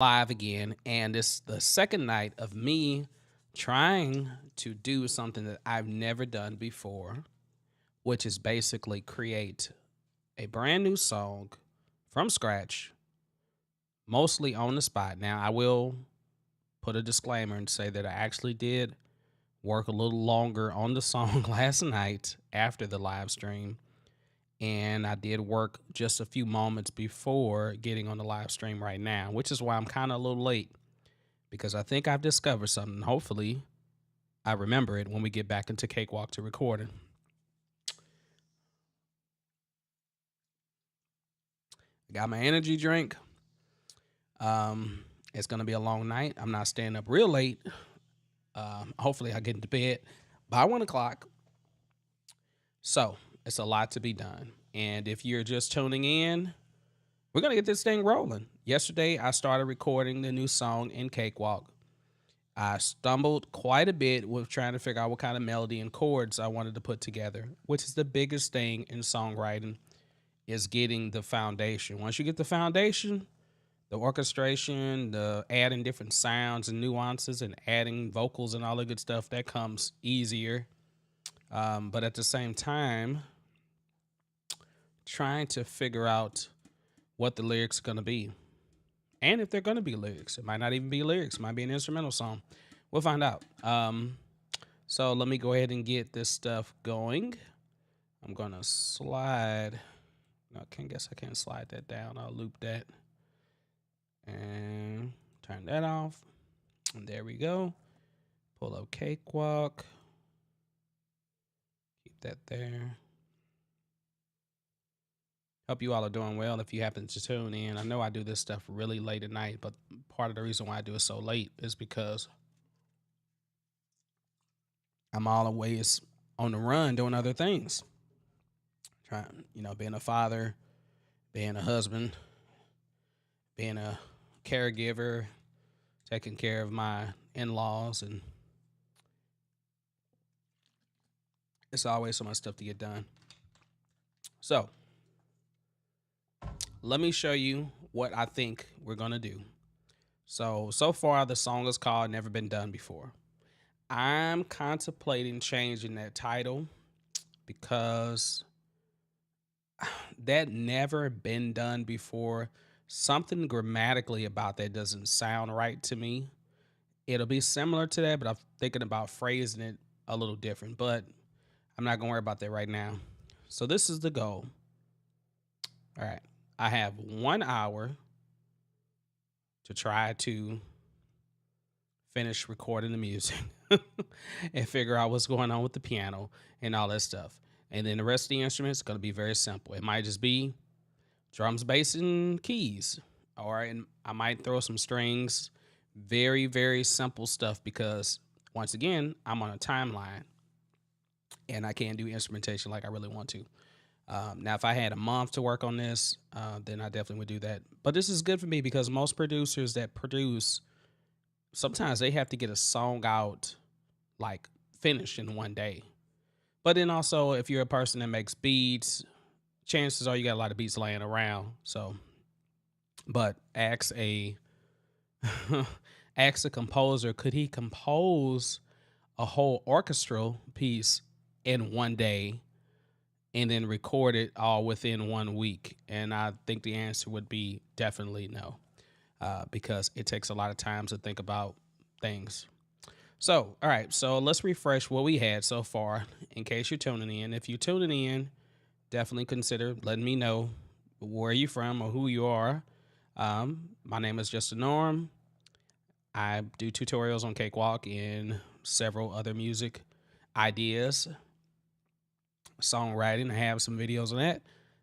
Live again, and it's the second night of me trying to do something that I've never done before, which is basically create a brand new song from scratch, mostly on the spot. Now, I will put a disclaimer and say that I actually did work a little longer on the song last night after the live stream, and I did work just a few moments before getting on the live stream right now, which is why I'm kind of a little late because I think I've discovered something. Hopefully, I remember it when we get back into Cakewalk to recording. I got my energy drink. It's gonna be a long night. I'm not staying up real late. Hopefully, I get into bed by 1 o'clock. So it's a lot to be done. And if you're just tuning in, we're gonna get this thing rolling. Yesterday, I started recording the new song in Cakewalk. I stumbled quite a bit with trying to figure out what kind of melody and chords I wanted to put together, which is the biggest thing in songwriting is getting the foundation. Once you get the foundation, the orchestration, the adding different sounds and nuances and adding vocals and all the good stuff, that comes easier. But at the same time, trying to figure out what the lyrics are going to be. And if they're going to be lyrics, it might not even be lyrics, it might be an instrumental song. We'll find out. So let me go ahead and get this stuff going. I'm going to slide. No, I guess I can't slide that down. I'll loop that and turn that off. And there we go. Pull up Cakewalk. Keep that there. Hope you all are doing well. If you happen to tune in, I know I do this stuff really late at night, but part of the reason why I do it so late is because I'm always on the run doing other things. Trying, being a father, being a husband, being a caregiver, taking care of my in-laws, and it's always so much stuff to get done. So let me show you what I think we're going to do. So far, the song is called Never Been Done Before. I'm contemplating changing that title because that never been done before, something grammatically about that doesn't sound right to me. It'll be similar to that, but I'm thinking about phrasing it a little different, but I'm not going to worry about that right now. So this is the goal. All right. I have 1 hour to try to finish recording the music and figure out what's going on with the piano and all that stuff. And then the rest of the instruments is going to be very simple. It might just be drums, bass, and keys. All right. And I might throw some strings. Very, very simple stuff because, once again, I'm on a timeline and I can't do instrumentation like I really want to. Now, if I had a month to work on this, then I definitely would do that. But this is good for me because most producers that produce, sometimes they have to get a song out, like, finished in one day. But then also, if you're a person that makes beats, chances are you got a lot of beats laying around. So, but ask a composer, could he compose a whole orchestral piece in one day and then record it all within 1 week? And I think the answer would be definitely no, because it takes a lot of time to think about things. So, all right, so let's refresh what we had so far in case you're tuning in. If you're tuning in, definitely consider letting me know where you're from or who you are. My name is Just a Norm. I do tutorials on Cakewalk and several other music ideas, songwriting. I have some videos on that.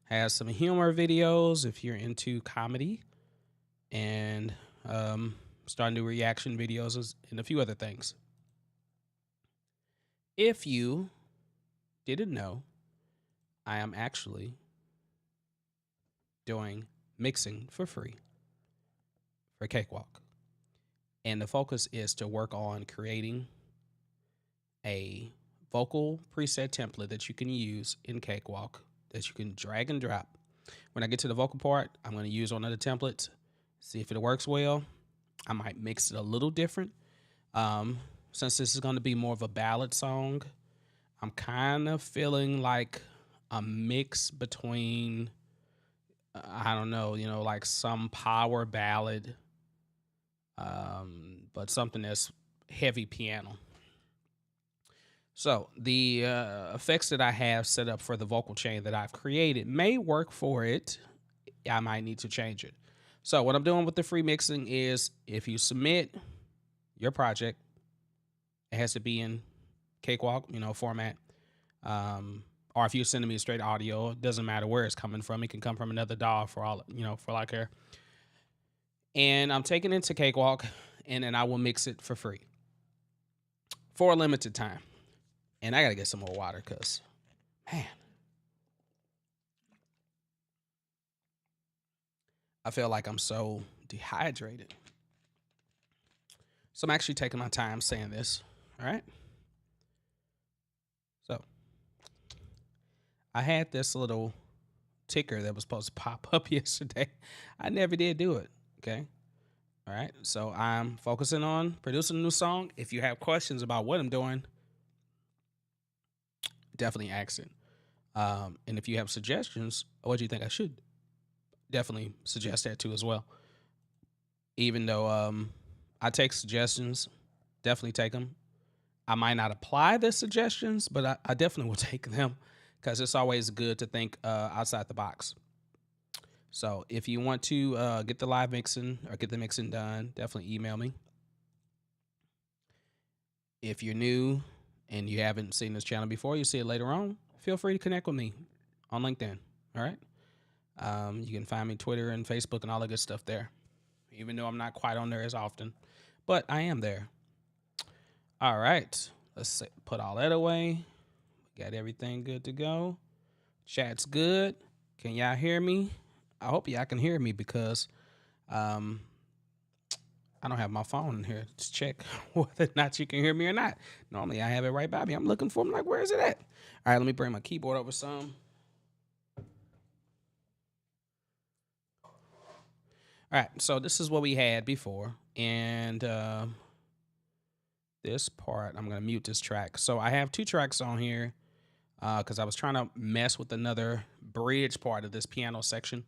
Has some humor videos if you're into comedy, and starting to do reaction videos and a few other things. If you didn't know, I am actually doing mixing for free for Cakewalk. And the focus is to work on creating a vocal preset template that you can use in Cakewalk that you can drag and drop. When I get to the vocal part, I'm going to use one of the templates, see if it works well. I might mix it a little different. Um, since this is going to be more of a ballad song, I'm kind of feeling like a mix between, I don't know, like some power ballad, but something that's heavy piano. So the effects that I have set up for the vocal chain that I've created may work for it. I might need to change it. So what I'm doing with the free mixing is if you submit your project, it has to be in Cakewalk, format. Or if you're sending me straight audio, it doesn't matter where it's coming from. It can come from another DAW for all I care. And I'm taking it to Cakewalk, and then I will mix it for free for a limited time. And I gotta get some more water, cause man, I feel like I'm so dehydrated. So I'm actually taking my time saying this. All right. So I had this little ticker that was supposed to pop up yesterday. I never did do it. Okay. All right. So I'm focusing on producing a new song. If you have questions about what I'm doing, definitely ask it. And if you have suggestions, what do you think I should definitely suggest that too as well. Even though I take suggestions, definitely take them. I might not apply the suggestions, but I definitely will take them because it's always good to think outside the box. So if you want to get the live mixing or get the mixing done, definitely email me. If you're new and you haven't seen this channel before, you see it later on, feel free to connect with me on LinkedIn. All right. You can find me Twitter and Facebook and all the good stuff there, even though I'm not quite on there as often, but I am there. All right. Put all that away. Got everything good to go. Chat's good. Can y'all hear me? I hope y'all can hear me because I don't have my phone in here to check whether or not you can hear me or not. Normally I have it right by me. I'm looking for it. I'm like, where is it at? All right, let me bring my keyboard over some. All right, so this is what we had before. And this part, I'm going to mute this track. So I have 2 tracks on here because I was trying to mess with another bridge part of this piano section.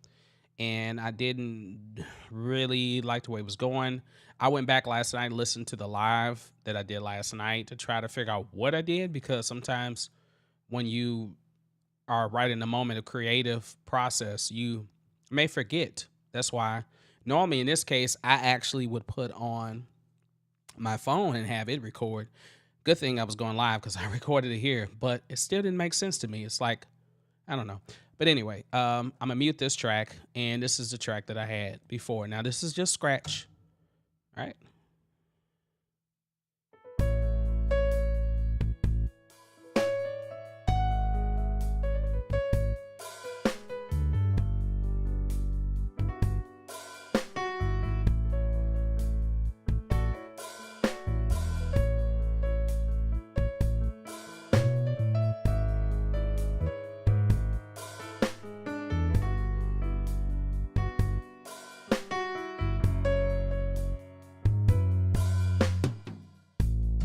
And I didn't really like the way it was going. I went back last night and listened to the live that I did last night to try to figure out what I did, because sometimes when you are right in the moment of creative process, you may forget. That's why normally in this case, I actually would put on my phone and have it record. Good thing I was going live because I recorded it here, but it still didn't make sense to me. It's like, I don't know. But anyway, I'm gonna mute this track, and this is the track that I had before. Now this is just scratch. All right.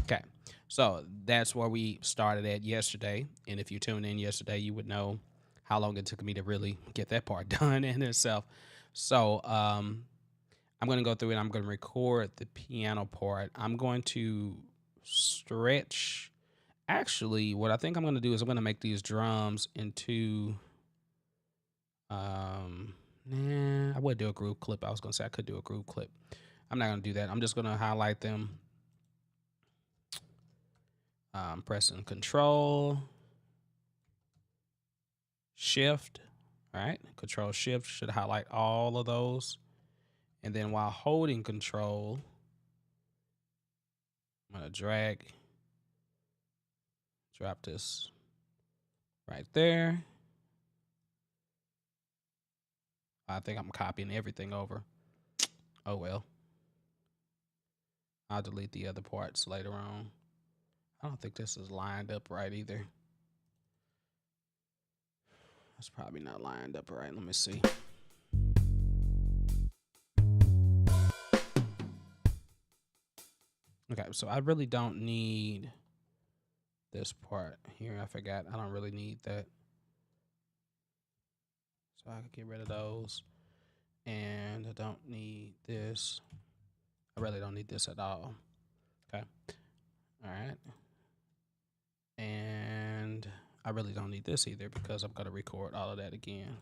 Okay. So that's where we started at yesterday. And if you tuned in yesterday, you would know how long it took me to really get that part done in itself. So I'm going to go through and I'm going to record the piano part. I'm going to stretch. Actually, what I think I'm going to do is I'm going to make these drums into. I would do a groove clip. I was going to say I could do a groove clip. I'm not going to do that. I'm just going to highlight them. Pressing Control, Shift. All right, Control Shift should highlight all of those. And then while holding Control, I'm gonna drop this right there. I think I'm copying everything over. Oh well. I'll delete the other parts later on. I don't think this is lined up right either. It's probably not lined up right. Let me see. Okay, so I really don't need this part here. I forgot. I don't really need that. So I can get rid of those. And I don't need this. I really don't need this at all. Okay. All right. And I really don't need this either because I'm going to record all of that again.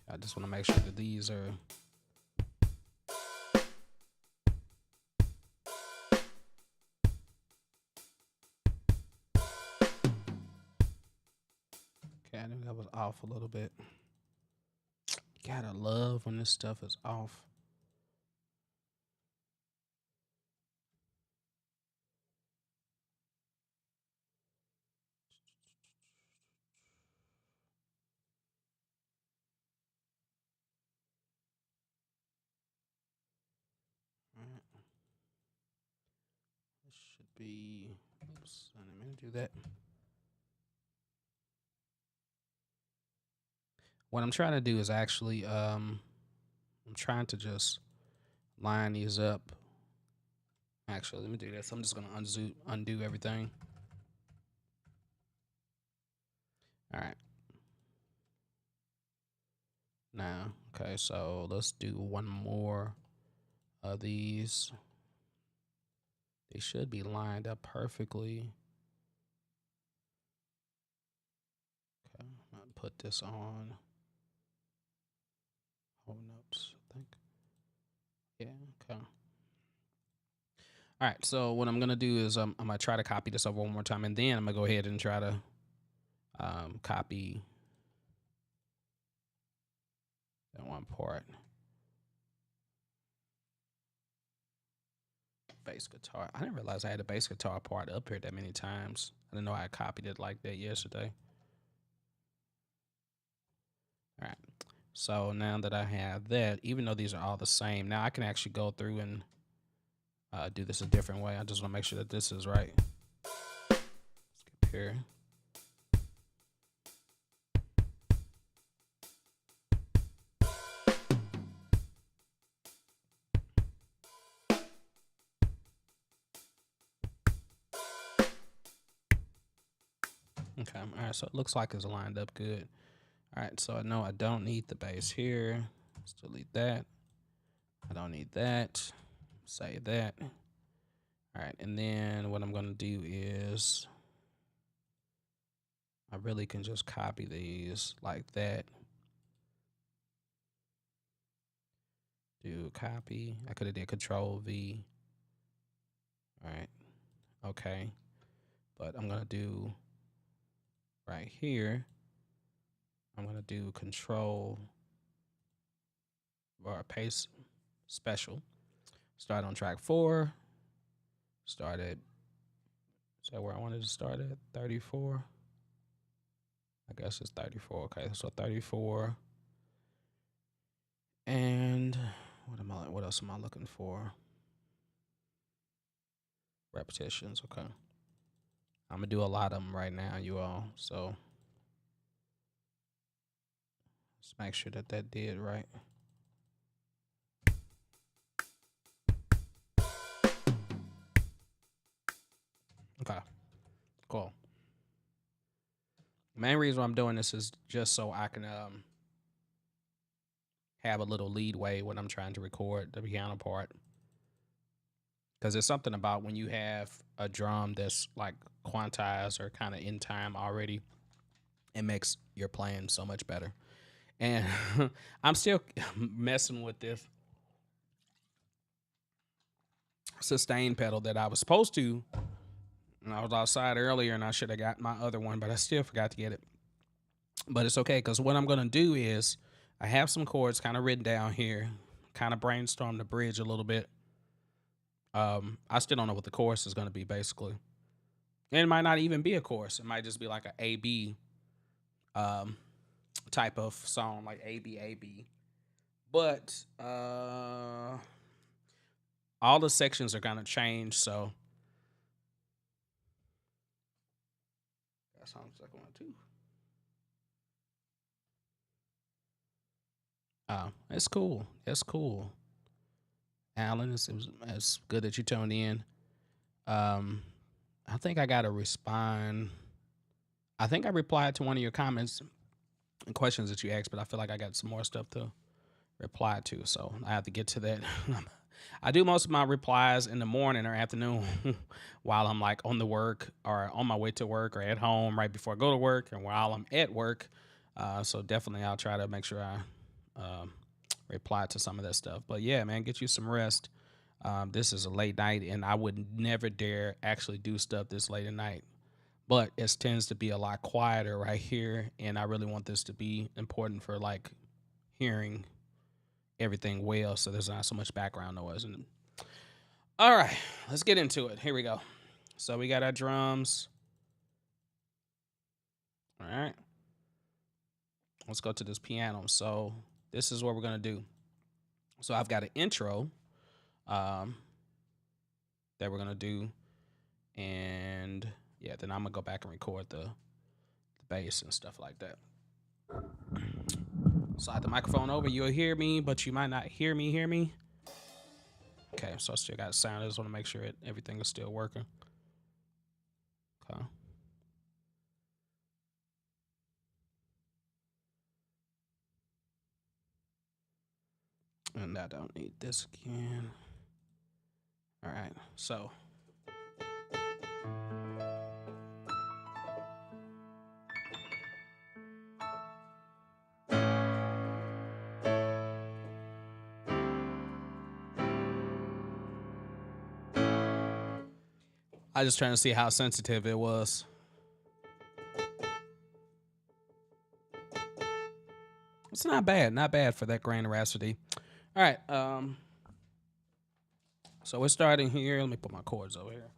I just want to make sure that these are okay. I think that was off a little bit. Gotta love when this stuff is off. All right. This should be. Oops, I didn't mean to do that. What I'm trying to do is actually, I'm trying to just line these up. Actually, let me do this. I'm just gonna undo everything. All right. Now, okay, so let's do one more of these. They should be lined up perfectly. Okay, I'm gonna put this on. Hold notes, I think. Yeah, okay. All right, so what I'm gonna do is I'm gonna try to copy this over one more time, and then I'm gonna go ahead and try to copy that one part. Bass guitar. I didn't realize I had a bass guitar part up here that many times. I didn't know I copied it like that yesterday. All right. So now that I have that, even though these are all the same, now I can actually go through and do this a different way. I just want to make sure that this is right. Let's skip here. Okay. All right. So it looks like it's lined up good. All right. So I know I don't need the bass here. Let's delete that. I don't need that. Save that. All right. And then what I'm going to do is I really can just copy these like that. Do copy. I could have did Control V. All right. Okay. But I'm going to do right here. I'm going to do Control or paste special. Start on track 4. Start at, is that where I wanted to start at? 34. I guess it's 34. Okay, so 34. And what else am I looking for? Repetitions. Okay. I'm gonna do a lot of them right now, you all. So let's make sure that that did right. Okay. Cool. The main reason why I'm doing this is just so I can have a little leadway when I'm trying to record the piano part. Because there's something about when you have a drum that's like quantized or kind of in time already, it makes your playing so much better. And I'm still messing with this sustain pedal that I was supposed to. And I was outside earlier and I should have got my other one, but I still forgot to get it. But it's okay because what I'm going to do is I have some chords kind of written down here, kind of brainstorm the bridge a little bit. I still don't know what the chorus is going to be basically. And it might not even be a chorus. It might just be like an A-B type of song, like A-B, A-B. But all the sections are going to change, so that sounds like one too. It's cool. It's cool. Alan, it's good that you tuned in. Um, I think I got to respond. I think I replied to one of your comments and questions that you asked, but I feel like I got some more stuff to reply to, so I have to get to that. I do most of my replies in the morning or afternoon while I'm like on the work or on my way to work or at home right before I go to work and while I'm at work. So definitely I'll try to make sure I reply to some of that stuff. But yeah, man, get you some rest. This is a late night, and I would never dare actually do stuff this late at night. But it tends to be a lot quieter right here, and I really want this to be important for like hearing everything well, so there's not so much background noise. And all right, let's get into it. Here we go. So we got our drums. All right, let's go to this piano. So this is what we're gonna do. So I've got an intro um, that we're gonna do, and yeah, then I'm gonna go back and record the bass and stuff like that. Slide the microphone over. You'll hear me, but you might not hear me. Hear me? Okay, so I still got sound. I just want to make sure everything is still working. Okay. And I don't need this again. All right, so. I just trying to see how sensitive it was. It's not bad for that grain of rhapsody. All right, so we're starting here. Let me put my chords over here.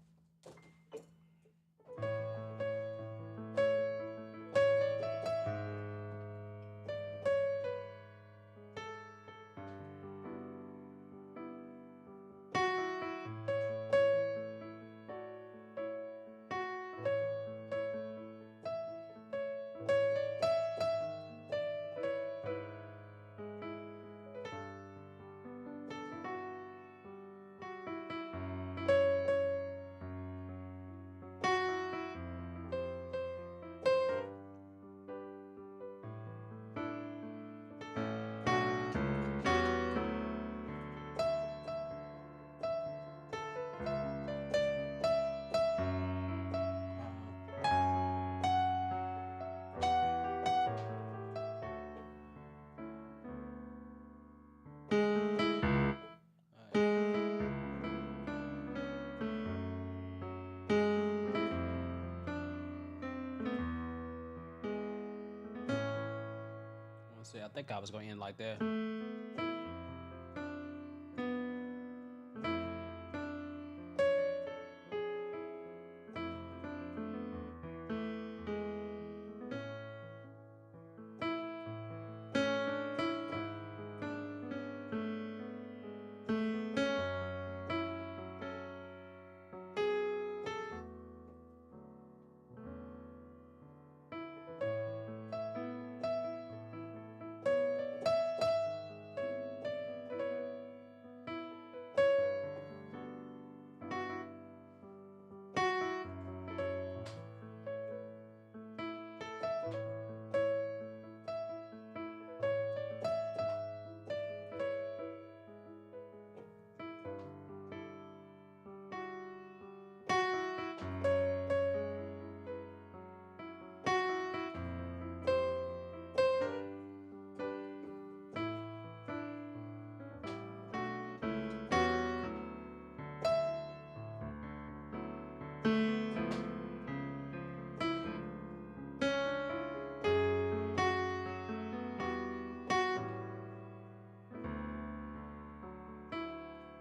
Let's see. I think I was going to end like that.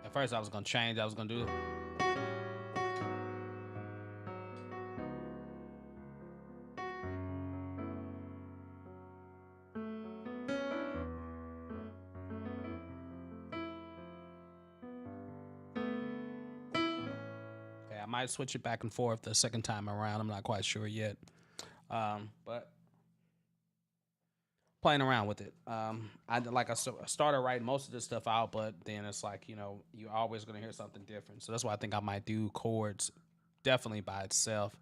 At first, I was going to change. I was going to do. Okay, I might switch it back and forth the second time around. I'm not quite sure yet. But playing around with it. I started writing most of this stuff out, but then it's like, you're always gonna hear something different. So that's why I think I might do chords definitely by itself,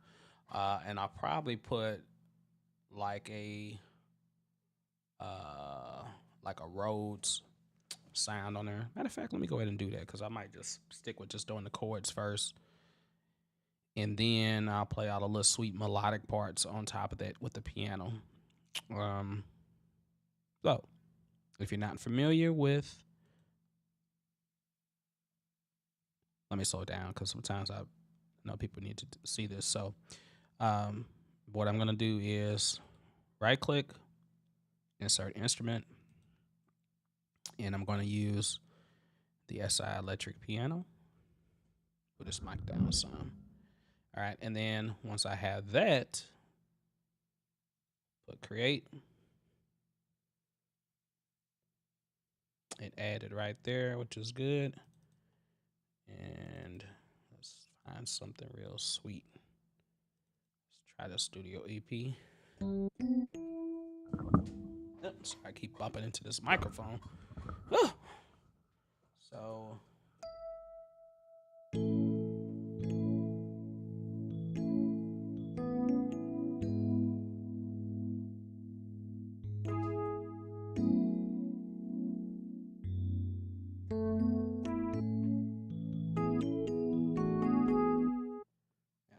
and I'll probably put like a uh like a Rhodes sound on there. Matter of fact, let me go ahead and do that because I might just stick with just doing the chords first, and then I'll play all the little sweet melodic parts on top of that with the piano. Um, so if you're not familiar with, let me slow down because sometimes I know people need to see this. So, what I'm gonna do is right click, insert instrument, and I'm gonna use the SI electric piano. Put this mic down some. All right, and then once I have that, put create. It added right there, which is good. And let's find something real sweet. Let's try the Studio EP. Oops, I keep bumping into this microphone. So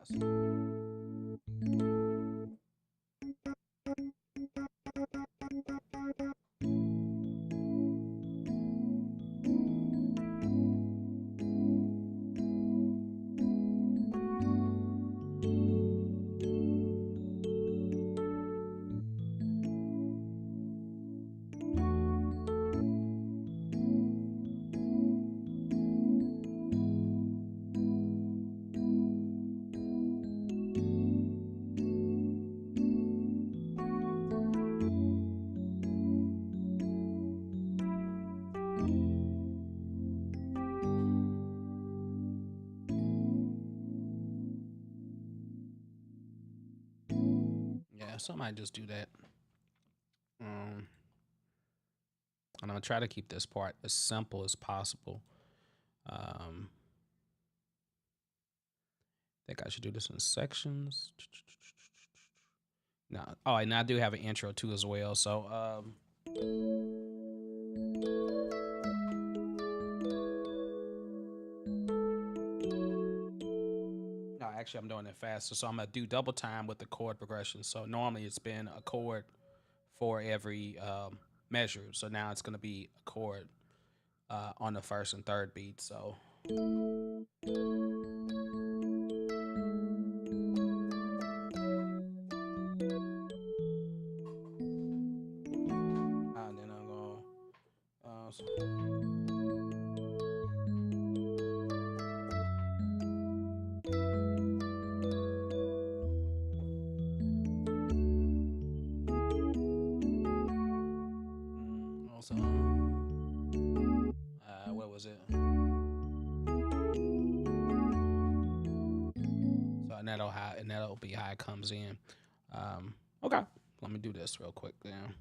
yes. Yeah, so I might just do that. And I'm gonna try to keep this part as simple as possible. I think I should do this in sections. No, oh, and I do have an intro too as well. So no, actually I'm doing it faster. So I'm gonna do double time with the chord progression. So normally it's been a chord for every measure. So now it's gonna be a chord on the first and third beat. So and then I'm going. Also, what was it? So and that'll be how it comes in. Okay, let me do this real quick then.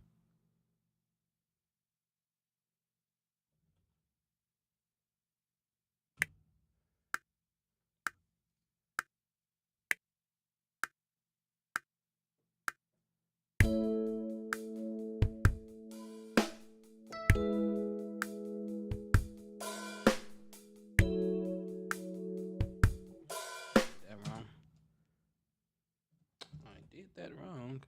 That wrong. I did that wrong.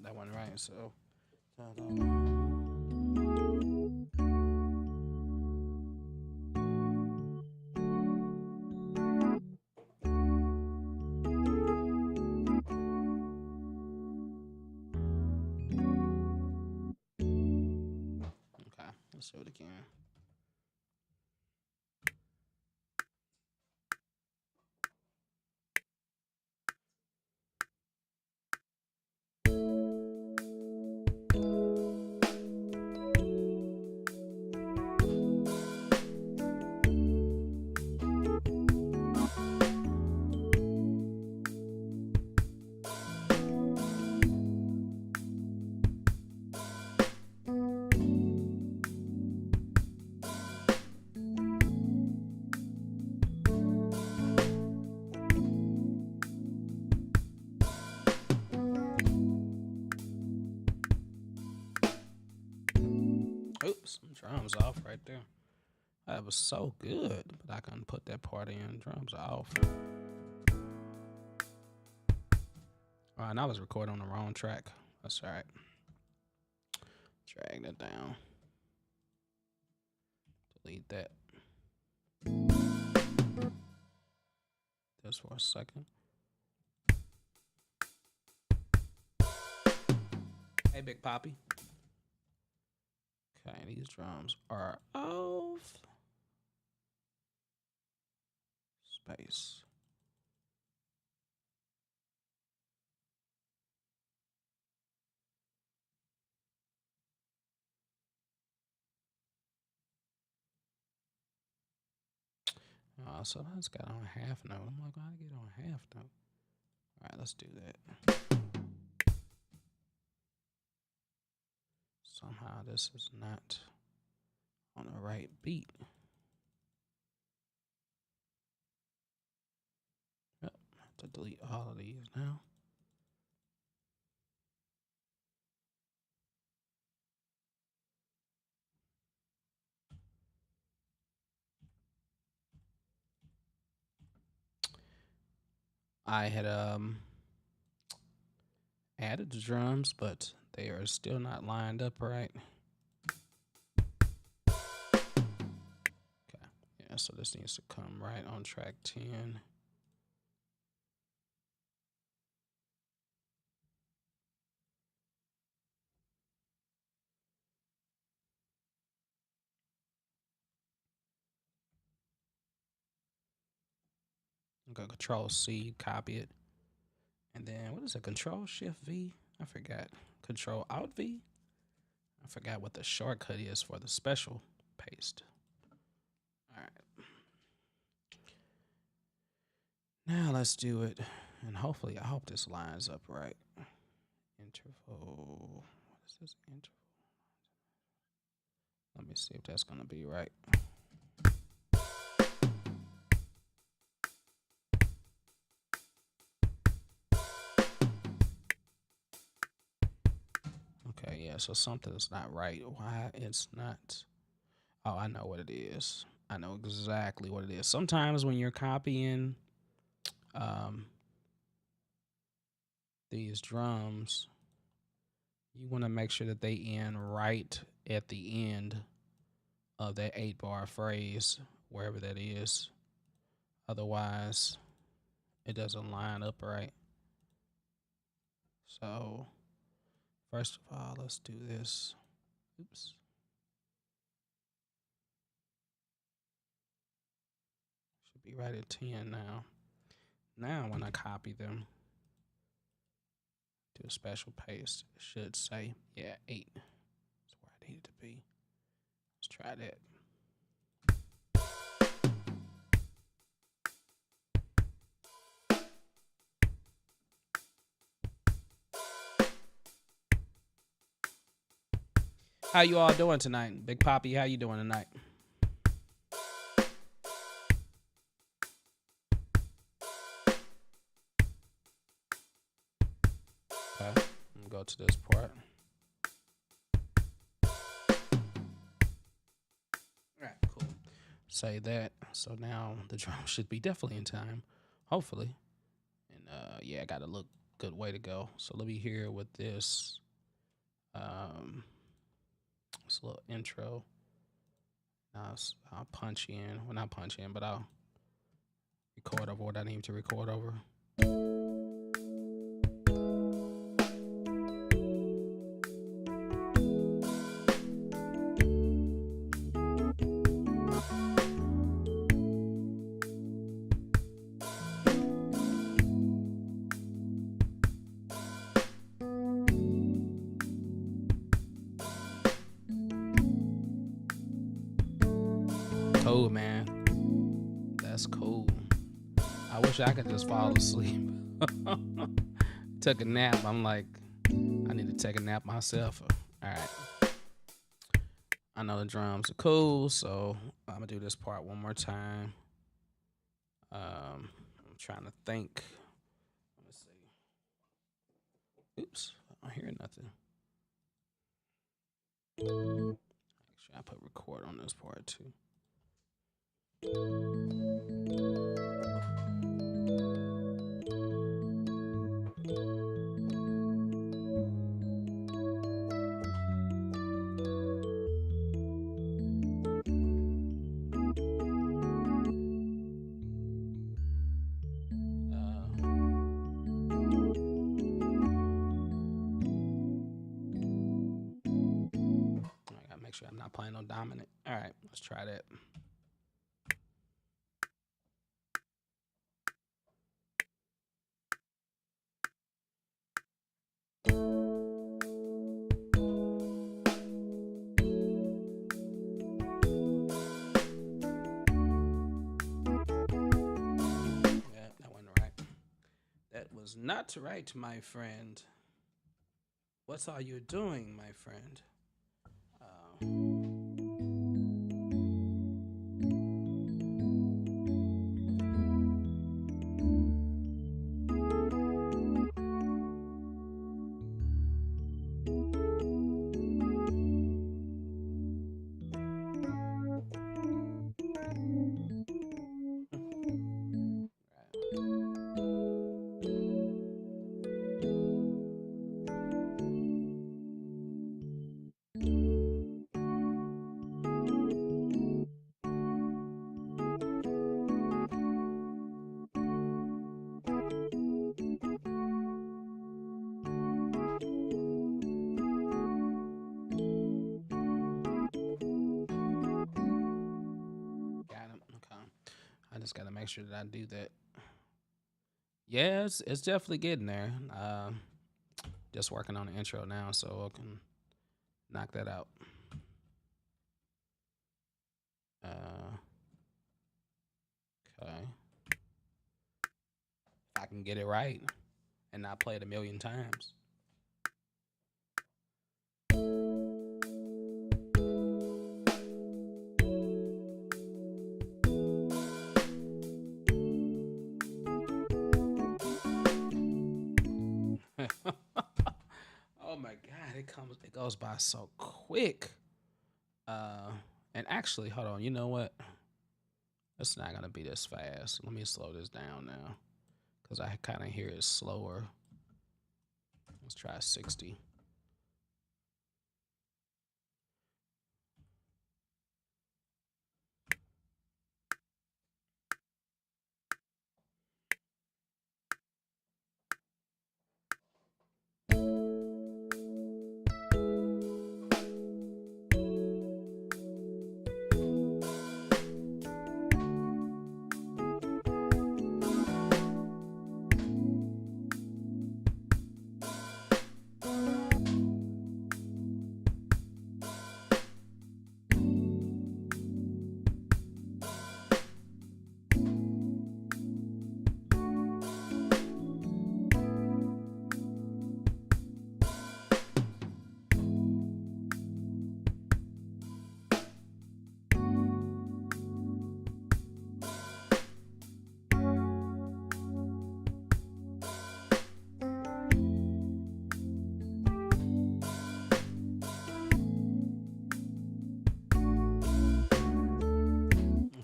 That one right. So. Okay, let's do it again. some drums off right there. That was so good, but I couldn't put that part in. Drums are off. All right, and I was recording on the wrong track. That's all right. Drag that down. Delete that. Just for a second. Hey, Big Poppy. Okay, these drums are off. Space. So that's got on half note. I'm like, how to get on half note? All right, let's do that. Somehow this is not on the right beat. Yep, I have to delete all of these now. I had added the drums, but they are still not lined up right. Okay, yeah, so this needs to come right on track 10. I'm gonna Control C, copy it, and then what is it? Control Shift V? I forgot. Control Alt V? I forgot what the shortcut is for the special paste. All right. Now let's do it, and hopefully, I hope this lines up right. Interval. What is this interval? Let me see if that's gonna be right. Okay, yeah, so something is not right. Why it's not? Oh, I know what it is. I know exactly what it is. Sometimes when you're copying these drums, you want to make sure that they end right at the end of that 8-bar phrase, wherever that is. Otherwise, it doesn't line up right. So, first of all, let's do this. Oops. Should be right at 10 now. Now, when I copy them, do a special paste, it should say, yeah, 8. That's where I need it to be. Let's try that. How you all doing tonight? Big Poppy, how you doing tonight? Okay, I'm gonna go to this part. All right, cool. Say that. So now the drum should be definitely in time, hopefully. And yeah, I got a look good way to go. So let me hear with this. This little intro. I'll punch in. Well, not punch in, but I'll record over what I need to record over. Cool, man. That's cool. I wish I could just fall asleep. Took a nap. I'm like, I need to take a nap myself. All right. I know the drums are cool, so I'm gonna do this part one more time. I'm trying to think. Let me see. Oops, I don't hear nothing. Actually, I put record on this part too. I gotta make sure I'm not playing no dominant. All right, let's try that. Yeah, that wasn't right. That was not right, my friend. What are you doing, my friend? Got him. Okay. I just gotta make sure that I do that. Yeah, it's definitely getting there. Just working on the intro now, so I can knock that out. Okay. If I can get it right and not play it a million times. Oh my God, it goes by so quick. And actually, hold on, you know what? It's not gonna be this fast. Let me slow this down now, because I kind of hear it slower. Let's try 60.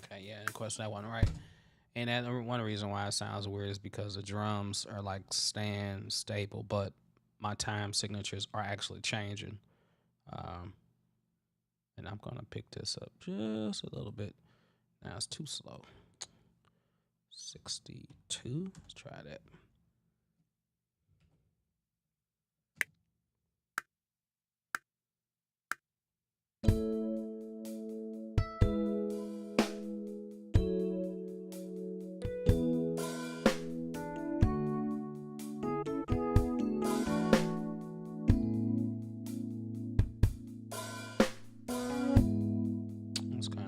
Okay, yeah, of course that one right. And that one reason why it sounds weird is because the drums are like stand stable, but my time signatures are actually changing. And I'm gonna pick this up just a little bit. Now it's too slow. 62. Let's try that.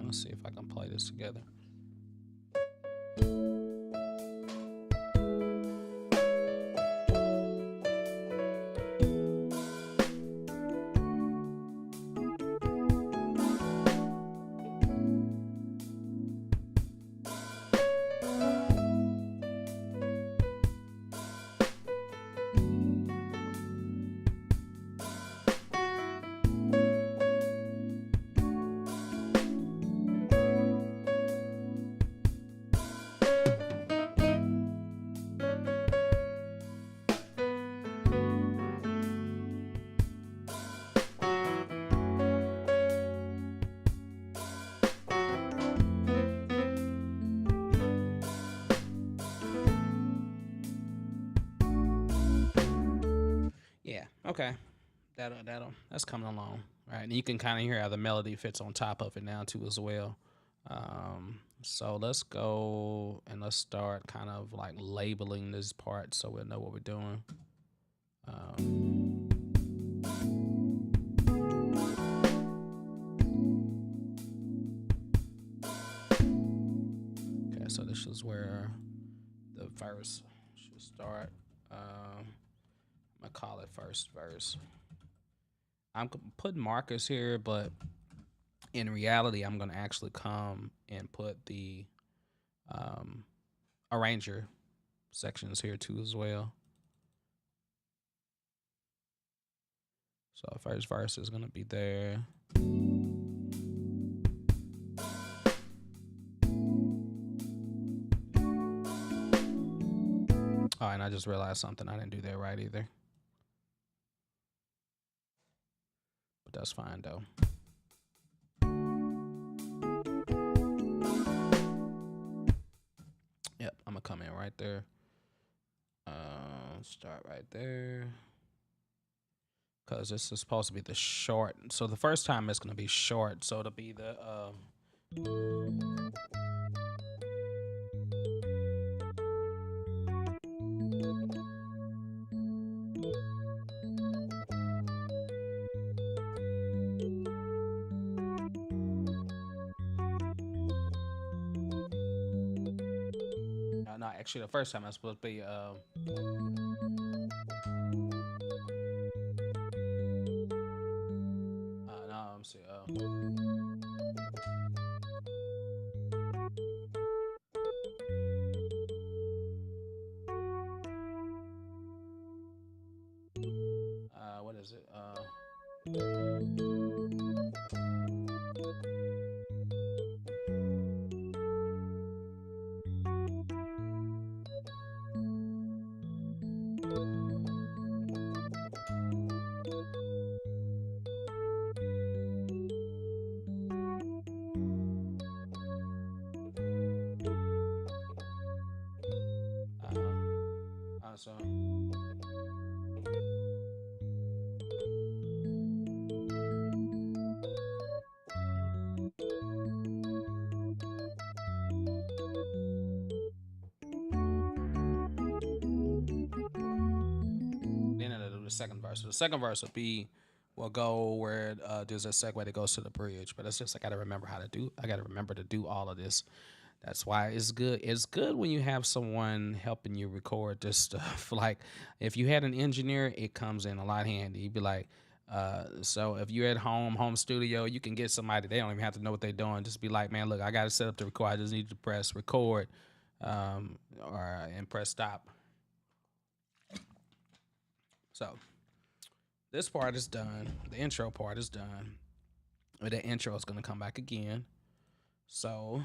Let's see if I can play this together. Okay, that's coming along. All right, and you can kind of hear how the melody fits on top of it now too as well. So let's go and let's start kind of like labeling this part so we'll know what we're doing. Okay, so this is where the verse should start. I'm gonna call it first verse. I'm putting markers here, but in reality, I'm gonna actually come and put the arranger sections here too as well. So first verse is gonna be there. Oh, and I just realized something. I didn't do that right either. But that's fine though. Yep, I'm gonna come in right there. Start right there. Because this is supposed to be the short. So the first time it's gonna be short. So it'll be the no, actually the first time it's supposed to be no, I'm see what is it? So then it'll do the second verse. So the second verse will go where there's a segue that goes to the bridge. But it's just I gotta remember how to do. I gotta remember to do all of this. That's why it's good. It's good when you have someone helping you record this stuff. Like if you had an engineer, it comes in a lot handy. You'd be like, so if you're at home studio, you can get somebody. They don't even have to know what they're doing. Just be like, man, look, I got to set up to record. I just need to press record, and press stop. So this part is done. The intro part is done. But the intro is gonna come back again. So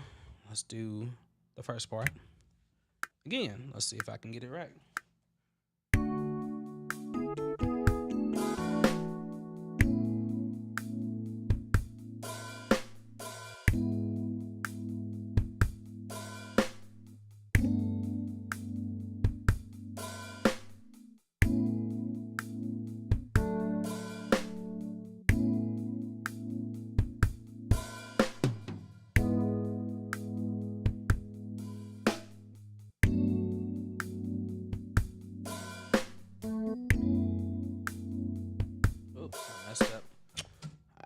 let's do the first part again. Let's see if I can get it right.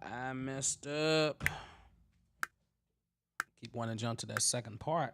I messed up. Keep wanting to jump to that second part.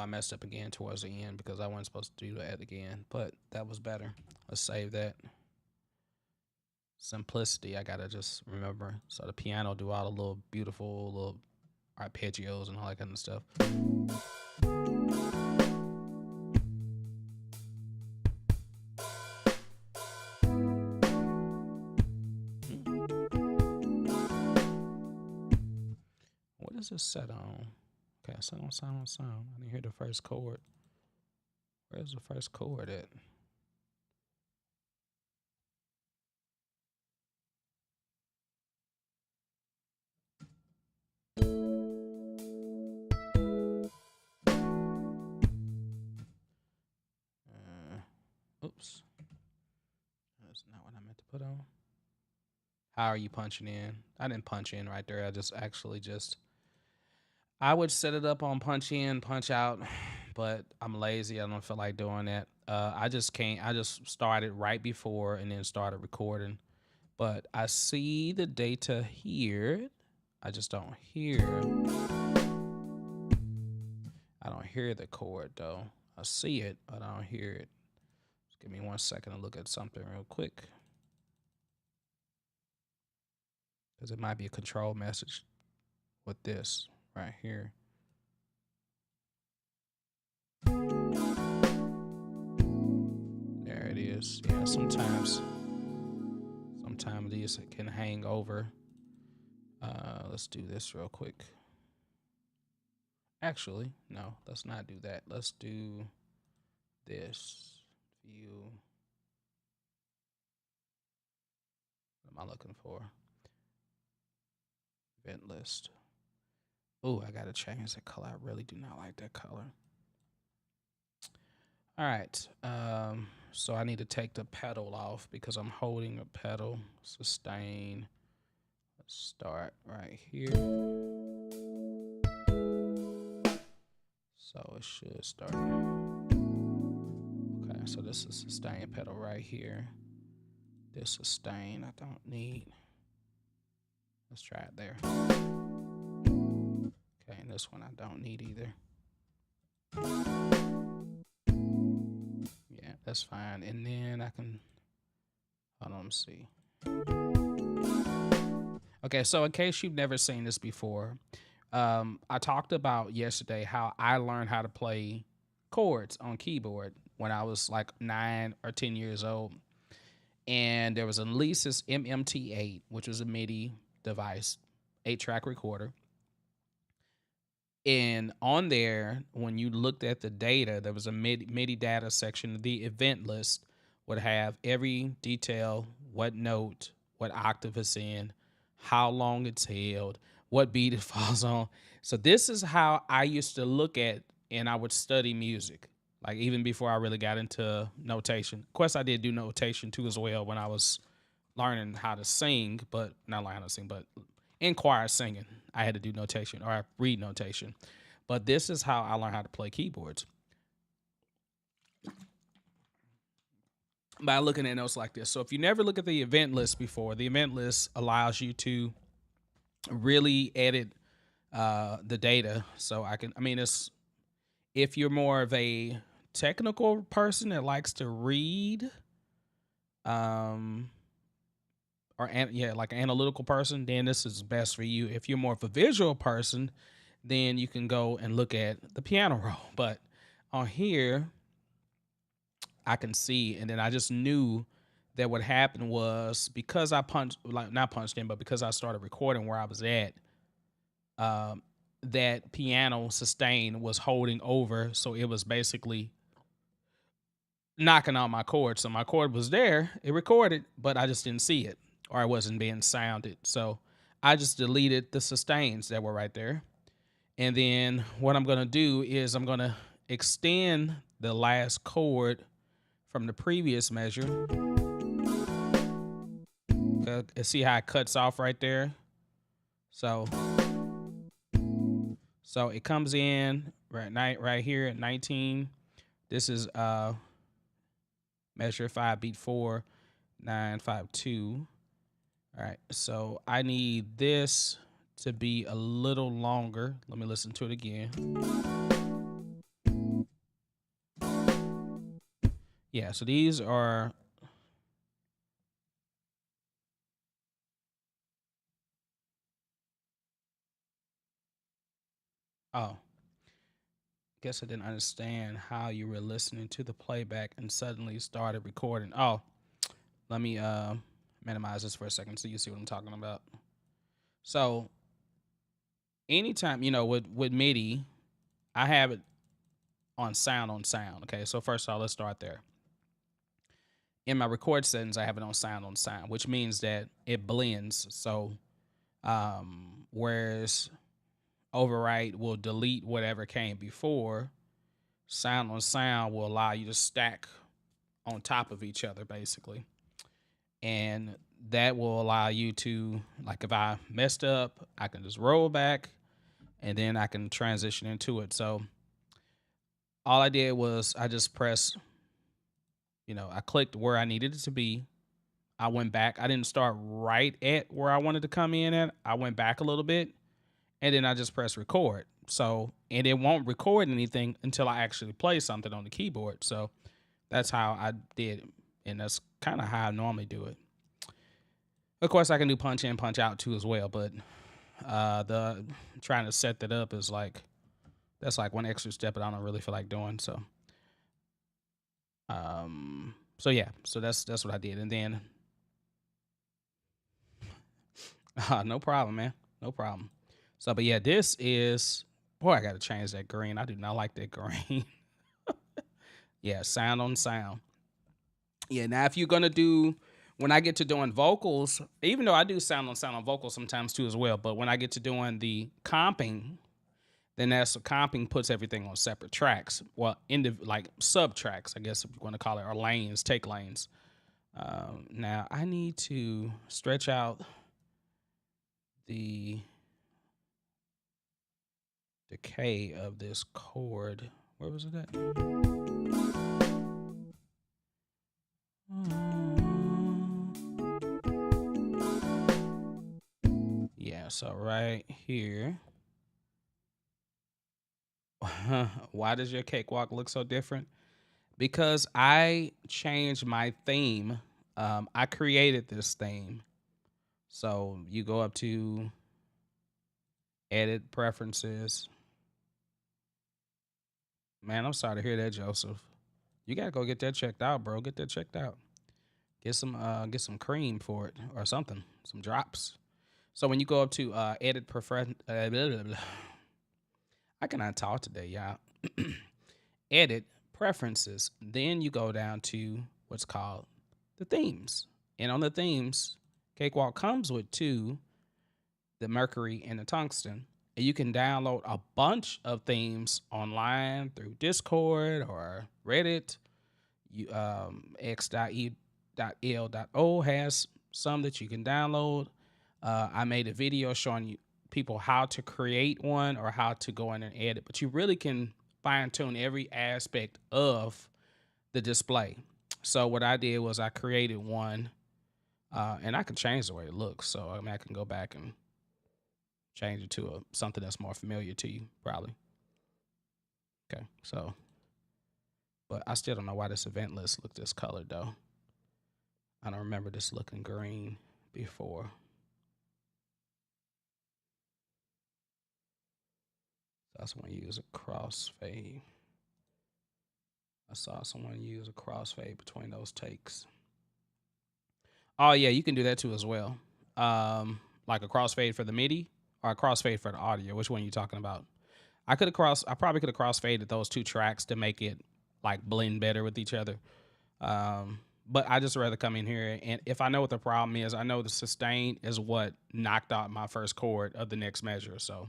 I messed up again towards the end because I wasn't supposed to do that again, but that was better. Let's save that. Simplicity, I gotta just remember. So the piano do all the little beautiful little arpeggios and all that kind of stuff. What is this set on? Okay, set on sound. I didn't hear the first chord. Where's the first chord at? Oops. That's not what I meant to put on. How are you punching in? I didn't punch in right there. I just I would set it up on punch in, punch out, but I'm lazy. I don't feel like doing that. I just can't. I just started right before and then started recording. But I see the data here. I just don't hear. I don't hear the chord though. I see it, but I don't hear it. Just give me 1 second to look at something real quick. Because it might be a control message with this right here. There it is. Yeah, sometimes these can hang over. Let's do this real quick. Actually, no, let's not do that. Let's do this. View. What am I looking for? Event list. Oh, I gotta change that color. I really do not like that color. All right. So I need to take the pedal off because I'm holding a pedal. Sustain. Let's start right here. So it should start. Okay, so this is sustain pedal right here. This sustain I don't need. Let's try it there. Okay, and this one I don't need either. Yeah, that's fine. And then I can, hold on, let me see. Okay, so in case you've never seen this before, I talked about yesterday how I learned how to play chords on keyboard when I was like 9 or 10 years old. And there was a Alesis MMT8, which was a MIDI device, 8-track recorder. And on there, when you looked at the data, there was a MIDI data section. The event list would have every detail, what note, what octave it's in, how long it's held, what beat it falls on. So this is how I used to look at, and I would study music, like even before I really got into notation. Of course, I did do notation too as well when I was learning how to sing, but not learning how to sing, but in choir singing, I had to do notation or I read notation. But this is how I learned how to play keyboards. By looking at notes like this. So if you never look at the event list before, the event list allows you to really edit the data. So it's, if you're more of a technical person that likes to read, like an analytical person, then this is best for you. If you're more of a visual person, then you can go and look at the piano roll. But on here, I can see, and then I just knew that what happened was because I not punched in, but because I started recording where I was at, that piano sustain was holding over. So it was basically knocking out my chord. So my chord was there, it recorded, but I just didn't see it, or I wasn't being sounded. So I just deleted the sustains that were right there. And then what I'm going to do is I'm going to extend the last chord from the previous measure. See how it cuts off right there? So it comes in right here at 19. This is measure 5, beat 4, 9, 5, 2. All right, so I need this to be a little longer. Let me listen to it again. Yeah, so these are oh, guess I didn't understand how you were listening to the playback and suddenly started recording. Oh, let me minimize this for a second so you see what I'm talking about. So anytime, with MIDI, I have it on sound. Okay, so first of all, let's start there. In my record settings, I have it on sound, which means that it blends. So whereas overwrite will delete whatever came before, sound on sound will allow you to stack on top of each other, basically. And that will allow you to, like, if I messed up, I can just roll back and then I can transition into it. So all I did was I just pressed, I clicked where I needed it to be. I went back. I didn't start right at where I wanted to come in at. I went back a little bit and then I just pressed record. So, and it won't record anything until I actually play something on the keyboard. So that's how I did it. And that's kind of how I normally do it. Of course, I can do punch in, punch out too as well. But the trying to set that up is that's like one extra step that I don't really feel like doing. So yeah, so that's what I did. And then no problem, man. No problem. So, but yeah, this is, boy, I got to change that green. I do not like that green. Yeah, sound on sound. Yeah, now if you're going to do, when I get to doing vocals, even though I do sound on vocals sometimes too as well, but when I get to doing the comping, then that's comping puts everything on separate tracks. Well, like sub tracks, I guess if you want to call it, or lanes, take lanes. Now I need to stretch out the decay of this chord. Where was it at? Yeah, so right here. Why does your cakewalk look so different? Because I changed my theme. I created this theme. So you go up to edit preferences. Man, I'm sorry to hear that, Joseph. You gotta go get that checked out, bro. Get that checked out. Get some cream for it or something, some drops. So when you go up to edit prefer, I cannot talk today, y'all. Edit preferences. Then you go down to what's called the themes, and on the themes, Cakewalk comes with two, the Mercury and the Tungsten. And you can download a bunch of themes online through Discord or Reddit. You x.e.l.o has some that you can download. I made a video showing you people how to create one or how to go in and edit, but you really can fine tune every aspect of the display. So what I did was I created one, and I can change the way it looks. So I mean, I can go back and change it to something that's more familiar to you, probably. Okay, so, but I still don't know why this event list looked this colored though. I don't remember this looking green before. That's when you use a crossfade. I saw someone use a crossfade between those takes. Oh yeah, you can do that too as well. Like a crossfade for the MIDI or a crossfade for the audio. Which one are you talking about? I probably could have crossfaded those two tracks to make it like blend better with each other. But I just rather come in here, and if I know what the problem is, I know the sustain is what knocked out my first chord of the next measure. So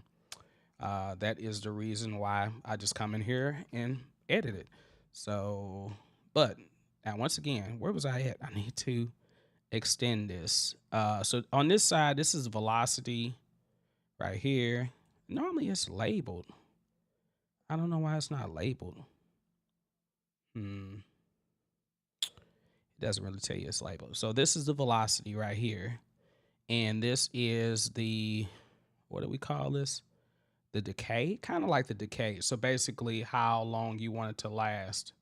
that is the reason why I just come in here and edit it. So, but now once again, where was I at? I need to extend this. So on this side, this is velocity right here. Normally it's labeled. I don't know why it's not labeled. It doesn't really tell you it's labeled. So this is the velocity right here. And this is the, what do we call this? The decay, kind of like the decay. So basically how long you want it to last.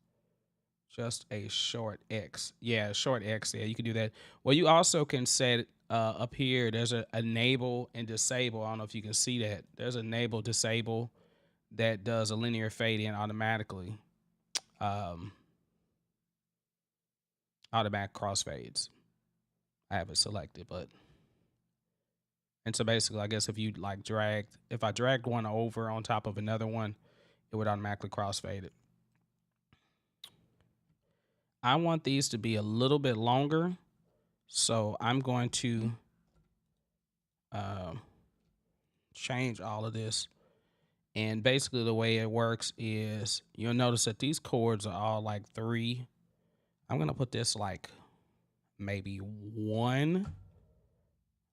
Just a short X. Yeah, short X. Yeah, you can do that. Well, you also can set up here. There's a enable and disable. I don't know if you can see that. There's enable disable that does a linear fade in automatically. Um, Automatic crossfades. I have it selected, but and so basically, I guess if you like if I dragged one over on top of another one, it would automatically crossfade it. I want these to be a little bit longer, so I'm going to change all of this. And basically, the way it works is you'll notice that these chords are all like 3. I'm gonna put this like maybe 1.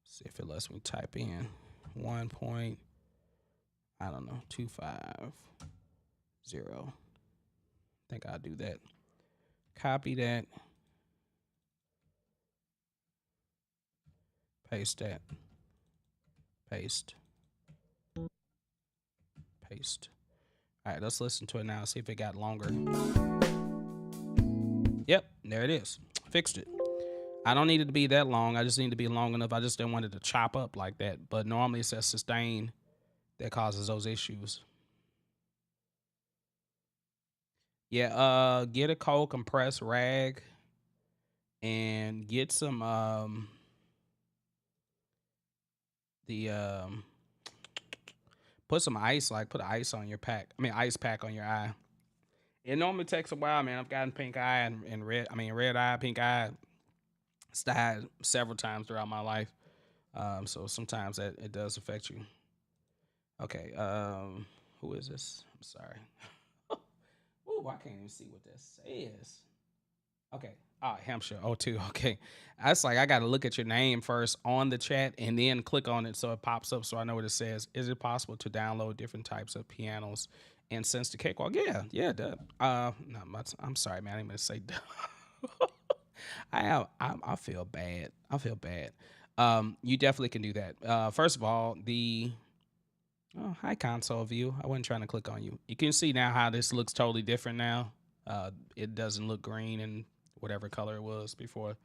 See if it lets me type in 1 point. I don't know, 250. I think I'll do that. Copy that. Paste that. Paste. Paste. All right, let's listen to it now. See if it got longer. Yep, there it is. Fixed it. I don't need it to be that long. I just need it to be long enough. I just didn't want it to chop up like that. But normally it's that sustain that causes those issues. Yeah, get a cold compressed rag and get some put some ice, like put ice on your pack. I mean ice pack on your eye. It normally takes a while, man. I've gotten pink eye and red eye, pink eye, dyed several times throughout my life. So sometimes that it does affect you. Okay, who is this? I'm sorry. Ooh, I can't even see what this says. Okay. Hampshire 02. Okay. That's like I gotta look at your name first on the chat and then click on it so it pops up so I know what it says. Is it possible to download different types of pianos and sense the Cakewalk? Yeah, duh. No, I'm sorry, man. I didn't mean to say duh. I feel bad. I feel bad. You definitely can do that. First of all, hi console view. I wasn't trying to click on you. You can see now how this looks totally different now. It doesn't look green and whatever color it was before.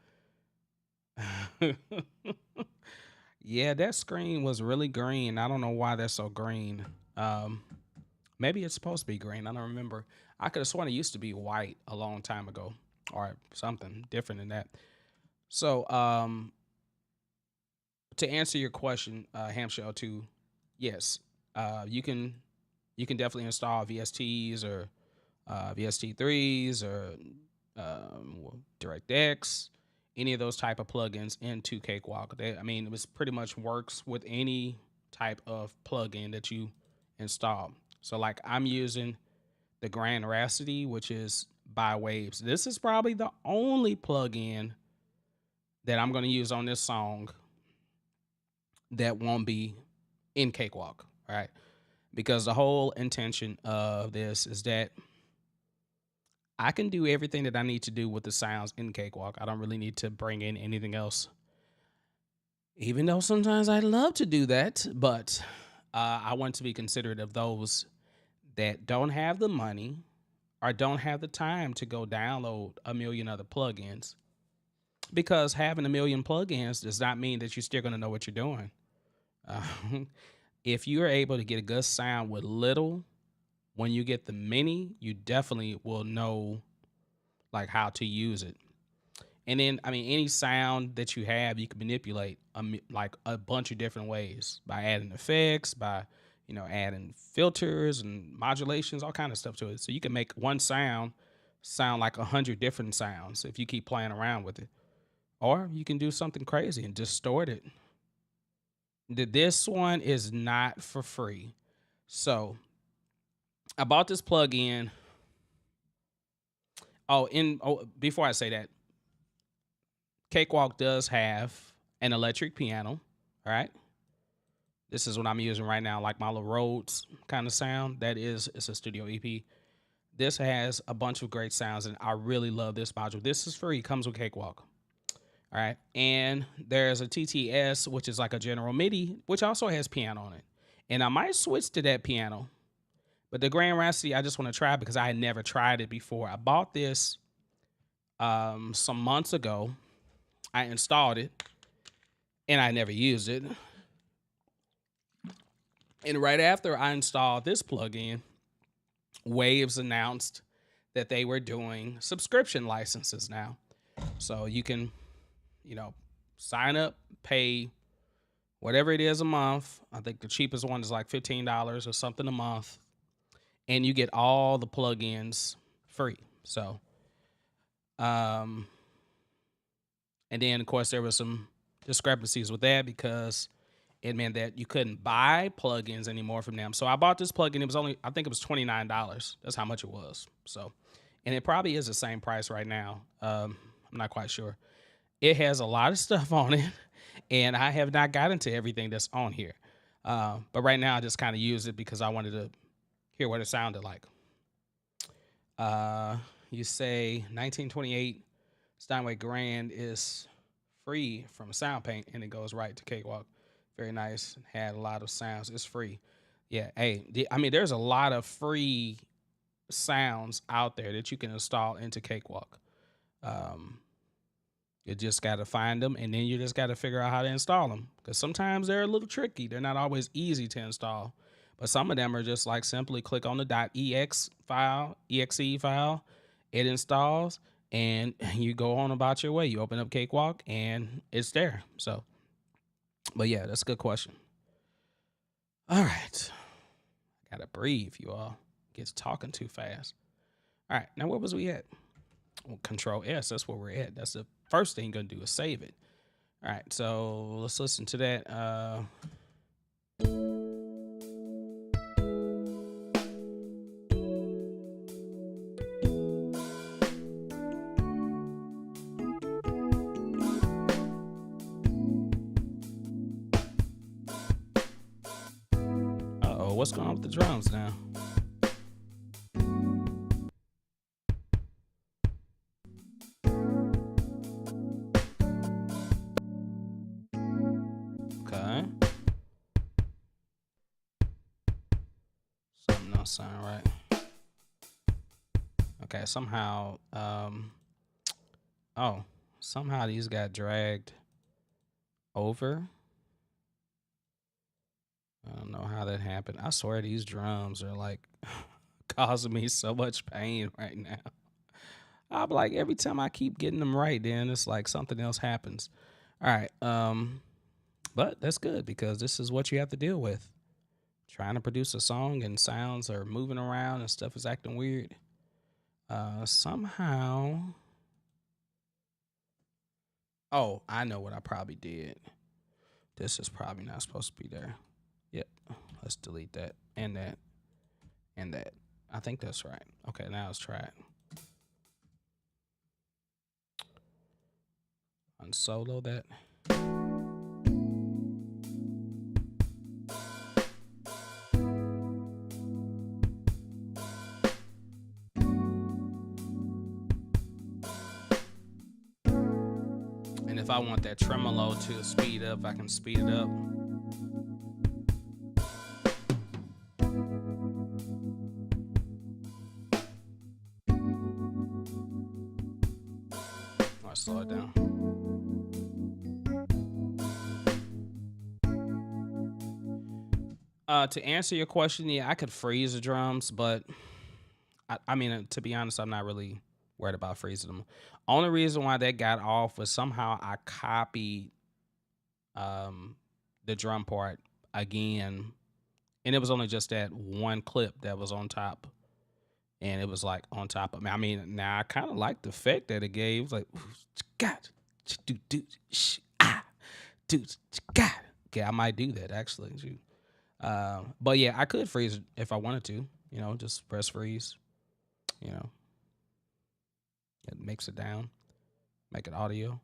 Yeah, that screen was really green. I don't know why that's so green. Maybe it's supposed to be green. I don't remember. I could have sworn it used to be white a long time ago or something different than that. So, to answer your question, Hampshire 02, yes, you can definitely install VSTs or VST3s or DirectX, any of those type of plugins into Cakewalk. It was pretty much works with any type of plugin that you install. So like I'm using the Grand Rhapsody, which is by Waves. This is probably the only plugin that I'm going to use on this song that won't be in Cakewalk, right? Because the whole intention of this is that I can do everything that I need to do with the sounds in Cakewalk. I don't really need to bring in anything else. Even though sometimes I love to do that, but I want to be considerate of those that don't have the money or don't have the time to go download a million other plugins. Because having a million plugins does not mean that you're still going to know what you're doing. If you are able to get a good sound with little, when you get the many, you definitely will know like how to use it. And then, any sound that you have, you can manipulate like a bunch of different ways by adding effects, by adding filters and modulations, all kind of stuff to it. So you can make one sound like 100 different sounds if you keep playing around with it. Or you can do something crazy and distort it. This one is not for free. So I bought this plugin. Before I say that, Cakewalk does have an electric piano. All right. This is what I'm using right now, like my little Rhodes kind of sound. It's a studio EP. This has a bunch of great sounds, and I really love this module. This is free, comes with Cakewalk. All right. And there's a TTS, which is like a general MIDI, which also has piano on it. And I might switch to that piano. But the Grand Rhapsody, I just want to try because I had never tried it before. I bought this Some months ago, I installed it and I never used it. And right after I installed this plugin, Waves announced that they were doing subscription licenses now. So you can, you know, sign up, pay whatever it is a month. I think the cheapest one is like $15 or something a month. And you get all the plugins free. So, and then of course there was some discrepancies with that because it meant that you couldn't buy plugins anymore from them. So I bought this plugin. It was only, I think it was $29. That's how much it was. So, and it probably is the same price right now. I'm not quite sure. It has a lot of stuff on it, and I have not gotten to everything that's on here. But right now I just kind of use it because I wanted to hear what it sounded like. You say 1928 Steinway Grand is free from SoundPaint, and it goes right to Cakewalk. Very nice. Had a lot of sounds. It's free. Yeah. Hey, I mean, there's a lot of free sounds out there that you can install into Cakewalk. You just got to find them, and then you just got to figure out how to install them, because sometimes they're a little tricky. They're not always easy to install, but some of them are just like simply click on the .exe file, it installs, and you go on about your way. You open up Cakewalk, and it's there. So, but yeah, that's a good question. All right. Gotta breathe, you all. Gets talking too fast. All right, now where was we at? Well, Control S, that's where we're at. That's the first thing you're gonna do is save it. All right, so let's listen to that. Uh-oh, what's going on with the drums now? Okay. Something don't sound right. Okay, somehow, somehow these got dragged over. I don't know how that happened. I swear these drums are like causing me so much pain right now. I'm like, every time I keep getting them right, then it's like something else happens. All right. But that's good because this is what you have to deal with. Trying to produce a song and sounds are moving around and stuff is acting weird. Somehow. Oh, I know what I probably did. This is probably not supposed to be there. Yep. Let's delete that and that and that. I think that's right. Okay, now let's try it. Unsolo that. And if I want that tremolo to speed up, I can speed it up. Or slow it down. To answer your question, yeah, I could freeze the drums, but I mean, to be honest, I'm not really worried about freezing them. Only reason why that got off was somehow I copied the drum part again, and it was only just that one clip that was on top, and it was like on top of me. I mean, now I kind of like the effect that it gave. It was like, God, God. Okay, I might do that actually. But yeah, I could freeze it if I wanted to. You know, just press freeze. You know, it makes it down, make it audio.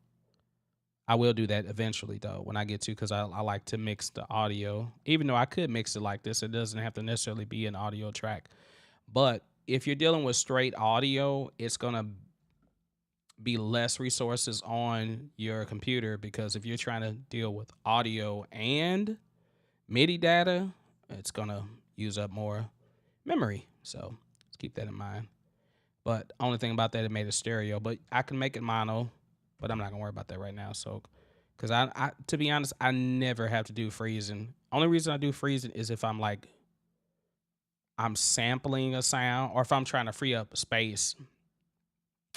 I will do that eventually though when I get to, because I like to mix the audio. Even though I could mix it like this, it doesn't have to necessarily be an audio track. But if you're dealing with straight audio, it's gonna be less resources on your computer, because if you're trying to deal with audio and MIDI data, it's gonna use up more memory. So let's keep that in mind. But only thing about that, it made it stereo. But I can make it mono, but I'm not gonna worry about that right now. So, because I to be honest, I never have to do freezing. Only reason I do freezing is if I'm sampling a sound, or if I'm trying to free up space,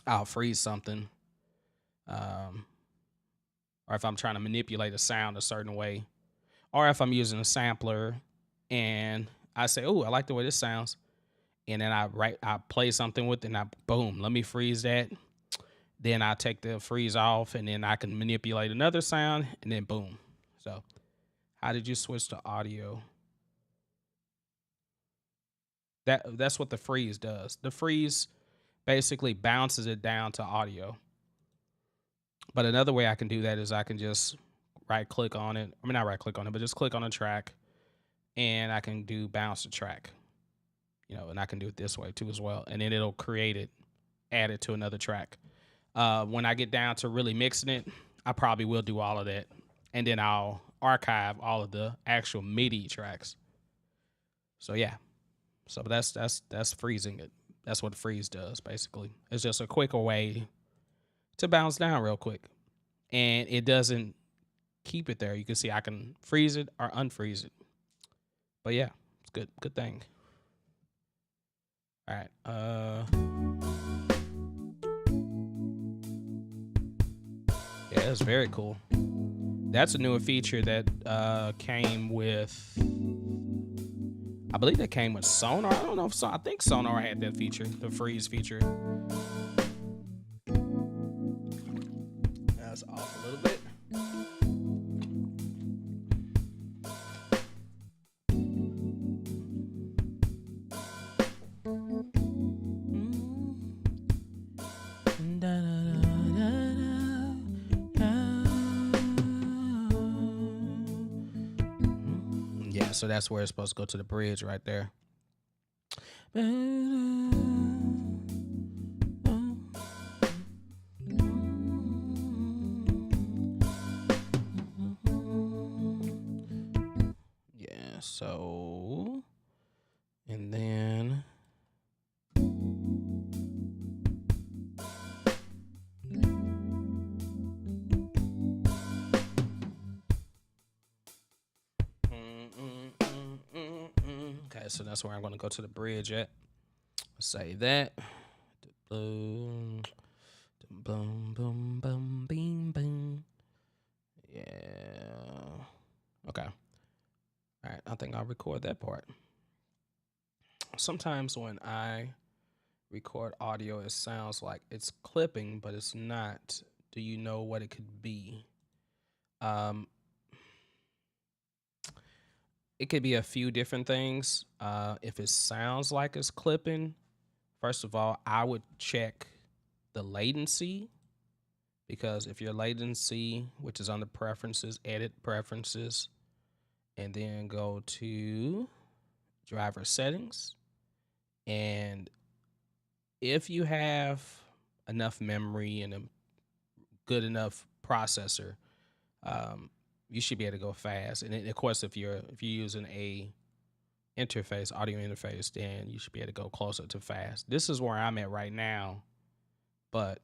I'll freeze something. Um, or if I'm trying to manipulate a sound a certain way, or if I'm using a sampler and I say, "Oh, I like the way this sounds," and then I play something with it, and I boom, let me freeze that. Then I take the freeze off, and then I can manipulate another sound, and then boom. So, how did you switch to audio? That's what the freeze does. The freeze basically bounces it down to audio. But another way I can do that is I can just right click on it. I mean, not right click on it, but just click on a track, and I can do bounce the track. And I can do it this way too as well. And then it'll create it, add it to another track. When I get down to really mixing it, I probably will do all of that, and then I'll archive all of the actual MIDI tracks. So yeah, so that's freezing it. That's what freeze does basically. It's just a quicker way to bounce down real quick, and it doesn't keep it there. You can see I can freeze it or unfreeze it. But yeah, it's good thing. All right. Yeah, that's very cool. That's a newer feature that came with. I believe that came with Sonar. I don't know if I think Sonar had that feature, the freeze feature. That's off a little bit. Yeah, so that's where it's supposed to go to the bridge right there. Yeah, so and then okay, so that's where I'm going to go to the bridge at. Say that. Boom, boom, boom, boom, boom, boom. Yeah. Okay. All right. I think I'll record that part. Sometimes when I record audio, it sounds like it's clipping, but it's not. Do you know what it could be? It could be a few different things. If it sounds like it's clipping, first of all, I would check the latency, because if your latency, which is under preferences, edit preferences, and then go to driver settings. And if you have enough memory and a good enough processor, you should be able to go fast. And then, of course, if you're using a audio interface, then you should be able to go closer to fast. This is where I'm at right now. But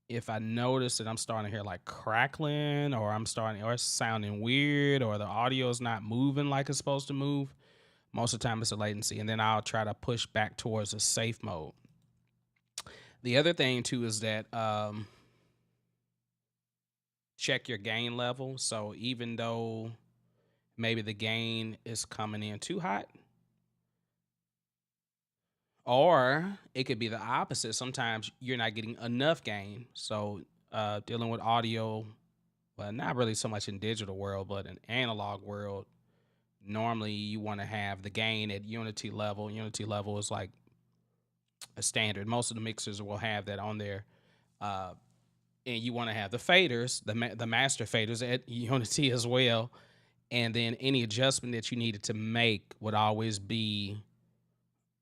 if I notice that I'm starting to hear like crackling, or it's sounding weird, or the audio is not moving like it's supposed to move, most of the time it's a latency, and then I'll try to push back towards a safe mode. The other thing too is that check your gain level. So even though maybe the gain is coming in too hot, or it could be the opposite. Sometimes you're not getting enough gain. So dealing with audio, well, not really so much in digital world, but in analog world, normally you want to have the gain at unity level. Unity level is like a standard. Most of the mixers will have that on there. And you want to have the faders, the master faders at unity as well. And then any adjustment that you needed to make would always be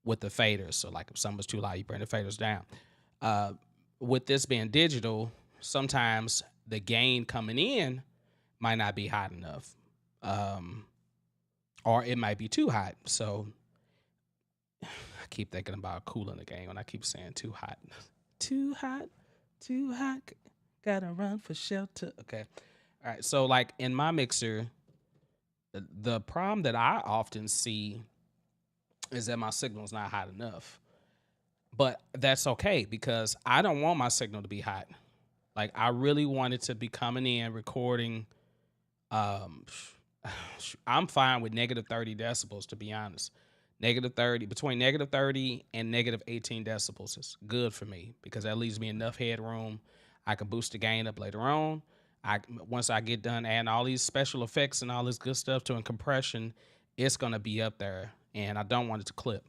with the faders. So like if something's too loud, you bring the faders down. With this being digital, sometimes the gain coming in might not be hot enough. Or it might be too hot. So I keep thinking about cooling the game, and I keep saying too hot, too hot, too hot. Gotta run for shelter. Okay. All right. So like in my mixer, the problem that I often see is that my signal is not hot enough. But that's okay because I don't want my signal to be hot. Like I really want it to be coming in, recording. Um, I'm fine with negative 30 decibels to be honest. Negative 30, between negative 30 and negative 18 decibels is good for me because that leaves me enough headroom. I can boost the gain up later on. I Once I get done adding all these special effects and all this good stuff to a compression, it's gonna be up there, and I don't want it to clip.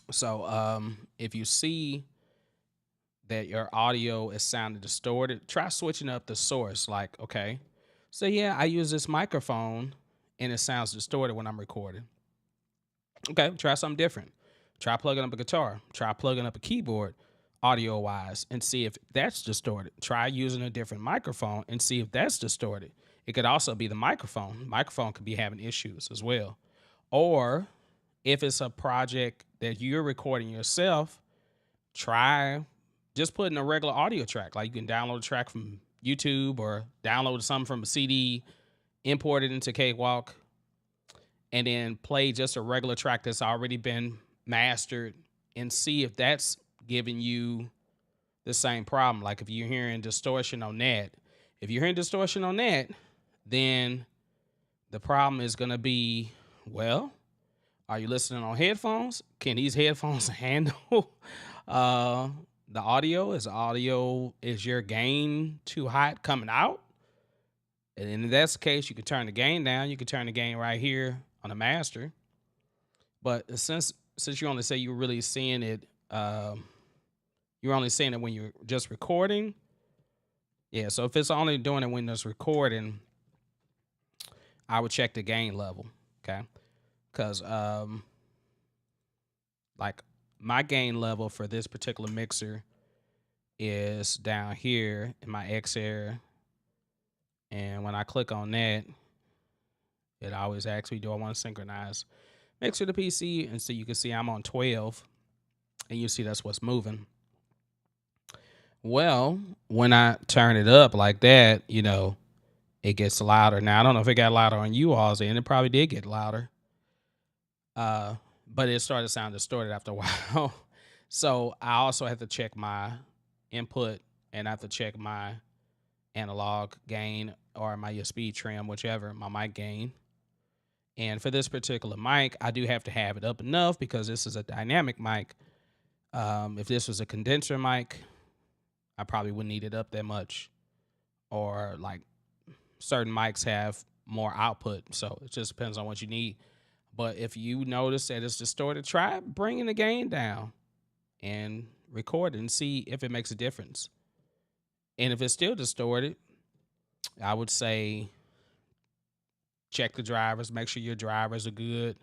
So if you see that your audio is sounding distorted, try switching up the source. Like, okay, so yeah, I use this microphone and it sounds distorted when I'm recording. Okay, try something different. Try plugging up a guitar. Try plugging up a keyboard audio wise and see if that's distorted. Try using a different microphone and see if that's distorted. It could also be the microphone. Microphone could be having issues as well. Or if it's a project that you're recording yourself, try just putting a regular audio track. Like you can download a track from YouTube or download something from a CD, import it into Cakewalk, and then play just a regular track that's already been mastered and see if that's giving you the same problem. Like if you're hearing distortion on that, if you're hearing distortion on that, then the problem is going to be, well, are you listening on headphones? Can these headphones handle the audio? Is your gain too hot coming out? And if that's the case, you can turn the gain down. You can turn the gain right here on the master. But since you only say you're really seeing it, you're only seeing it when you're just recording. Yeah, so if it's only doing it when it's recording, I would check the gain level. Okay. Because like my gain level for this particular mixer is down here in my X area. And when I click on that, it always asks me, do I want to synchronize mixer to PC? And so you can see I'm on 12 and you see that's what's moving. Well, when I turn it up like that, it gets louder. Now, I don't know if it got louder on you all's end. It probably did get louder. But it started to sound distorted after a while. So I also have to check my input and I have to check my analog gain or my speed trim, whichever, my mic gain. And for this particular mic, I do have to have it up enough because this is a dynamic mic. If this was a condenser mic, I probably wouldn't need it up that much. Or like certain mics have more output. So it just depends on what you need. But if you notice that it's distorted, try bringing the gain down and record it and see if it makes a difference. And if it's still distorted, I would say check the drivers, make sure your drivers are good.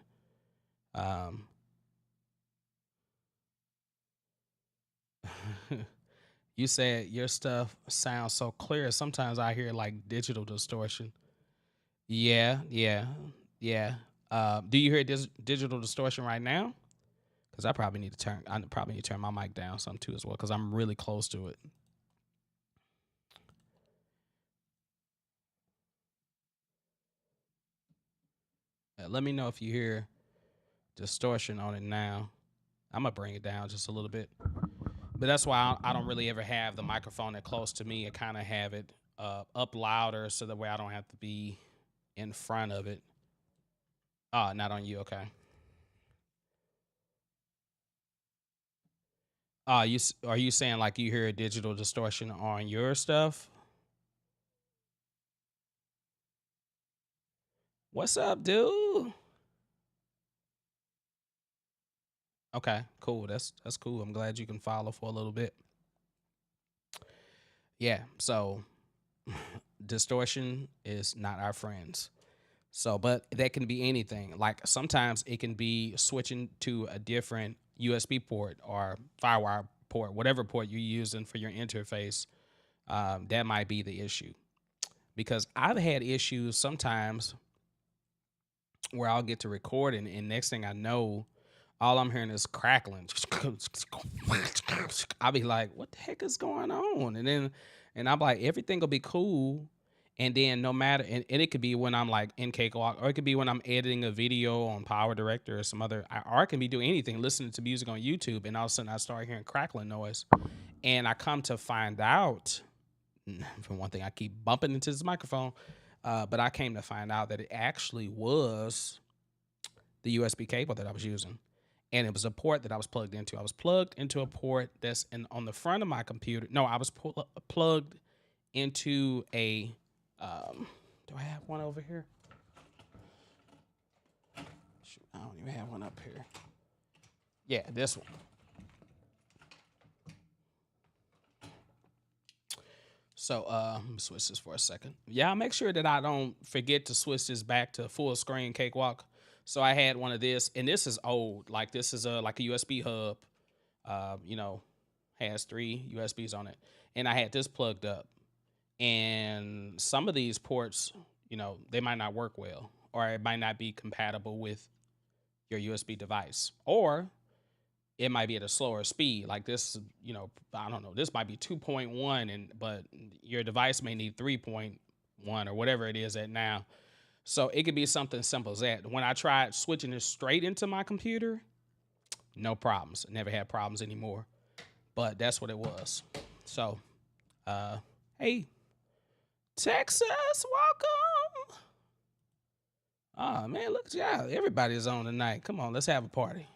You said your stuff sounds so clear. Sometimes I hear like digital distortion. Yeah, yeah, yeah. Do you hear digital distortion right now? Because I probably need to turn my mic down some too as well because I'm really close to it. Let me know if you hear distortion on it now. I'm gonna bring it down just a little bit, but that's why I don't really ever have the microphone that close to me. I kind of have it up louder so that way I don't have to be in front of it. Not on you. Okay. Are you saying like you hear a digital distortion on your stuff? What's up, dude? Okay, cool. That's cool. I'm glad you can follow for a little bit. Yeah. So distortion is not our friends. So, but that can be anything. Like sometimes it can be switching to a different USB port or Firewire port, whatever port you're using for your interface. That might be the issue because I've had issues sometimes where I'll get to record and next thing I know, all I'm hearing is crackling. I'll be like, what the heck is going on? And I'm like, everything will be cool. And then no matter, and it could be when I'm like in Cakewalk, or it could be when I'm editing a video on Power Director or some other, or I can be doing anything, listening to music on YouTube, and all of a sudden I start hearing crackling noise. And I come to find out, for one thing, I keep bumping into this microphone, but I came to find out that it actually was the USB cable that I was using. And it was a port that I was plugged into. I was plugged into a port that's on the front of my computer. No, I was plugged into a. Do I have one over here? Shoot, I don't even have one up here. Yeah, this one. So let me switch this for a second. Yeah, I'll make sure that I don't forget to switch this back to full screen Cakewalk. So I had one of this, and this is old. Like this is like a USB hub. You know, has 3 USBs on it, and I had this plugged up. And some of these ports, you know, they might not work well, or it might not be compatible with your USB device, or it might be at a slower speed. Like this, you know, I don't know. This might be 2.1, but your device may need 3.1 or whatever it is at now. So it could be something simple as that. When I tried switching it straight into my computer, no problems. Never had problems anymore. But that's what it was. So, hey, Texas, welcome. Oh man, look at y'all. Everybody's on tonight. Come on, let's have a party.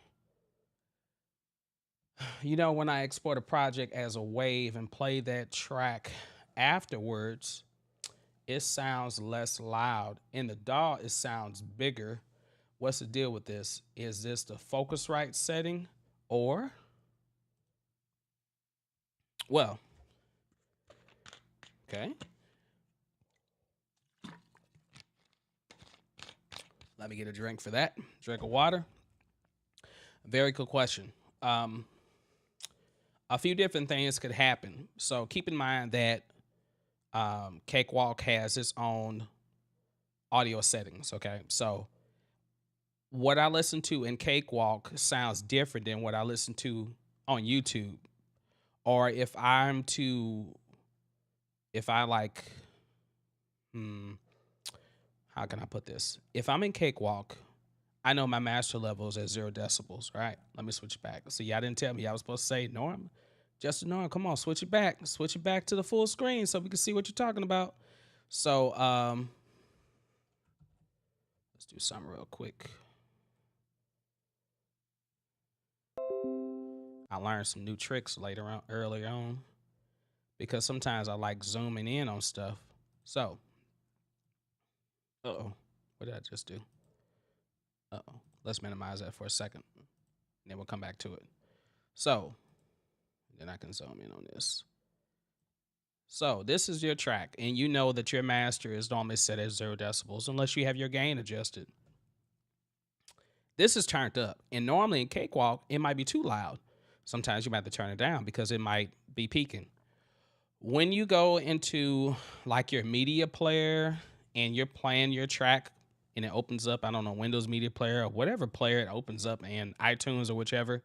You know, when I export a project as a wave and play that track afterwards, it sounds less loud. In the DAW, it sounds bigger. What's the deal with this? Is this the Focusrite setting, or, well, okay. Let me get a drink for that. Drink of water. Very good question. A few different things could happen. So keep in mind that Cakewalk has its own audio settings. Okay, so what I listen to in Cakewalk sounds different than what I listen to on YouTube. Or if I like, how can I put this? If I'm in Cakewalk, I know my master level is at 0 decibels, right? Let me switch it back. So y'all didn't tell me I was supposed to say Norm. Just Norm, come on, switch it back. Switch it back to the full screen so we can see what you're talking about. So let's do something real quick. I learned some new tricks earlier on, because sometimes I like zooming in on stuff. So, what did I just do? Let's minimize that for a second, and then we'll come back to it. So, then I can zoom in on this. So this is your track, and you know that your master is normally set at 0 decibels unless you have your gain adjusted. This is turned up, and normally in Cakewalk, it might be too loud. Sometimes you might have to turn it down because it might be peaking. When you go into like your media player and you're playing your track and it opens up, I don't know, Windows Media Player or whatever player it opens up, and iTunes or whichever,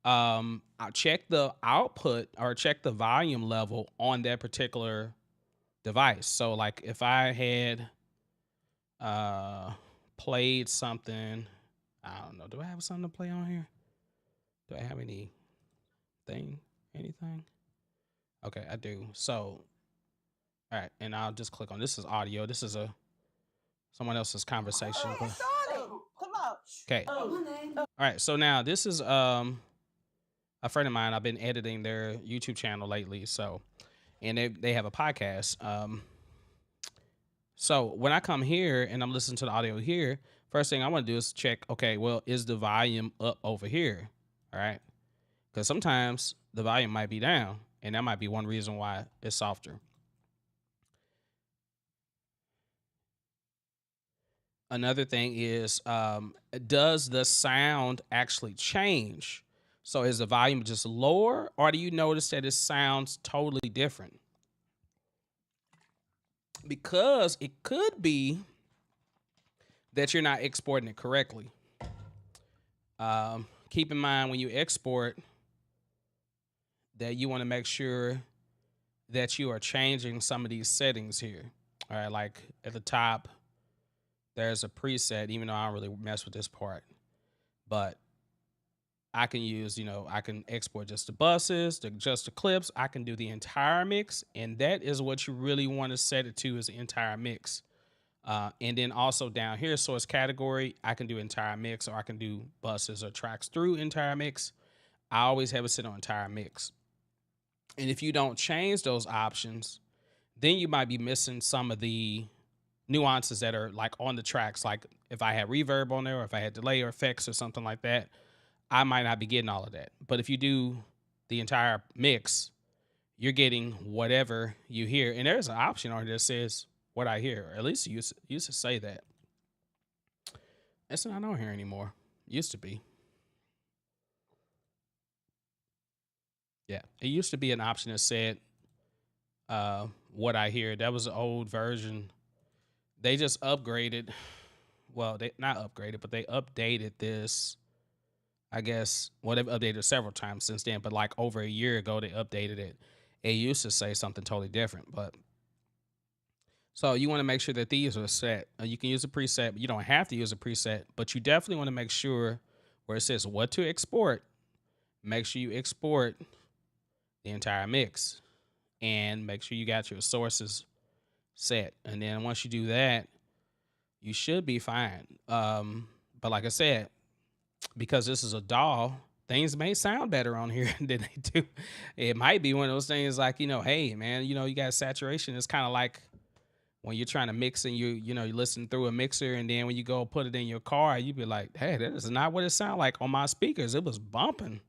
I'll check the output or check the volume level on that particular device. So like if I had played something, I don't know, do I have something to play on here? Do I have anything? Okay, I do. So, all right, and I'll just click on, this is audio. This is someone else's conversation. Come on. Okay. All right, so now this is a friend of mine. I've been editing their YouTube channel lately, so, and they have a podcast. So when I come here and I'm listening to the audio here, first thing I want to do is check, okay, well, is the volume up over here? All right. Because sometimes the volume might be down, and that might be one reason why it's softer. Another thing is, does the sound actually change? So is the volume just lower, or do you notice that it sounds totally different? Because it could be that you're not exporting it correctly. keep in mind when you export that you want to make sure that you are changing some of these settings here. All right, like at the top, there's a preset, even though I don't really mess with this part, but I can use, I can export just the buses, just the clips. I can do the entire mix, and that is what you really want to set it to, is the entire mix. And then also down here, source category, I can do entire mix, or I can do buses or tracks through entire mix. I always have it set on entire mix. And if you don't change those options, then you might be missing some of the nuances that are like on the tracks. Like if I had reverb on there, or if I had delay or effects or something like that, I might not be getting all of that. But if you do the entire mix, you're getting whatever you hear. And there's an option on here that says what I hear, or at least it used to say that. It's not on here anymore. Used to be. Yeah, it used to be an option that said what I hear. That was an old version. They just upgraded. Well, they not upgraded, but they updated this. I guess, well, they've updated several times since then, but like over a year ago, they updated it. It used to say something totally different, but so you want to make sure that these are set. You can use a preset, but you don't have to use a preset, but you definitely want to make sure where it says what to export, make sure you export the entire mix and make sure you got your sources set. And then once you do that, you should be fine. But like I said, because this is a DAW, things may sound better on here than they do. It might be one of those things like, hey man, you got saturation. It's kind of like when you're trying to mix and you listen through a mixer, and then when you go put it in your car, you be like, hey, that is not what it sounded like on my speakers. It was bumping.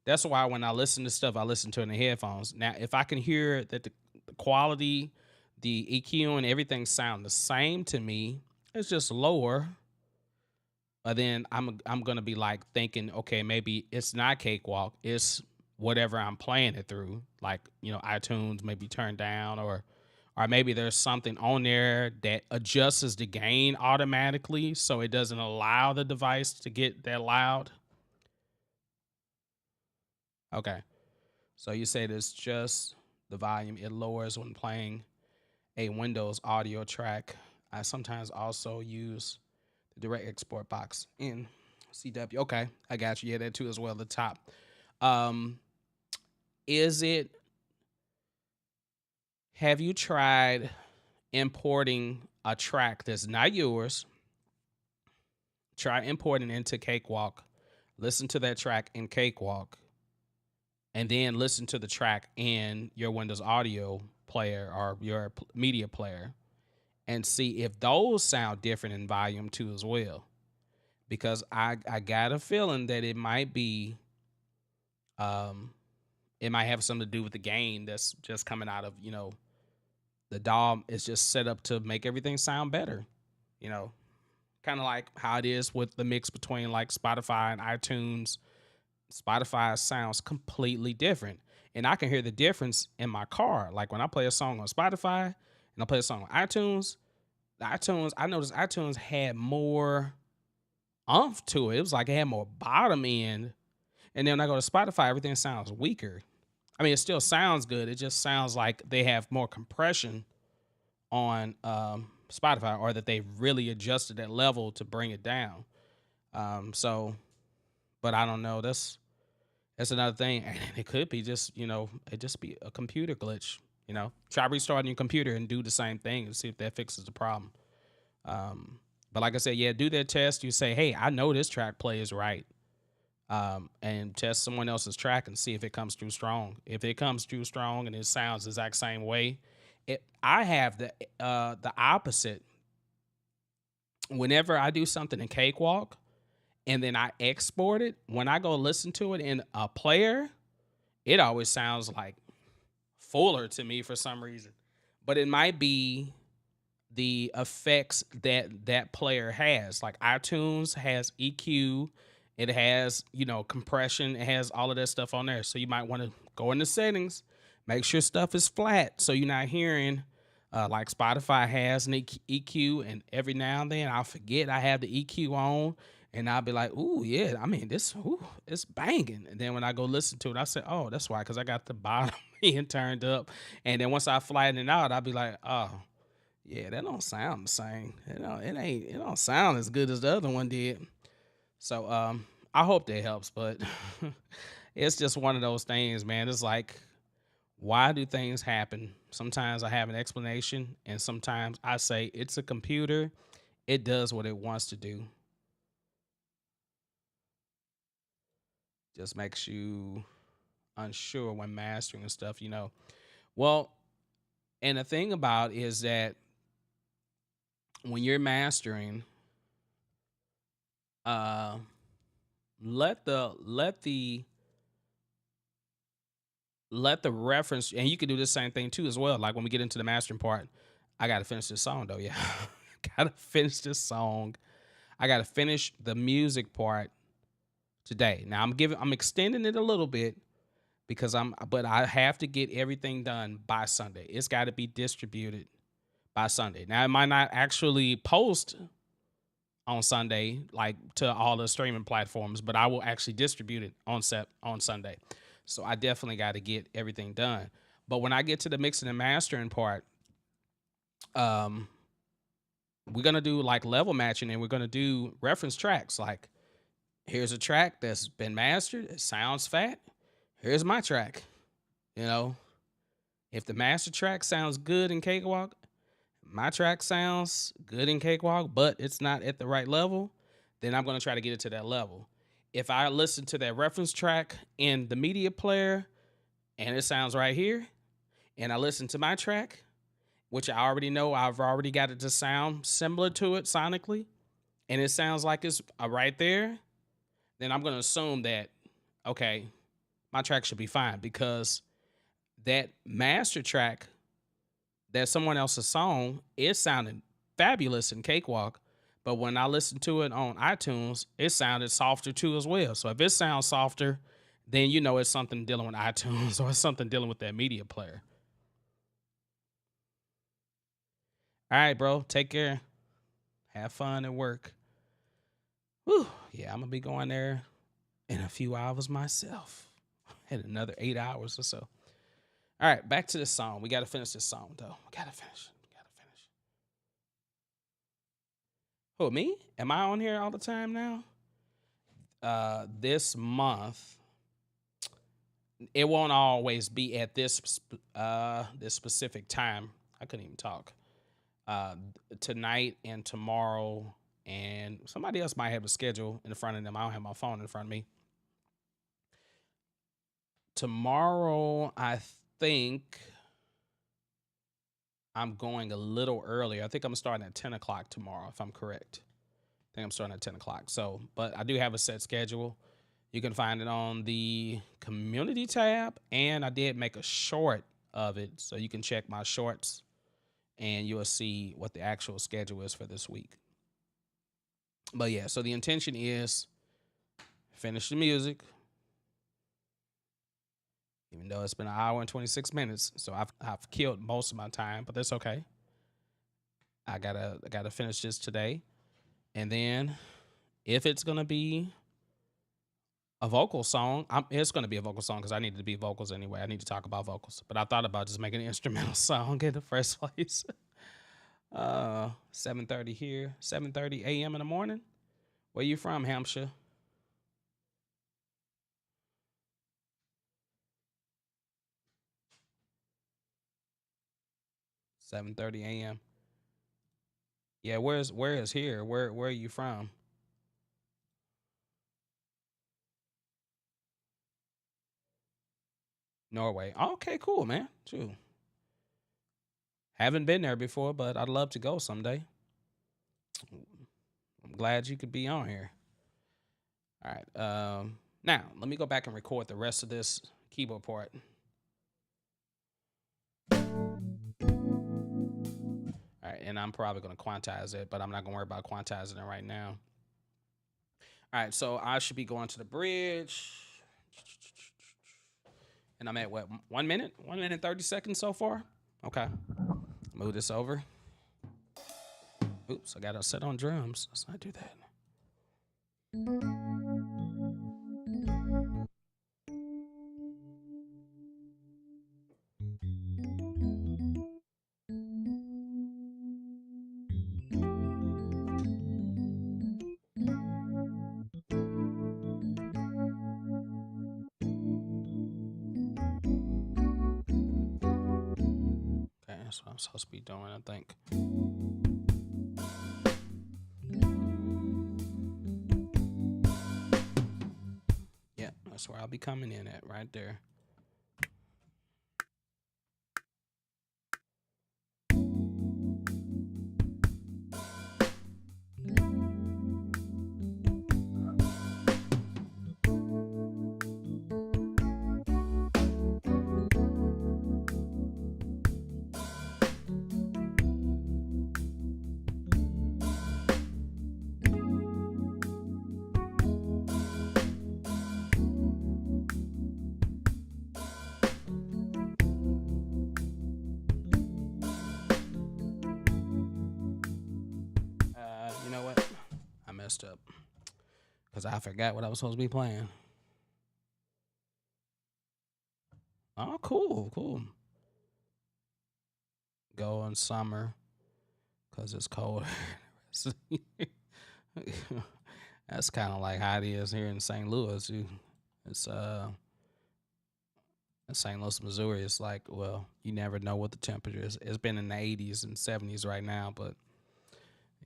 That's why when I listen to stuff, I listen to it in the headphones. Now, if I can hear that the quality, the EQ and everything sound the same to me, it's just lower. Then I'm gonna be like thinking, okay, maybe it's not Cakewalk, it's whatever I'm playing it through, like iTunes maybe turned down, or maybe there's something on there that adjusts the gain automatically so it doesn't allow the device to get that loud. Okay, so you said it's just the volume it lowers when playing a Windows audio track. I sometimes also use the direct export box in CW. Okay, I got you. Yeah, that too as well. The top. Have you tried importing a track that's not yours? Try importing into Cakewalk. Listen to that track in Cakewalk, and then listen to the track in your Windows audio player or your media player, and see if those sound different in volume too as well. Because I got a feeling that it might be, it might have something to do with the gain that's just coming out of, the DAW is just set up to make everything sound better, kind of like how it is with the mix between like Spotify and iTunes. Spotify sounds completely different, and I can hear the difference in my car. Like when I play a song on Spotify and I play a song on iTunes, I noticed iTunes had more umph to it. It was like it had more bottom end. And then when I go to Spotify, everything sounds weaker. I mean, it still sounds good. It just sounds like they have more compression on Spotify, or that they really adjusted that level to bring it down. But I don't know. That's another thing. And it could be just, it just be a computer glitch. Try restarting your computer and do the same thing and see if that fixes the problem. But like I said, yeah, do that test. You say, hey, I know this track plays right. And test someone else's track and see if it comes through strong. If it comes through strong and it sounds the exact same way, I have the opposite. Whenever I do something in Cakewalk and then I export it, when I go listen to it in a player, it always sounds like fuller to me for some reason. But it might be the effects that player has. Like iTunes has EQ, it has, compression, it has all of that stuff on there. So you might want to go into settings, make sure stuff is flat so you're not hearing like Spotify has an EQ, and every now and then I'll forget I have the EQ on, And I'll be like, ooh, yeah, I mean, it's banging. And then when I go listen to it, I say, oh, that's why, because I got the bottom end turned up. And then once I flatten it out, I'll be like, oh, yeah, that don't sound the same. It don't sound as good as the other one did. So I hope that helps, but it's just one of those things, man. It's like, why do things happen? Sometimes I have an explanation, and sometimes I say it's a computer. It does what it wants to do. Just makes you unsure when mastering and stuff, you know. Well, and the thing about is that when you're mastering, uh let the let the reference, and you can do the same thing too as well. Like when we get into the mastering part, I gotta finish this song though. Yeah. Gotta finish this song. I gotta finish the music part today. Now I'm extending it a little bit because but I have to get everything done by Sunday. It's got to be distributed by Sunday. Now it might not actually post on Sunday like to all the streaming platforms, but I will actually distribute it on Sunday. So I definitely got to get everything done. But when I get to the mixing and mastering part, um we're going to do like level matching, and we're going to do reference tracks. Like, here's a track that's been mastered, it sounds fat. Here's my track. You know, if the master track sounds good in Cakewalk, my track sounds good in Cakewalk, but it's not at the right level, then I'm going to try to get it to that level. If I listen to that reference track in the media player and it sounds right here, and I listen to my track, which I already know I've already got it to sound similar to it sonically, and it sounds like it's right there, then I'm going to assume that, okay, my track should be fine, because that master track that someone else's song, it sounded fabulous in Cakewalk, but when I listened to it on iTunes, it sounded softer too as well. So if it sounds softer, then you know it's something dealing with iTunes or something dealing with that media player. All right, bro, take care. Have fun at work. Whew, yeah, I'm gonna be going there in a few hours myself. Had another 8 hours or so. All right, back to the song. We got to finish this song, though. We got to finish. We got to finish. Who, me? Am I on here all the time now? This month, it won't always be at this specific time. I couldn't even talk. Tonight and tomorrow, and somebody else might have a schedule in front of them. I don't have my phone in front of me. Tomorrow, I think I'm going a little earlier. I think I'm starting at 10 o'clock tomorrow, if I'm correct. I think I'm starting at 10 o'clock. So, but I do have a set schedule. You can find it on the community tab, and I did make a short of it, so you can check my shorts and you'll see what the actual schedule is for this week. But yeah, so the intention is finish the music, even though it's been an hour and 26 minutes. So I've killed most of my time, but that's okay. I gotta finish this today. And then if it's gonna be a vocal song, it's gonna be a vocal song because I needed to be vocals anyway. I need to talk about vocals. But I thought about just making an instrumental song in the first place. 7:30 here, 7:30 a.m. in the morning. Where you from, Hampshire? 7:30 a.m. Yeah, where is here? Where are you from? Norway. Okay, cool, man. True. Haven't been there before, but I'd love to go someday. I'm glad you could be on here. All right. Now let me go back and record the rest of this keyboard part. All right, and I'm probably gonna quantize it, but I'm not gonna worry about quantizing it right now. All right, so I should be going to the bridge. And I'm at what, 1 minute? 1 minute 30 seconds so far? Okay. Move this over. Oops, I got to set on drums. Let's not do that. Okay, that's what I'm supposed to be doing, I think. Yeah, that's where I'll be coming in at, right there. You know what? I messed up because I forgot what I was supposed to be playing. Oh, cool, cool. Go in summer because it's cold. That's kind of like how it is here in St. Louis. It's in St. Louis, Missouri. It's like, well, you never know what the temperature is. It's been in the 80s and 70s right now, but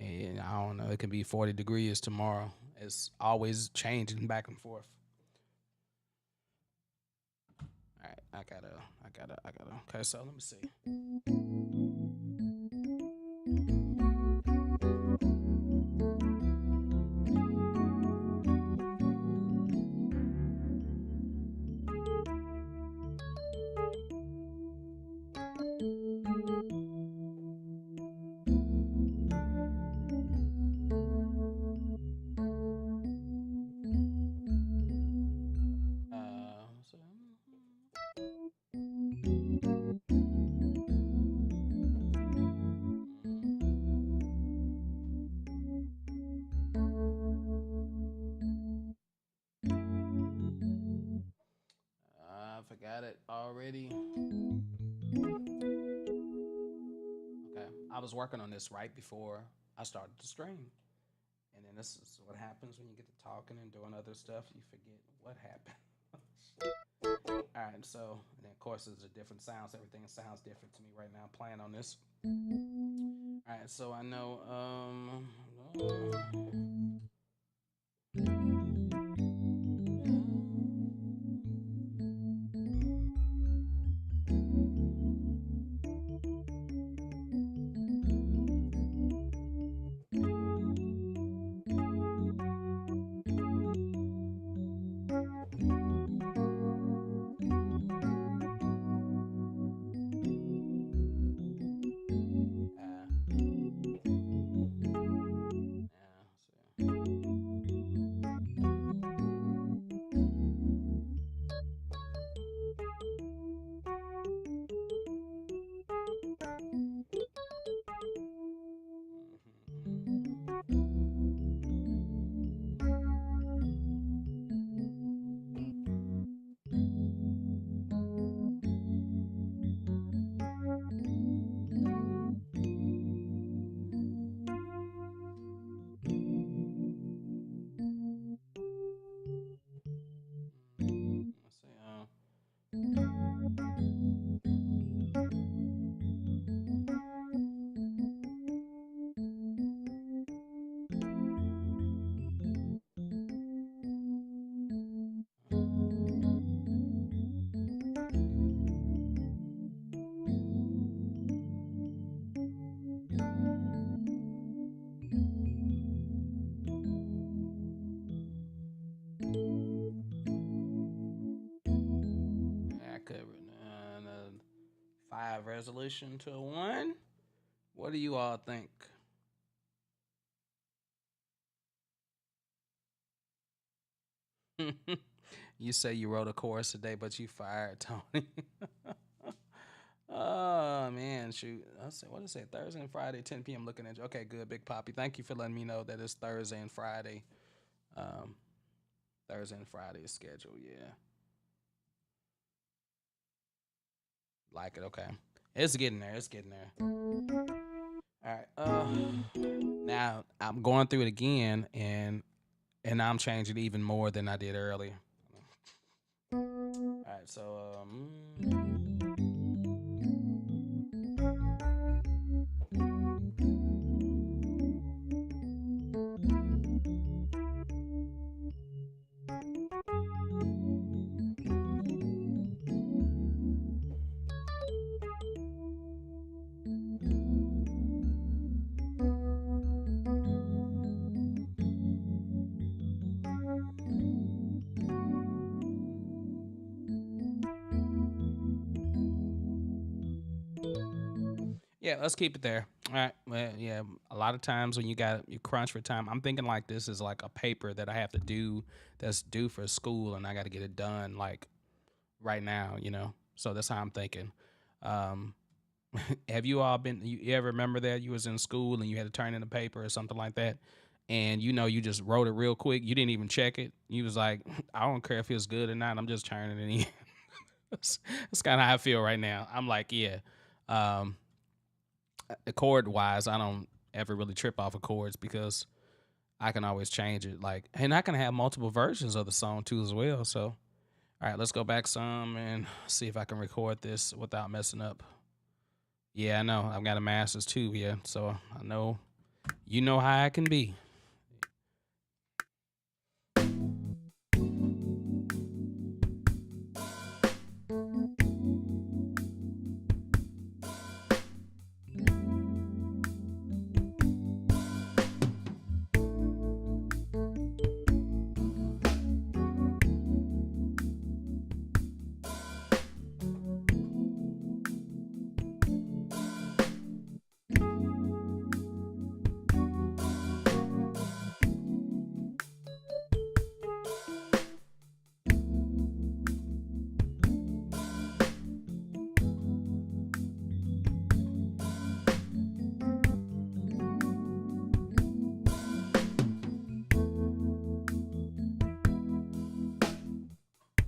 I don't know. It can be 40 degrees tomorrow. It's always changing back and forth. All right, I gotta. Okay, so let me see. So, I forgot it already. Okay, I was working on this right before I started the stream. And then this is what happens when you get to talking and doing other stuff. You forget what happened. All right, so and then of course there's a different sounds. Everything sounds different to me right now. Playing on this. All right, so I know. Yeah, let's see. I could five resolution to a one. What do you all think? You say you wrote a chorus today, but you fired Tony. Oh man, shoot! I said, what is it? Thursday and Friday, 10 p.m. Looking at you. Okay, good, Big Poppy. Thank you for letting me know that it's Thursday and Friday. Um, Thursday and Friday is scheduled. Yeah, like it. Okay, it's getting there. It's getting there. All right. Now I'm going through it again, and I'm changing even more than I did earlier. All right. So yeah, let's keep it there. All right. Well, yeah, a lot of times when you crunch for time, I'm thinking like this is like a paper that I have to do that's due for school, and I got to get it done like right now. So that's how I'm thinking. Um, have you all been? You ever remember that you was in school and you had to turn in a paper or something like that, and you just wrote it real quick. You didn't even check it. You was like, I don't care if it's good or not. I'm just turning it in. That's kind of how I feel right now. I'm like, yeah. Um, chord wise, I don't ever really trip off of chords because I can always change it. Like, and I can have multiple versions of the song too as well. So, all right, let's go back some and see if I can record this without messing up. Yeah, I know. I've got a master's too. Yeah, so I know you know how I can be.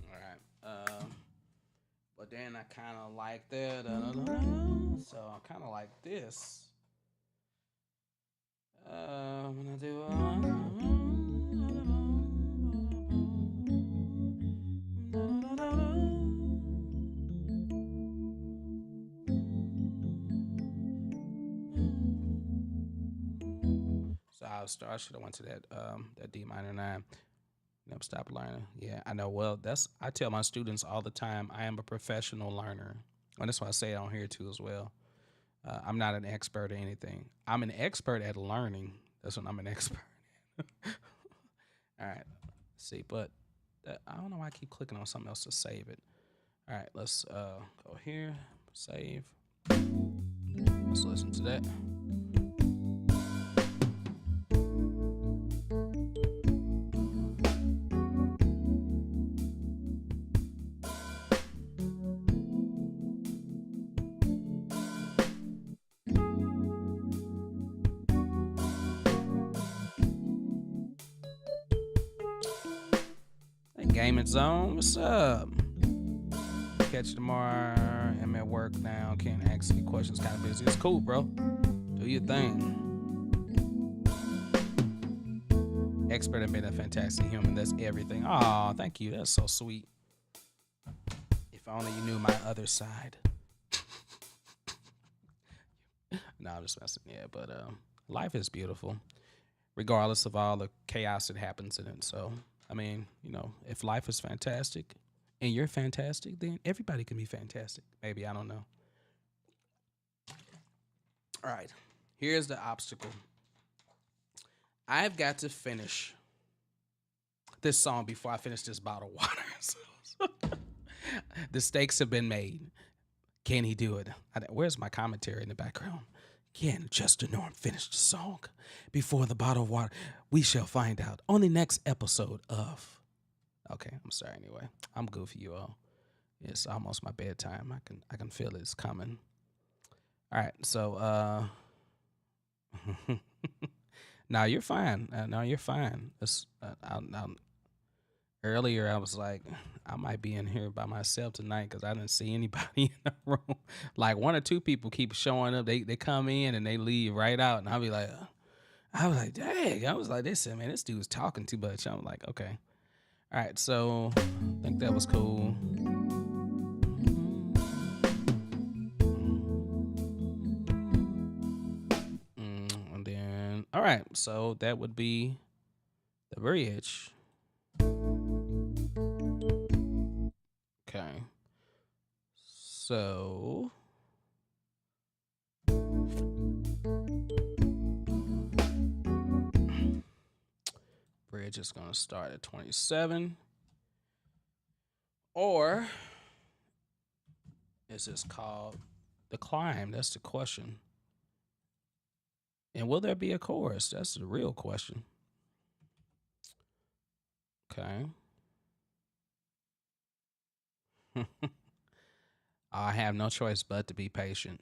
All right. But then I kind of like that. So I kind of like this. When I do. So I should have went to that D minor 9. Never stop learning. Yeah, I know. Well, I tell my students all the time. I am a professional learner, and that's why I say it on here too as well. I'm not an expert at anything. I'm an expert at learning. That's what I'm an expert. All right. Let's see, but I don't know why I keep clicking on something else to save it. All right, let's go here, save. Let's listen to that. Hey, Gaming Zone, what's up? Catch you tomorrow. I'm at work now. Can't ask any questions. Kind of busy. It's cool, bro. Do your thing. Expert at being a fantastic human. That's everything. Oh, thank you. That's so sweet. If only you knew my other side. No, I'm just messing. Yeah, but life is beautiful, regardless of all the chaos that happens in it. So, I mean, if life is fantastic and you're fantastic, then everybody can be fantastic. Maybe, I don't know. All right, here's the obstacle. I've got to finish this song before I finish this bottle of water. The stakes have been made. Can he do it? Where's my commentary in the background? Can Chester Norm finish the song before the bottle of water? We shall find out on the next episode of. Okay, I'm sorry. Anyway, I'm goofy, you all. It's almost my bedtime. I can feel it's coming. All right, so No, you're fine. No, you're fine. Earlier, I was like, I might be in here by myself tonight because I didn't see anybody in the room. Like one or two people keep showing up. They come in and they leave right out, and I'll be like, I was like, dang. I was like, listen, man, this dude's talking too much. I'm like, okay, all right. So I think that was cool. And then, all right. So that would be the bridge. Okay. So bridge is going to start at 27. Or is this called the climb? That's the question. And will there be a chorus? That's the real question. Okay. I have no choice but to be patient.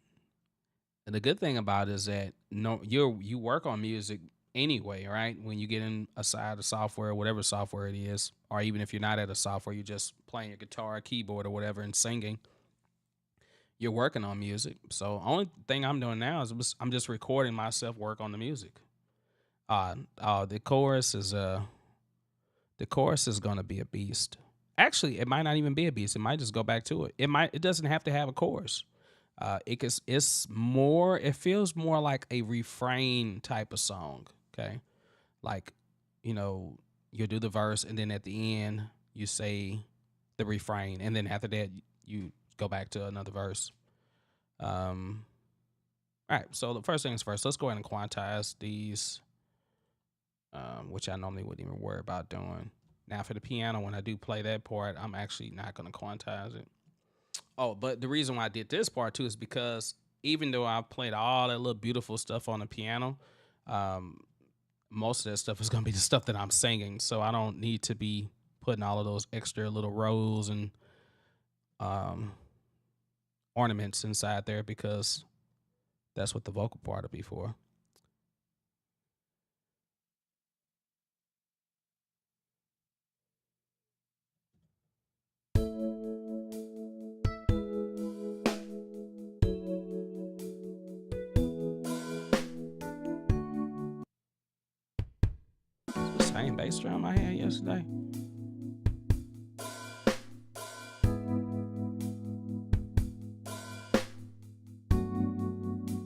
And the good thing about it is that no, you work on music anyway, right? When you get in a side of software, whatever software it is, or even if you're not at a software, you're just playing your guitar, keyboard, or whatever, and singing. You're working on music. So only thing I'm doing now is I'm just recording myself work on the music. The chorus is gonna be a beast. Actually, it might not even be a beast. It might just go back to it. It doesn't have to have a chorus. It feels more like a refrain type of song. Okay. Like, you know, you do the verse and then at the end you say the refrain. And then after that you go back to another verse. Um all right, so the first things first, let's go ahead and quantize these, which I normally wouldn't even worry about doing. Now for the piano, when I do play that part, I'm actually not gonna quantize it. Oh, but the reason why I did this part too is because even though I played all that little beautiful stuff on the piano, um, most of that stuff is gonna be the stuff that I'm singing. So I don't need to be putting all of those extra little rows and um, ornaments inside there because that's what the vocal part will be for. It's the same bass drum I had yesterday.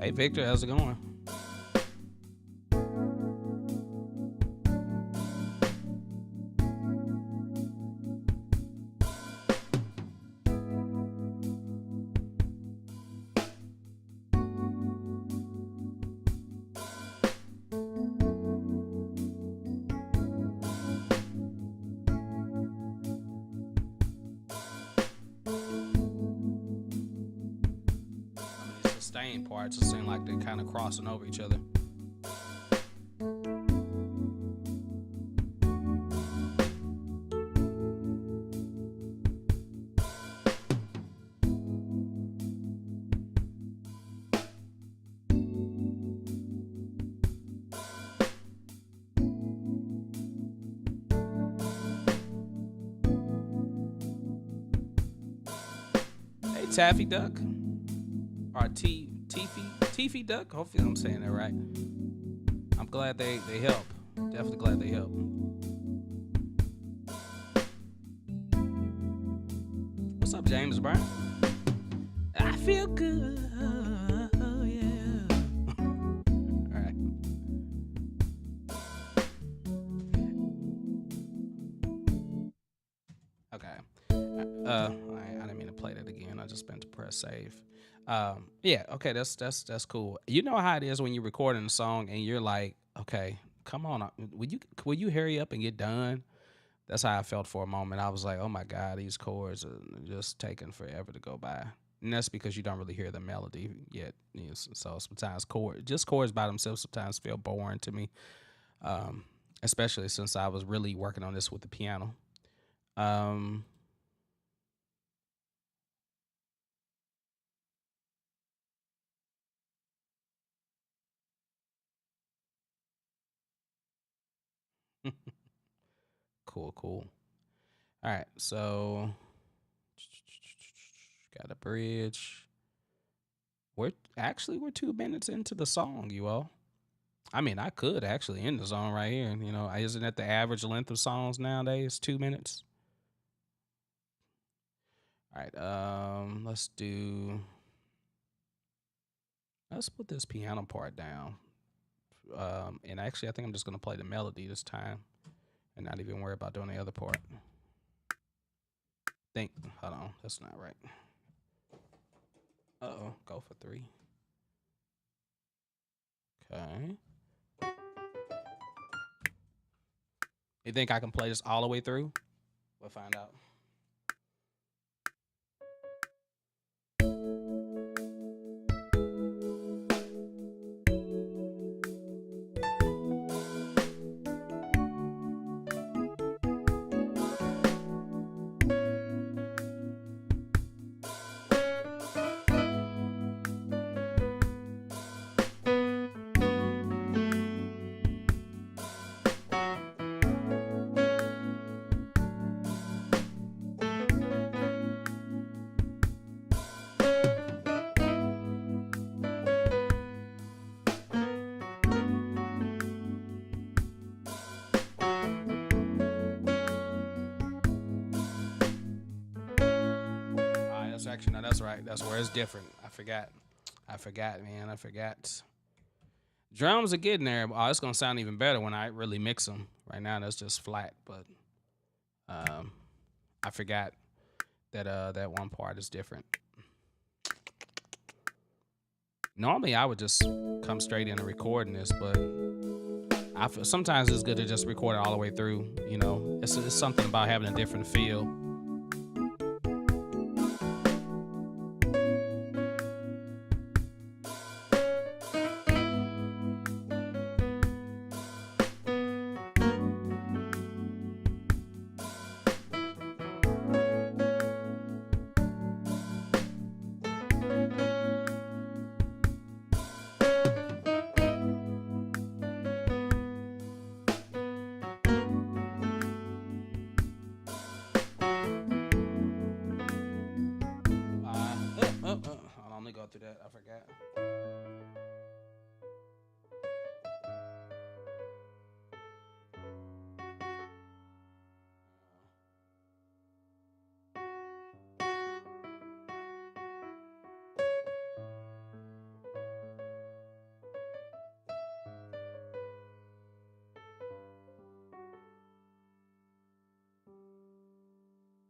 Hey Victor, how's it going? I mean, these sustain parts seem like they're kind of crossing over each other. Hey Taffy Duck, or Tiffy Duck. Hopefully I'm saying that right. I'm glad they help. Definitely glad they help. What's up, James Brown? I feel good. Oh, yeah. All right. Okay. I didn't mean to play that again. I just meant to press save. Yeah. Okay. That's cool. You know how it is when you're recording a song and you're like, okay, come on, will you hurry up and get done? That's how I felt for a moment. I was like, oh my God, these chords are just taking forever to go by. And that's because you don't really hear the melody yet. So sometimes chords by themselves sometimes feel boring to me, um, especially since I was really working on this with the piano. Um, Cool, cool. All right, so got a bridge. We're 2 minutes into the song, you all. I mean, I could actually end the song right here. You know, isn't that the average length of songs nowadays? 2 minutes. All right, let's put this piano part down. And actually, I think I'm just gonna play the melody this time, and not even worry about doing the other part. Hold on, that's not right. Go for 3. Okay. You think I can play this all the way through? We'll find out. Actually, no, that's right. That's where it's different. I forgot, man. I forgot. Drums are getting there. Oh, it's gonna sound even better when I really mix them. Right now, that's just flat. But I forgot that that one part is different. Normally, I would just come straight into recording this, but sometimes it's good to just record it all the way through. You know, it's something about having a different feel. Through that, I forgot.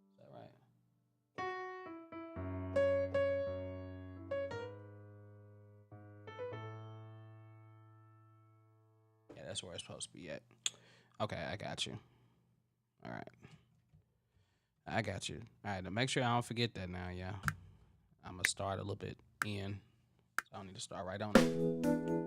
Is that right? That's where it's supposed to be at. Okay, I got you. All right. I got you. All right, now make sure I don't forget that now, yeah. I'm going to start a little bit in. So I don't need to start right on it.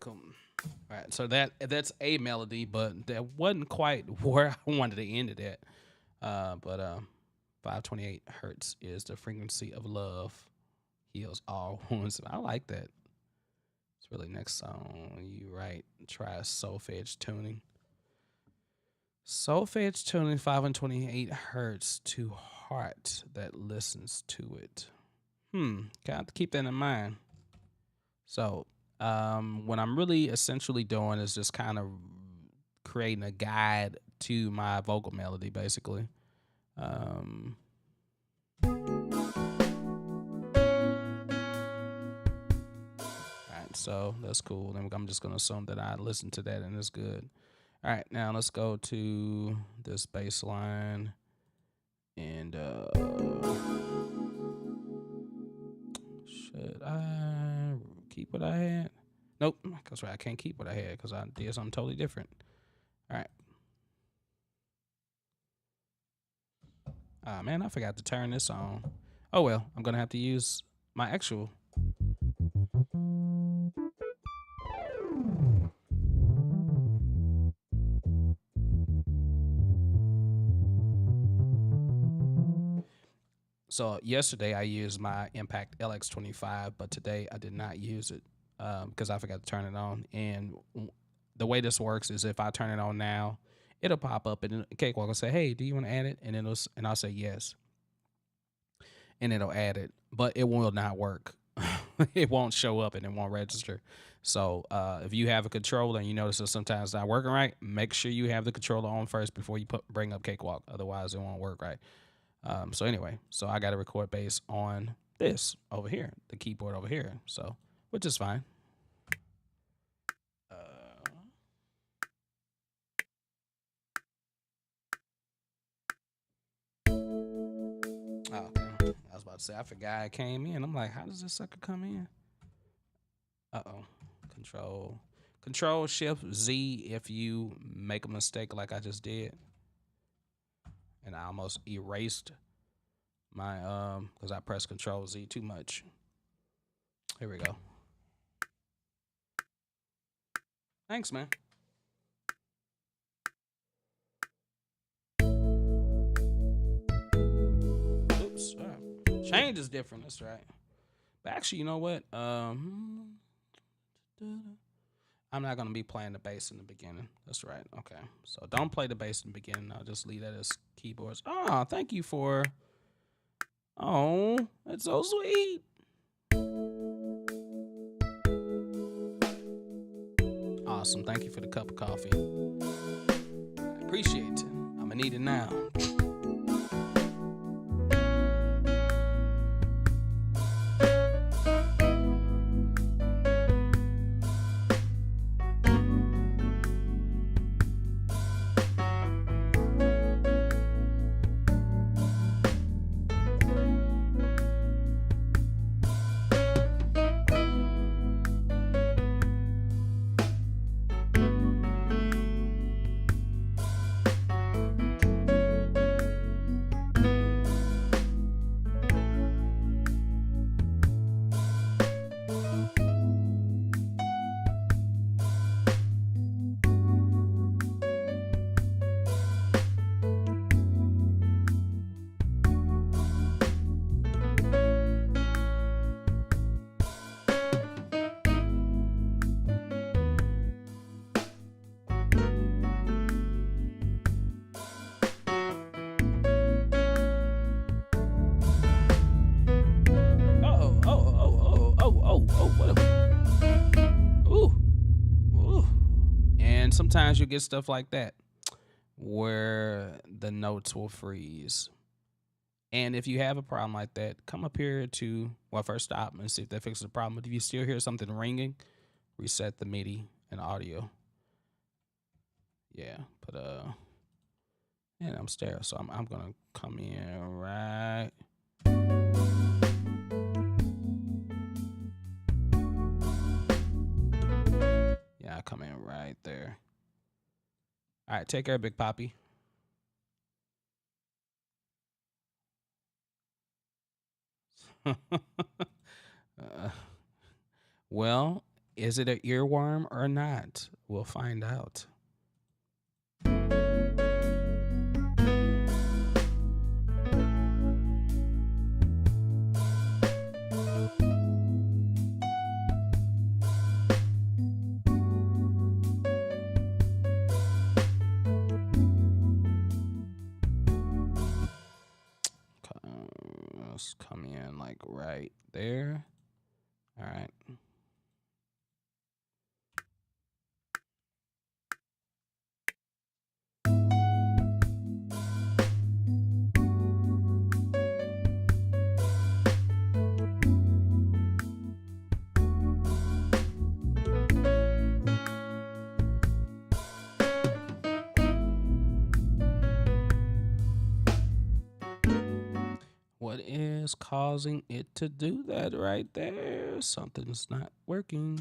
welcome. All right, so that's a melody, but that wasn't quite where I wanted to end it at. But 528 hertz is the frequency of love, heals all wounds. I like that. It's really next song. You right. Try solfege tuning. Solfege tuning 528 hertz to heart that listens to it. Got to keep that in mind. So what I'm really essentially doing is just kind of creating a guide to my vocal melody, basically. So that's cool. Then I'm just gonna assume that I listened to that and it's good. All right, now let's go to this bass line and should I keep what I had? Nope, that's right. I can't keep what I had because I did something totally different. All right. Ah, man, I forgot to turn this on. Oh well, I'm gonna have to use my actual. So yesterday I used my Impact LX25, but today I did not use it because I forgot to turn it on. And the way this works is if I turn it on now, it'll pop up and Cakewalk will say, "Hey, do you want to add it?" And I'll say yes, and it'll add it, but it will not work. It won't show up and it won't register. So if you have a controller and you notice that sometimes it's not working right, make sure you have the controller on first before you bring up Cakewalk. Otherwise, it won't work right. So anyway, so I got to record bass on this over here, the keyboard over here. So, which is fine. Okay. I was about to say, I forgot I came in. I'm like, how does this sucker come in? Control Shift Z if you make a mistake like I just did. And I almost erased my because I pressed Control Z too much. Here we go. Thanks, man. Oops. Change is different. That's right. But actually, you know what? I'm not gonna be playing the bass in the beginning. That's right. Okay. So don't play the bass in the beginning. I'll just leave that as keyboards. Oh, thank you for. Oh, that's so sweet. Awesome. Thank you for the cup of coffee. I appreciate it. I'm gonna need it now. Sometimes you get stuff like that where the notes will freeze. And if you have a problem like that, come up here to, well, first stop and see if that fixes the problem. But if you still hear something ringing, reset the MIDI and audio. Yeah, but and I'm stereo, so I'm gonna come in right. Yeah, I come in right there. All right, take care, Big Poppy. Well, Is it an earworm or not? We'll find out. Let's come in like right there. All right. What is causing it to do that right there? Something's not working.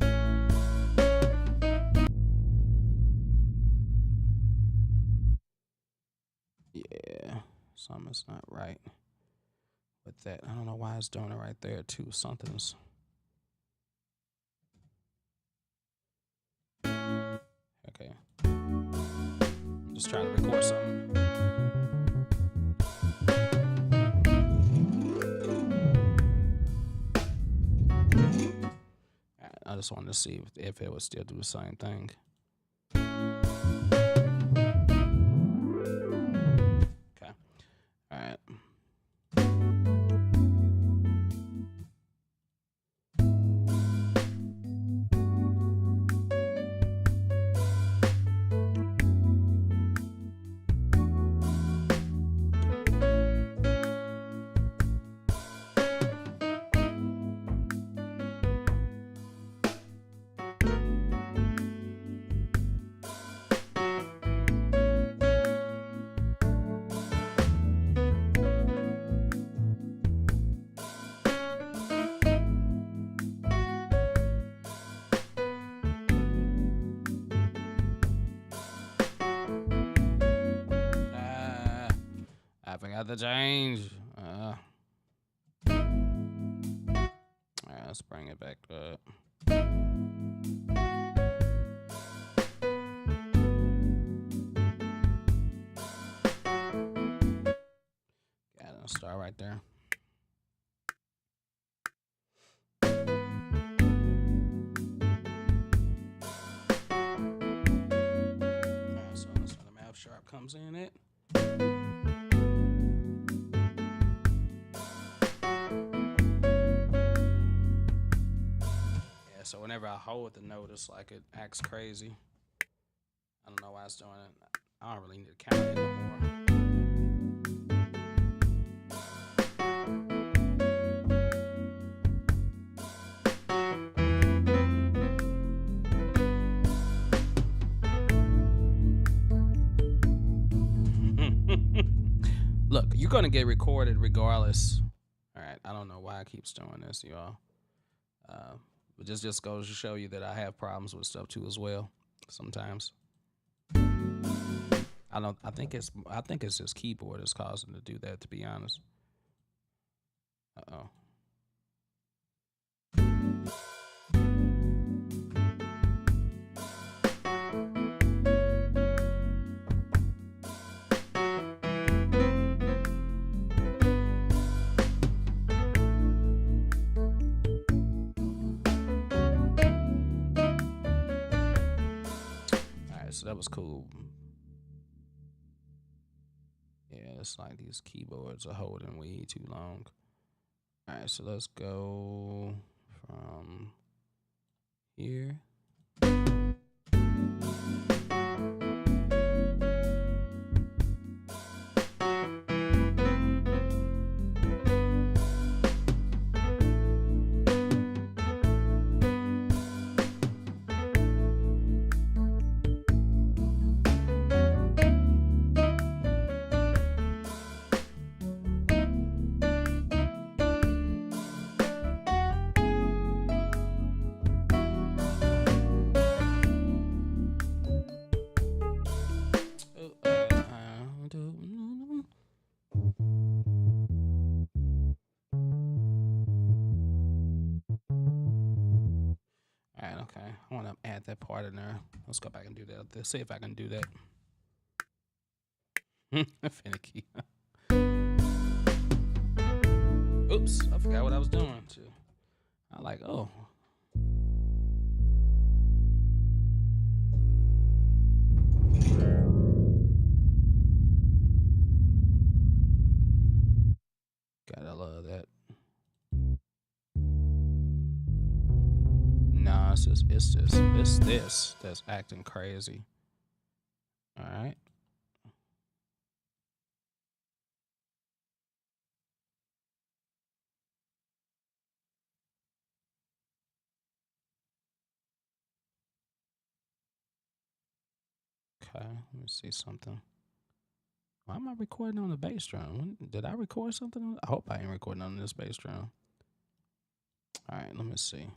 Yeah, something's not right with that. I don't know why it's doing it right there too. Something's... Okay. I'm just trying to record something. I just wanted to see if it would still do the same thing. Okay. All right. I forgot to change. All right, let's bring it back up. Got it. Start right there. Alright, so that's where the mouth sharp comes in it. So whenever I hold the note, it's like it acts crazy. I don't know why it's doing it. I don't really need to count it no more. Look, you're gonna get recorded regardless. All right, I don't know why it keeps doing this, y'all. But just goes to show you that I have problems with stuff too as well. Sometimes. I think it's this keyboard is causing to do that, to be honest. Uh-oh. So that was cool. Yeah, it's like these keyboards are holding way too long. All right, so let's go from here. want to add that part in there. Let's go back and do that. Let's see if I can do that. Finicky. Oops, I forgot what I was doing too. I like, oh. Gotta love that. Nah, it's this that's acting crazy. All right. Okay, let me see something. Why am I recording on the bass drum? Did I record something? I hope I ain't recording on this bass drum. All right, let me see.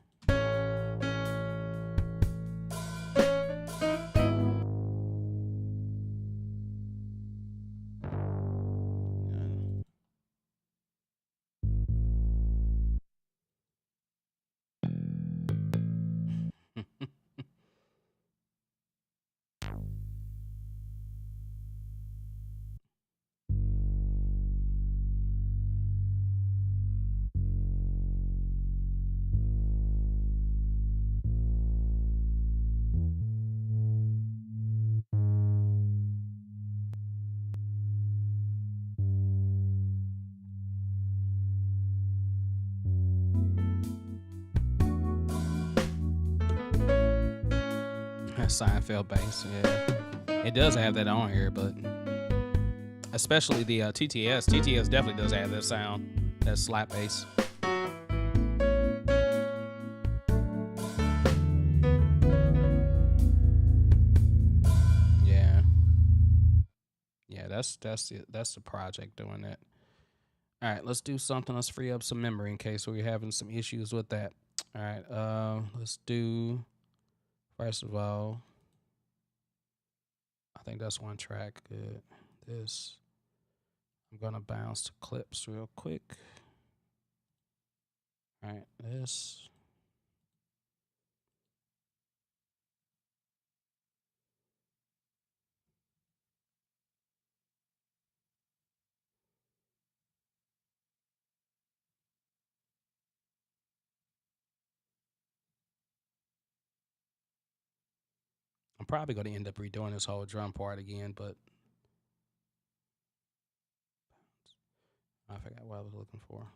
Seinfeld bass, yeah. It does have that on here, but especially the TTS. TTS definitely does have that sound, that slap bass. Yeah, yeah. That's the project doing that. All right, let's do something. Let's free up some memory in case we're having some issues with that. All right, let's do. First of all, I think that's one track. Good. This. I'm gonna bounce to clips real quick. All right, this. I'm probably gonna end up redoing this whole drum part again, but I forgot what I was looking for.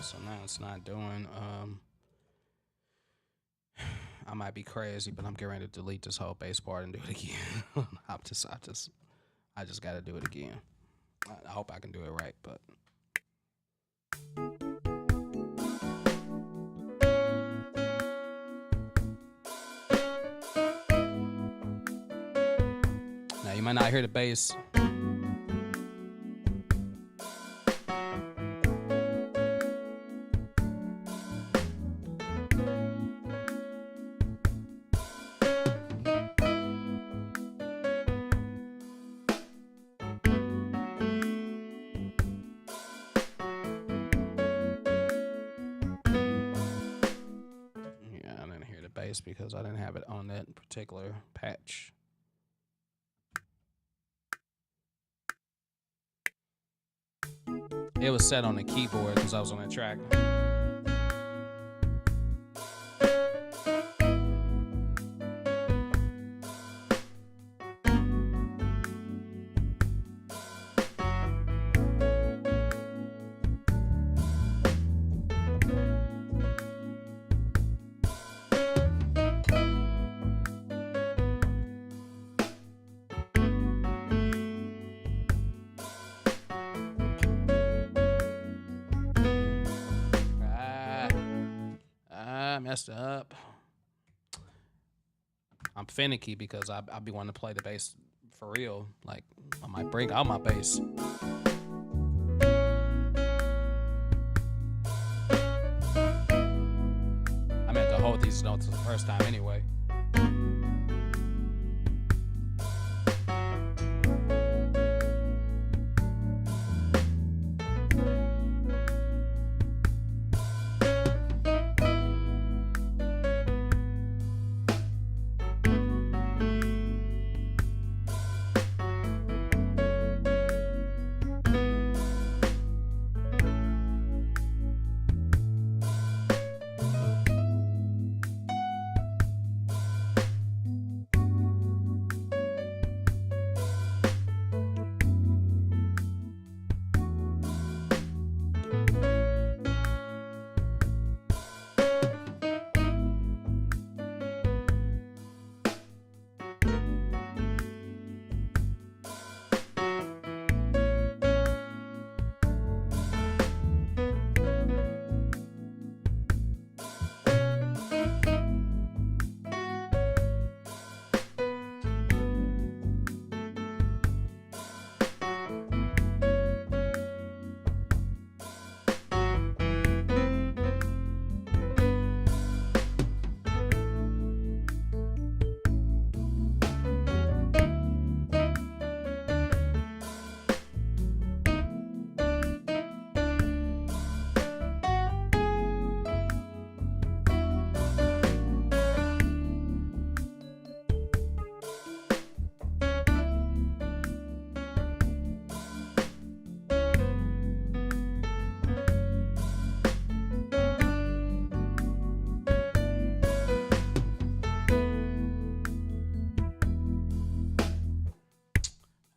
So now it's not doing. I might be crazy, but I'm getting ready to delete this whole bass part and do it again. I just got to do it again. I hope I can do it right, but. Now you might not hear the bass. Because I didn't have it on that particular patch. It was set on the keyboard because I was on that track. I messed up. I'm finicky because I be wanting to play the bass for real. Like, I might break out my bass. I meant to hold these notes the first time anyway.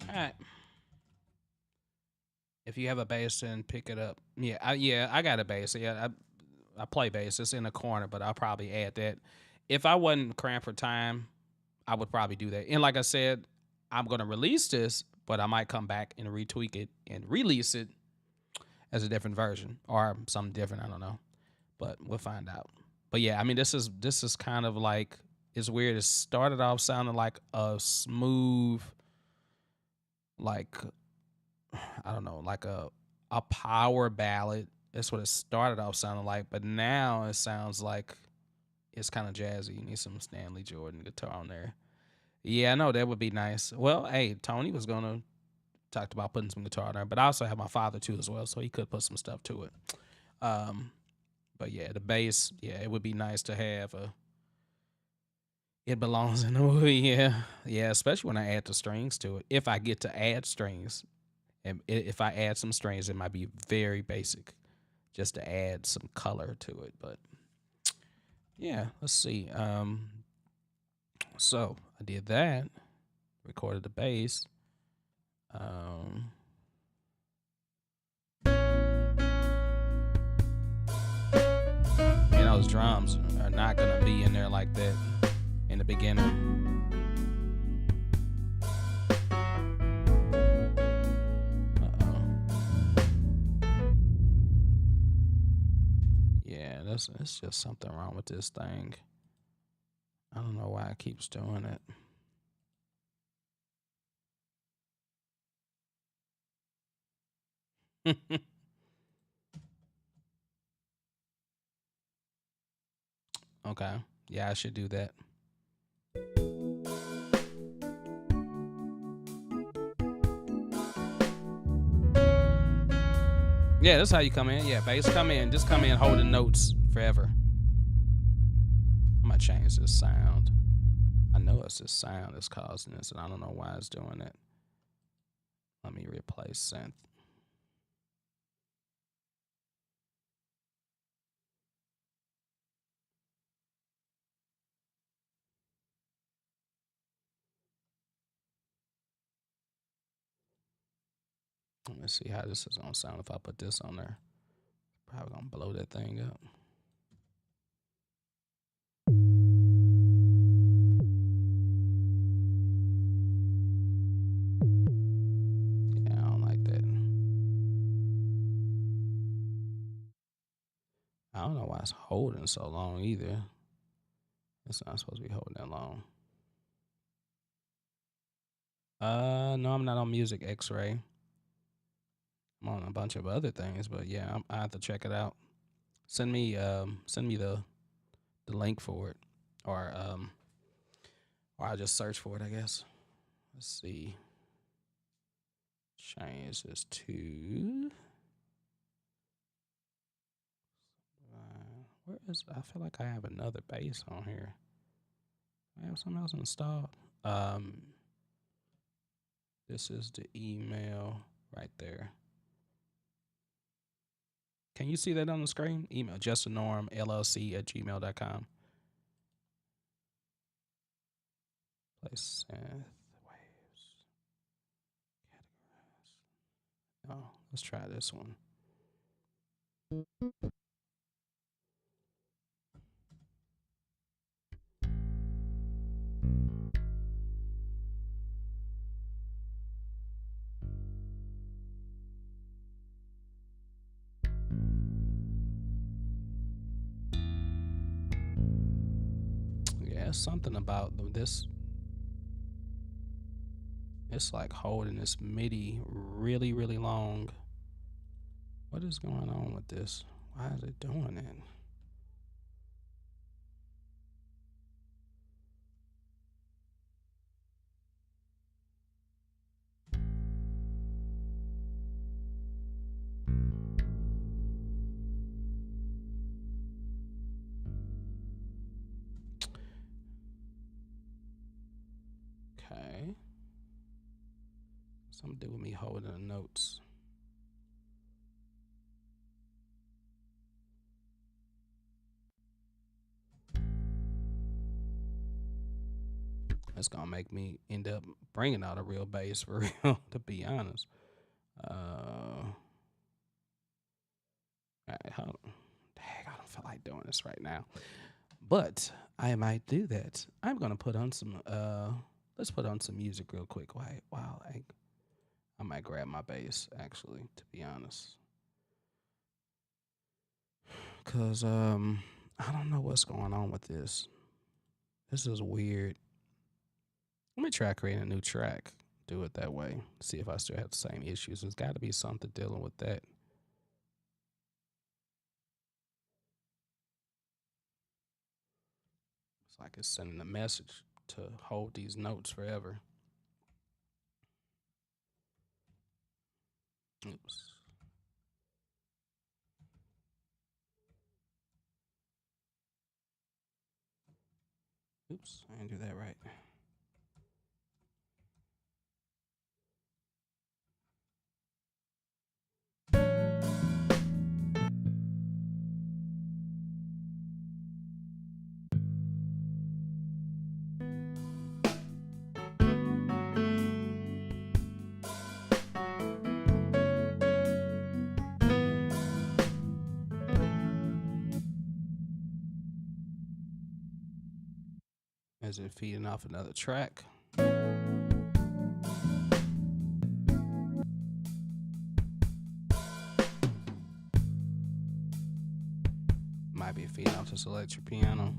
All right. If you have a bass, then pick it up. Yeah, I got a bass. Yeah, I play bass. It's in the corner, but I'll probably add that. If I wasn't cramped for time, I would probably do that. And like I said, I'm gonna release this, but I might come back and retweak it and release it as a different version or something different. I don't know, but we'll find out. But yeah, I mean, this is kind of like, it's weird. It started off sounding like a smooth, like, I don't know, like a power ballad. That's what it started off sounding like, but now it sounds like it's kind of jazzy. You need some Stanley Jordan guitar on there. Yeah, I know that would be nice. Well, hey, Tony was gonna talk about putting some guitar on there, but I also have my father too as well, so he could put some stuff to it. But yeah, the bass, yeah, it would be nice to have a. It belongs in the movie, yeah, yeah, especially when I add the strings to it. If I get to add strings, and if I add some strings, it might be very basic, just to add some color to it. But yeah, let's see. So I did that, recorded the bass. And those drums are not gonna be in there like that in the beginning. Yeah, that's just something wrong with this thing. I don't know why it keeps doing it. Okay. Yeah, I should do that. Yeah, that's how you come in. Yeah, bass come in. Just come in holding notes forever. I'm gonna change this sound. I know it's this sound that's causing this, and I don't know why it's doing it. Let me replace synth. Let me see how this is gonna sound if I put this on there. Probably gonna blow that thing up. Yeah, I don't like that. I don't know why it's holding so long either. It's not supposed to be holding that long. No, I'm not on Music X-Ray. I'm on a bunch of other things, but yeah, I have to check it out. Send me the link for it, or I'll just search for it, I guess. Let's see. Change this to. Where is? I feel like I have another base on here. I have something else installed. This is the email right there. Can you see that on the screen? Email justthenormllc@gmail.com. Place waves. Categorize. Oh, let's try this one. Yeah, it's something about this. It's like holding this MIDI really, really long. What is going on with this? Why is it doing it? Okay. Something to do with me holding the notes. That's gonna make me end up bringing out a real bass for real, to be honest. Hold on. Dang, I don't feel like doing this right now, but I might do that. I'm gonna put on some. Let's put on some music real quick. Wow, I might grab my bass actually, to be honest, cause I don't know what's going on with this. This is weird. Let me try creating a new track. Do it that way. See if I still have the same issues. There's got to be something dealing with that. It's like it's sending a message to hold these notes forever. Oops. Oops, I didn't do that right. Is it feeding off another track? Might be feeding off this electric piano.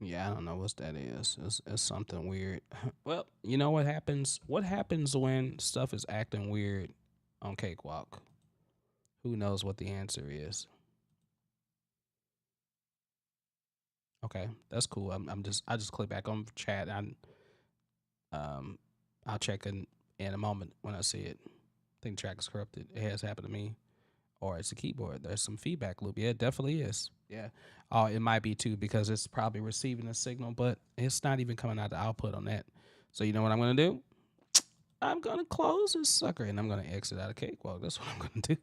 Yeah, I don't know what that is. It's something weird. Well, you know what happens? What happens when stuff is acting weird on Cakewalk? Who knows what the answer is? Okay, that's cool. I just click back on chat. I'll check in a moment when I see it. I think track is corrupted. It has happened to me. Or it's a keyboard. There's some feedback loop. Yeah, it definitely is. Yeah. Oh, it might be too because it's probably receiving a signal, but it's not even coming out the output on that. So you know what I'm gonna do? I'm gonna close this sucker and I'm gonna exit out of Cakewalk. That's what I'm gonna do.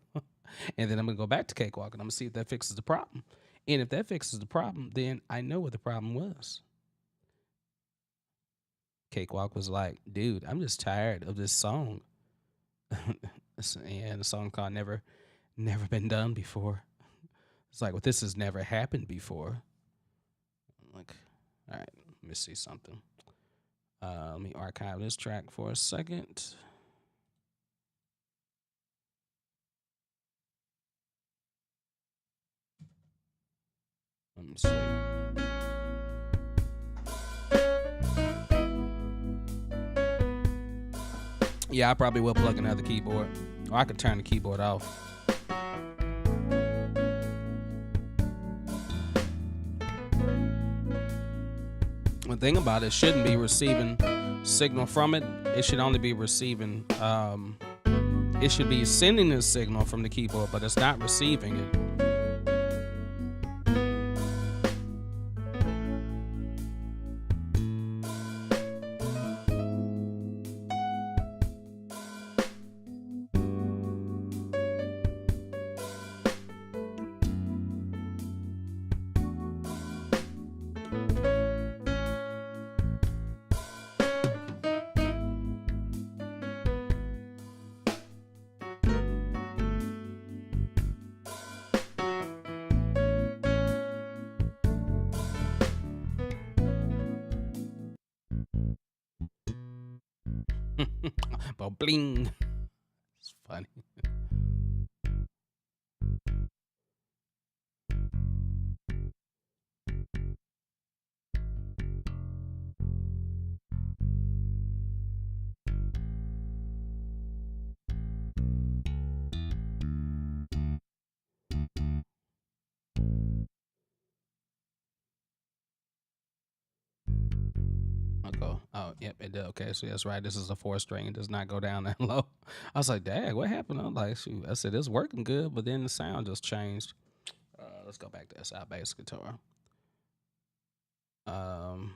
And then I'm gonna go back to Cakewalk and I'm gonna see if that fixes the problem. And if that fixes the problem, then I know what the problem was. Cakewalk was like, dude, I'm just tired of this song. And the song called Never Been Done Before. It's like, well, this has never happened before. I'm like, all right, let me see something. Let me archive this track for a second. Let me see. Yeah, I probably will plug another keyboard. Or I could turn the keyboard off. The thing about it shouldn't be receiving signal from it. It should only be receiving. It should be sending a signal from the keyboard, but it's not receiving it. But bling. It's funny. Okay. Oh, yep, it did. Okay, so that's right. This is a 4 string. It does not go down that low. I was like, dang, what happened? I'm like, shoot. I said, it's working good, but then the sound just changed. Let's go back to SI bass guitar. Um,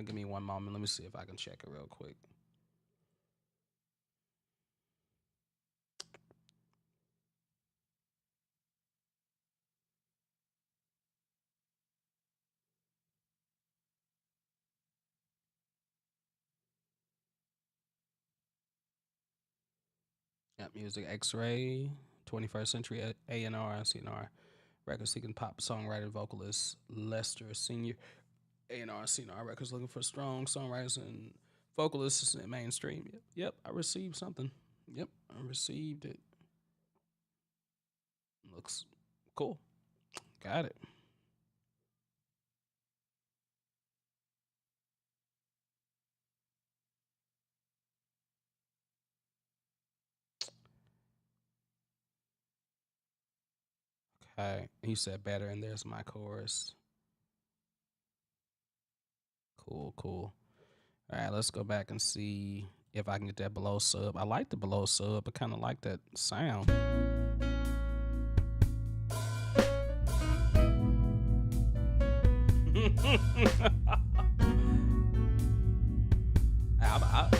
Give me one moment. Let me see if I can check it real quick. Yep, music X-Ray, 21st Century A&R, CNR, record-seeking pop songwriter, vocalist Lester Senior, A&R, CNR Records looking for strong songwriters and vocalists in mainstream. Yep, I received something. Yep, I received it. Looks cool. Got it. Okay, he said better, and there's my chorus. Cool, cool. All right, let's go back and see if I can get that below sub. I like the below sub. I kind of like that sound.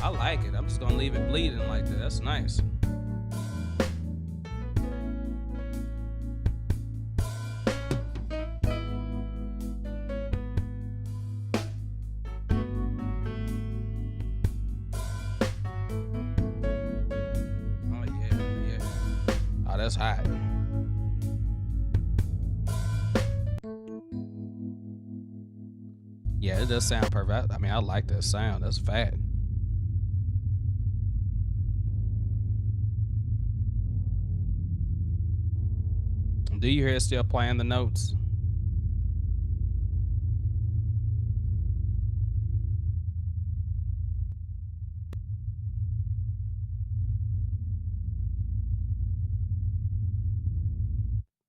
I like it. I'm just gonna leave it bleeding like that. That's nice. Oh yeah, yeah. Oh, that's hot. Yeah, it does sound perfect. I mean, I like that sound. That's fat. Do you hear it still playing the notes?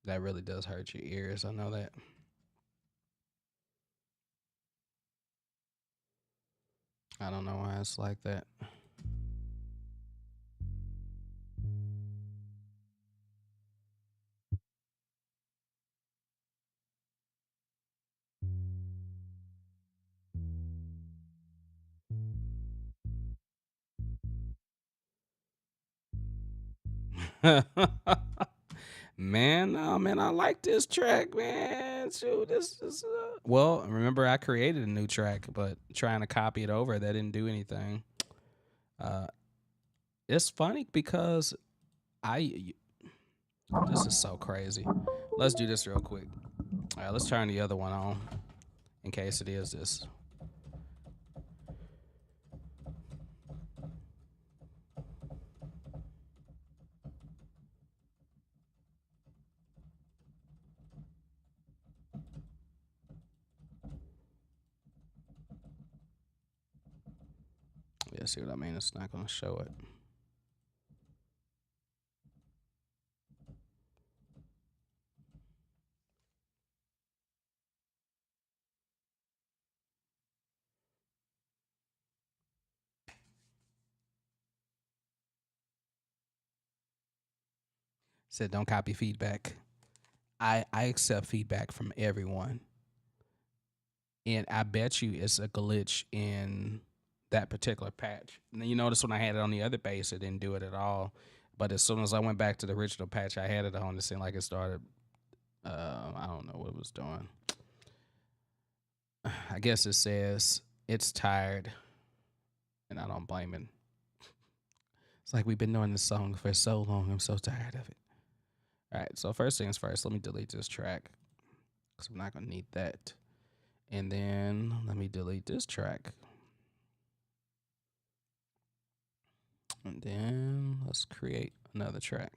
That really does hurt your ears. I know that. I don't know why it's like that. Man, oh man, I like this track, man. Shoot, this is Well, remember I created a new track, but trying to copy it over, that didn't do anything. Uh, it's funny because I this is so crazy. Let's do this real quick. All right, let's turn the other one on in case it is this. Yeah, see what I mean? It's not going to show it. Said don't copy feedback. I accept feedback from everyone. And I bet you it's a glitch in that particular patch. And then you notice when I had it on the other base, it didn't do it at all. But as soon as I went back to the original patch I had it on, it seemed like it started. I don't know what it was doing. I guess it says it's tired, and I don't blame it. It's like we've been doing this song for so long. I'm so tired of it. All right, so first things first, let me delete this track because I'm not going to need that. And then let me delete this track. And then let's create another track.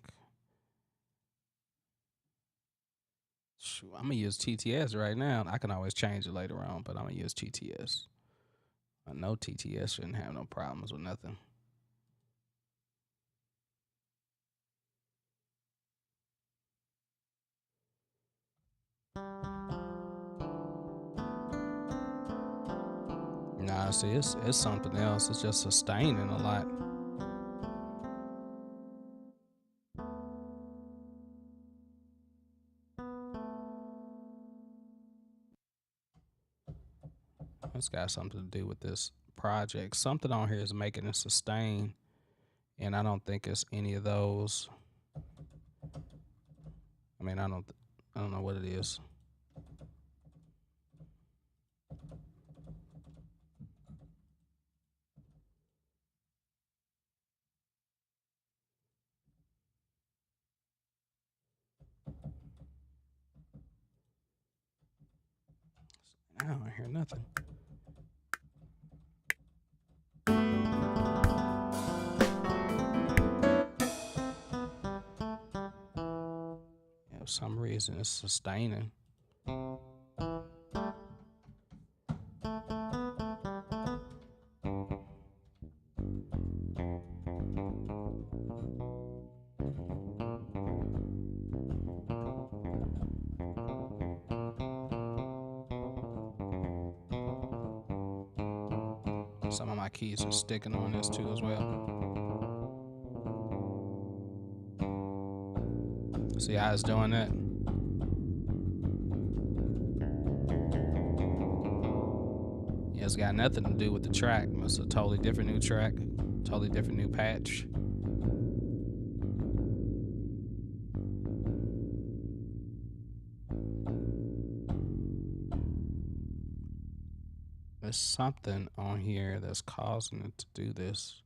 Shoot, I'm going to use TTS right now. I can always change it later on, but I'm going to use TTS. I know TTS shouldn't have no problems with nothing. Nah, see, it's something else. It's just sustaining a lot. It's got something to do with this project. Something on here is making it sustain, and I don't think it's any of those. I mean, I don't know what it is. I don't hear nothing. Yeah, for some reason, it's sustaining. Some of my keys are sticking on this too as well. See how it's doing that? Yeah, it's got nothing to do with the track. It's a totally different new track, totally different new patch. There's something on here that's causing it to do this.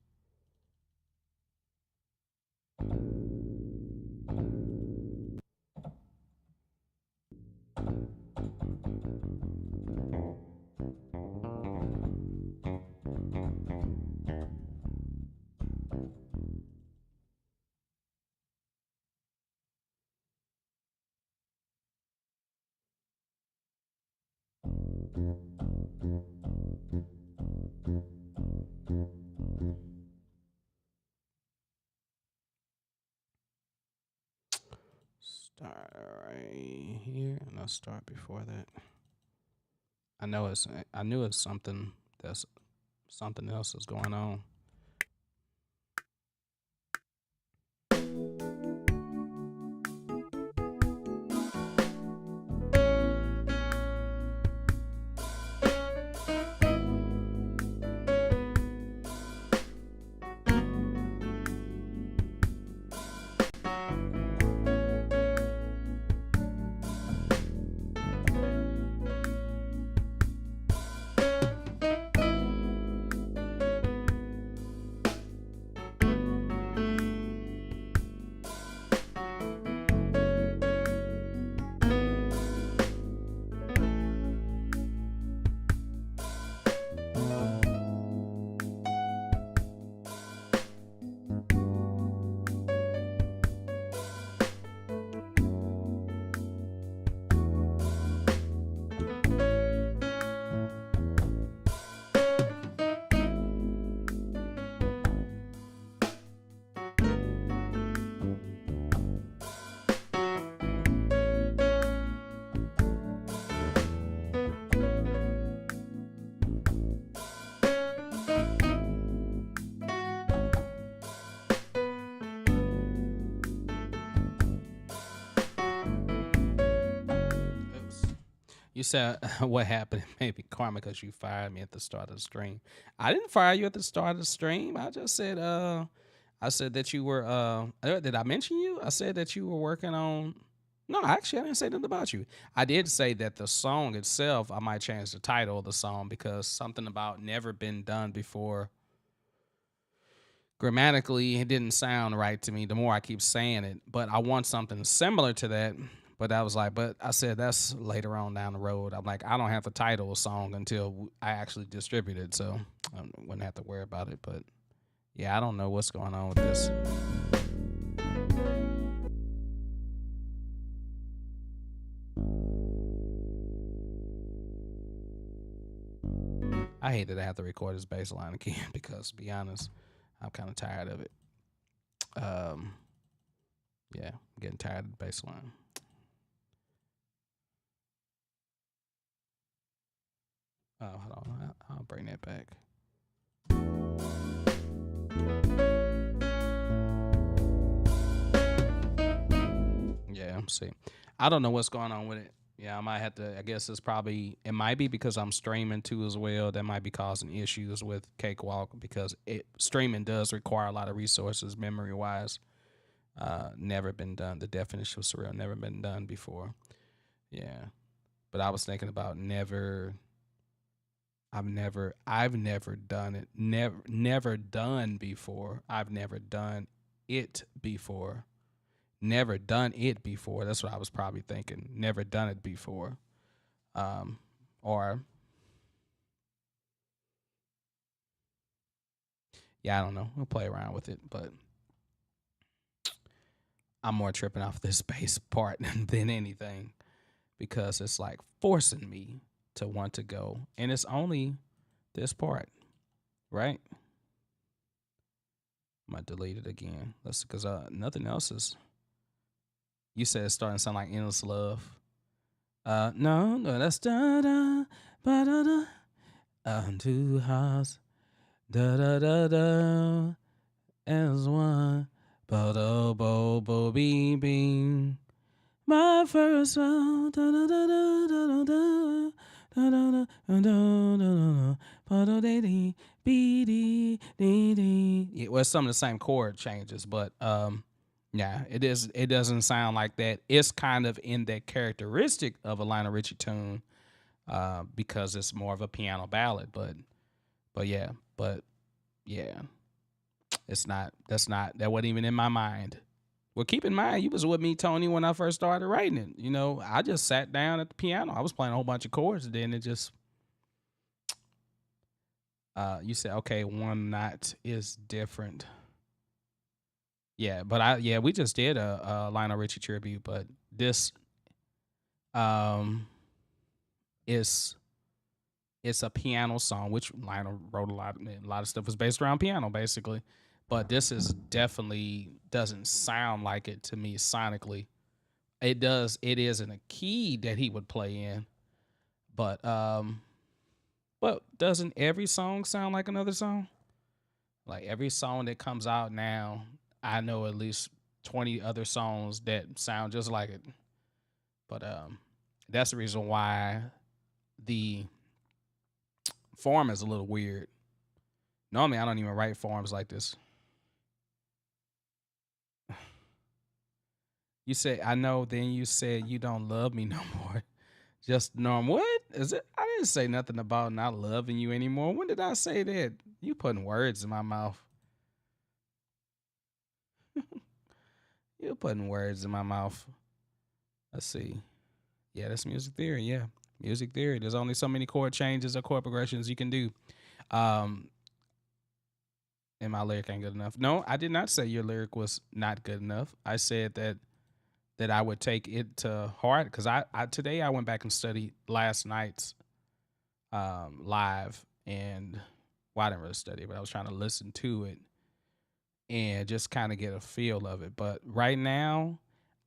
Start right here, and I'll start before that. I knew it's something else is going on. You said what happened? Maybe karma because you fired me at the start of the stream. I didn't fire you at the start of the stream. I just said I said that you were did I mention you? I said that you were working on no, actually I didn't say nothing about you. I did say that the song itself, I might change the title of the song because something about never been done before. Grammatically, it didn't sound right to me the more I keep saying it, but I want something similar to that. But I was like, but I said that's later on down the road. I'm like, I don't have to title a song until I actually distribute it, so I wouldn't have to worry about it. But yeah, I don't know what's going on with this. I hate that I have to record this bass line again because, to be honest, I'm kind of tired of it. Um, yeah, I'm getting tired of the bass line. Oh, hold on. I'll bring that back. Yeah, see. I don't know what's going on with it. Yeah, I might have to. I guess it might be because I'm streaming too as well. That might be causing issues with Cakewalk because streaming does require a lot of resources memory wise. Never been done. The definition of surreal, never been done before. Yeah. But I was thinking about I've never done it. Never done before. I've never done it before. Never done it before. That's what I was probably thinking. Never done it before. Or yeah, I don't know. We'll play around with it, but I'm more tripping off this bass part than anything because it's like forcing me to want to go, and it's only this part, right? I'm gonna delete it again. That's because nothing else is. You said it's starting to sound like endless love. No, that's da da ba da da. Two hearts, da da da da, as one. Bo do bo bo bing bing. My first love, da da da da da da da da da da da da da be dee dee dee. Yeah, well, some of the same chord changes, but yeah, it is. It doesn't sound like that. It's kind of in that characteristic of a Lionel Richie tune, because it's more of a piano ballad. But yeah, but yeah, it's not. That's not. That wasn't even in my mind. Well, keep in mind, you was with me, Tony, when I first started writing it. You know, I just sat down at the piano. I was playing a whole bunch of chords, and then it just. You said, okay, one knot is different. Yeah, but we just did a Lionel Richie tribute, but this um is it's a piano song, which Lionel wrote a lot of stuff was based around piano, basically. But this is definitely doesn't sound like it to me sonically. It does. It is in a key that he would play in, but doesn't every song sound like another song? Like every song that comes out now, I know at least 20 other songs that sound just like it. But that's the reason why the form is a little weird. Normally, I don't even write forms like this. You say, I know, then you said you don't love me no more. Just norm. What is it? I didn't say nothing about not loving you anymore. When did I say that? You putting words in my mouth. You're putting words in my mouth. Let's see. Yeah, that's music theory. Yeah, music theory. There's only so many chord changes or chord progressions you can do. Um, and my lyric ain't good enough. No, I did not say your lyric was not good enough. I said that I would take it to heart because I today I went back and studied last night's live, and well, I didn't really study, but I was trying to listen to it and just kind of get a feel of it. But right now,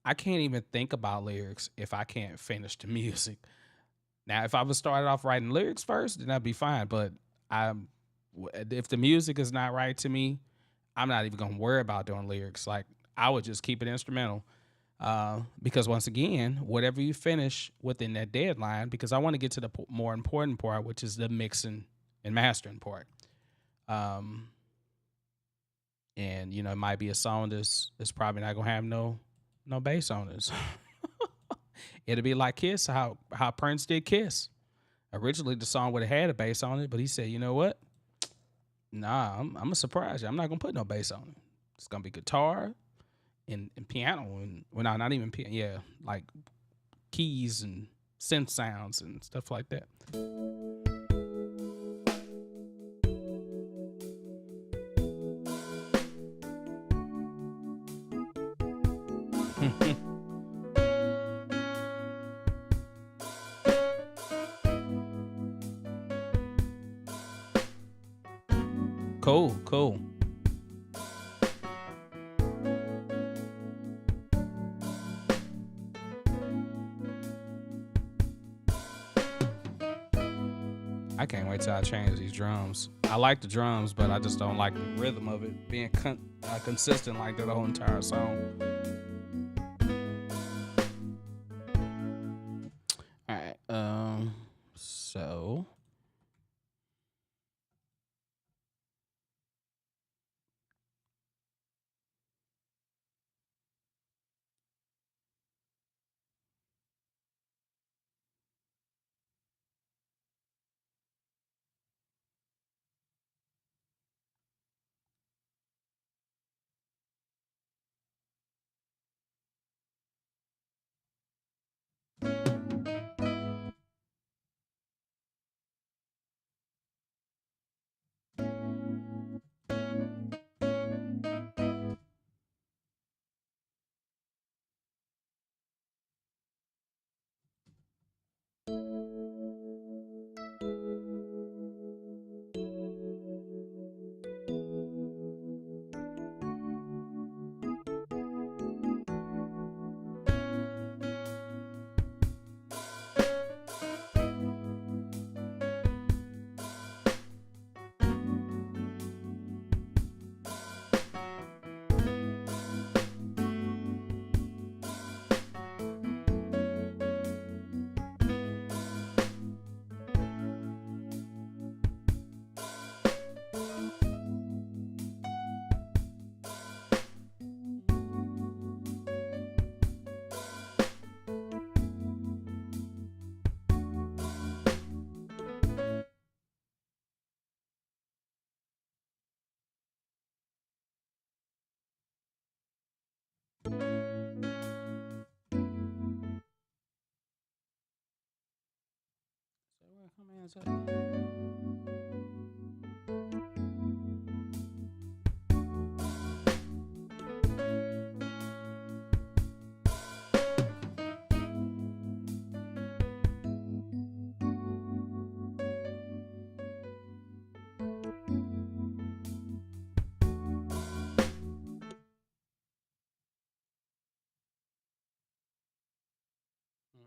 I can't even think about lyrics if I can't finish the music. Now, if I was started off writing lyrics first, then that'd be fine. But if the music is not right to me, I'm not even gonna worry about doing lyrics. Like I would just keep it instrumental. Because once again, whatever you finish within that deadline, because I want to get to the more important part, which is the mixing and mastering part. Um, and it might be a song that's probably not gonna have no bass on it. It'll be like Kiss, how Prince did Kiss. Originally, the song would have had a bass on it, but he said, "You know what? Nah, I'm gonna surprise you. I'm not gonna put no bass on it. It's gonna be guitar and piano and well, no, not even piano. Yeah, like keys and synth sounds and stuff like that." Cool, cool. I can't wait till I change these drums. I like the drums, but I just don't like the rhythm of it being consistent like that the whole entire song. All right. So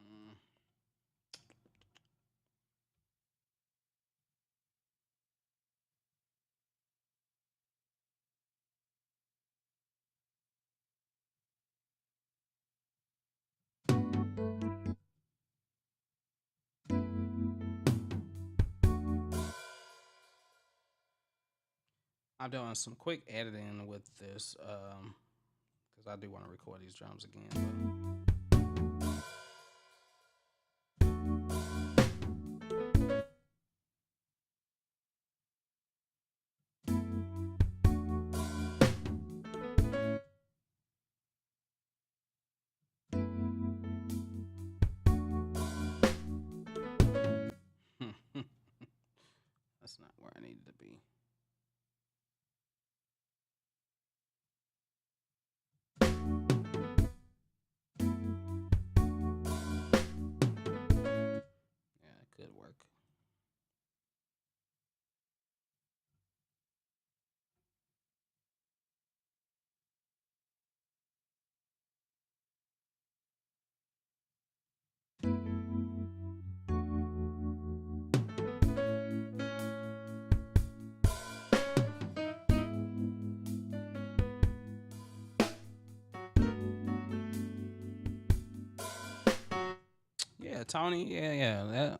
mm, I'm doing some quick editing with this because I do want to record these drums again. But that's not where I needed to be. Tony. Yeah.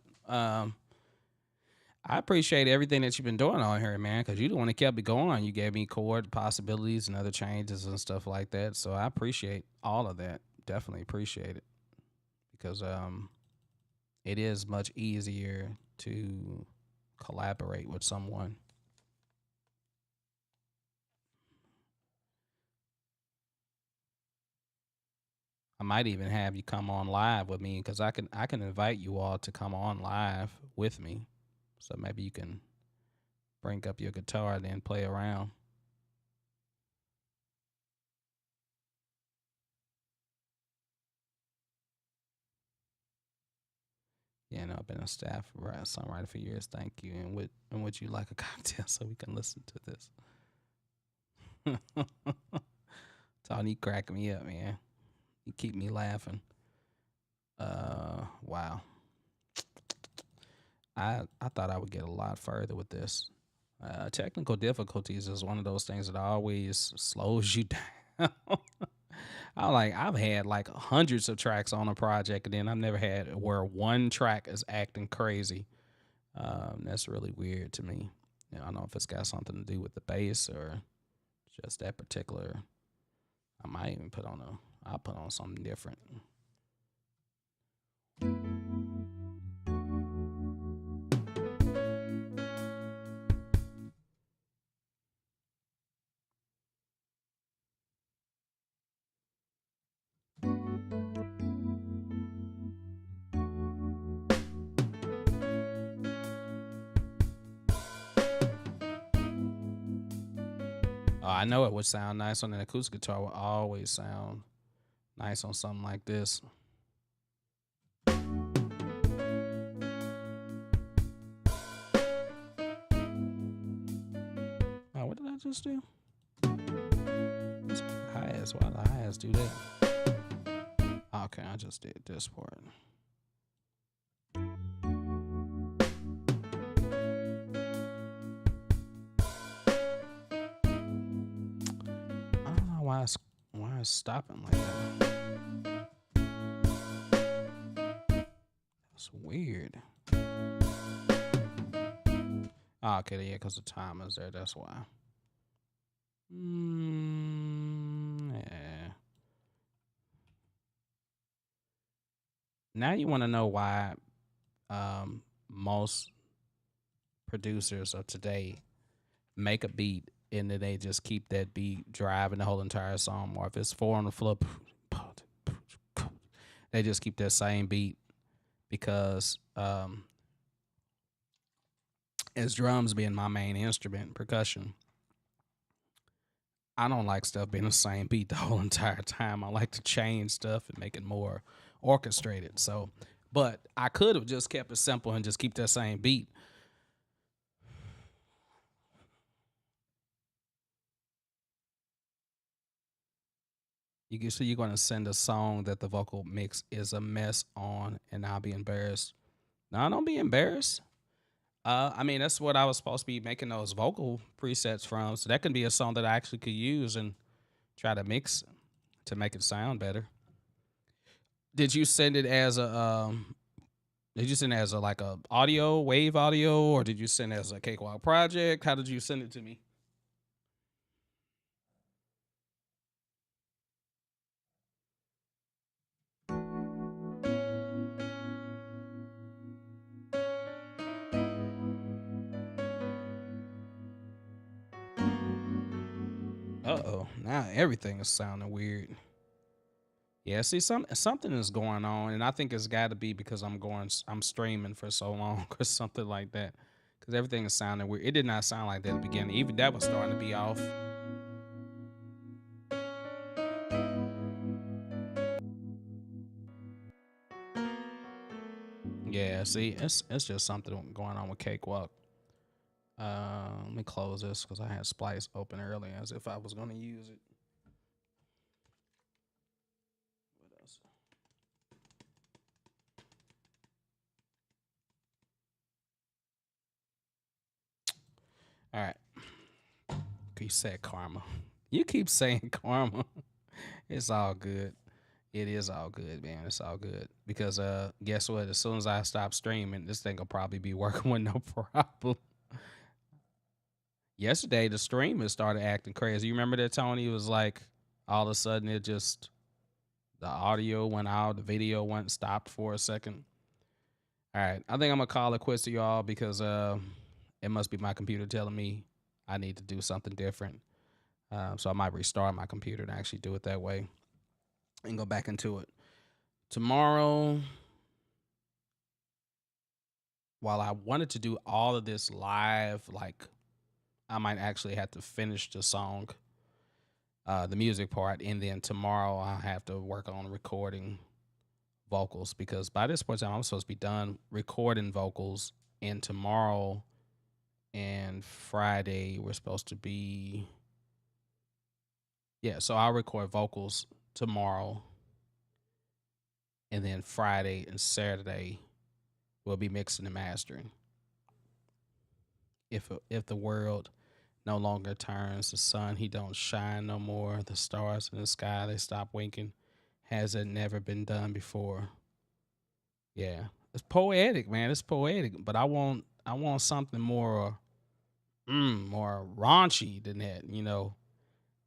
I appreciate everything that you've been doing on here, man, because you the one that kept me going. You gave me chord possibilities and other changes and stuff like that. So I appreciate all of that. Definitely appreciate it because it is much easier to collaborate with someone. I might even have you come on live with me because I can invite you all to come on live with me. So maybe you can bring up your guitar and then play around. Yeah, no, I've been a staff songwriter for years. Thank you. And would you like a cocktail so we can listen to this? Tony, crack me up, man. You keep me laughing. Wow. I thought I would get a lot further with this. Technical difficulties is one of those things that always slows you down. I've had like hundreds of tracks on a project, and then I've never had where one track is acting crazy. That's really weird to me. I don't know if it's got something to do with the bass or just that particular. I might even I'll put on something different. I know it would sound nice on an acoustic guitar. Will always sound nice on something like this. Oh, what did I just do? Hi-hats. Why the hi-hats do that? Okay, I just did this part. I don't know why it's stopping like that. That's weird. Oh, okay, yeah, because the time is there. That's why. Yeah. Now you want to know why most producers of today make a beat and then they just keep that beat driving the whole entire song. Or if it's four on the floor, they just keep that same beat because as drums being my main instrument, percussion, I don't like stuff being the same beat the whole entire time. I like to change stuff and make it more orchestrated. So, but I could have just kept it simple and just keep that same beat. You can see you're going to send a song that the vocal mix is a mess on, and I'll be embarrassed. No, don't be embarrassed. I mean, that's what I was supposed to be making those vocal presets from. So that can be a song that I actually could use and try to mix to make it sound better. Did you send it as a did you send it as a like a audio, wave audio, or did you send it as a Cakewalk project? How did you send it to me? Uh-oh. Now everything is sounding weird. Yeah, see, something is going on, and I think it's got to be because I'm streaming for so long or something like that. Because everything is sounding weird. It did not sound like that at the beginning. Even that was starting to be off. Yeah, see, it's just something going on with Cakewalk. Let me close this because I had Splice open earlier as if I was going to use it. What else? All right. You said karma. You keep saying karma. It's all good. It is all good, man. It's all good because guess what? As soon as I stop streaming, this thing will probably be working with no problem. Yesterday, the streamers started acting crazy. You remember that, Tony? It was like all of a sudden it just the audio went out, the video went stopped for a second. All right, I think I'm gonna call it quits to y'all because it must be my computer telling me I need to do something different. So I might restart my computer and actually do it that way and go back into it tomorrow. While I wanted to do all of this live, like I might actually have to finish the song, the music part, and then tomorrow I'll have to work on recording vocals because by this point in time I'm supposed to be done recording vocals, and tomorrow and Friday we're supposed to be so I'll record vocals tomorrow, and then Friday and Saturday we'll be mixing and mastering. If the world no longer turns, the sun he don't shine no more, the stars in the sky they stop winking. Has it never been done before? Yeah, it's poetic, man. It's poetic, but I want something more raunchy than that.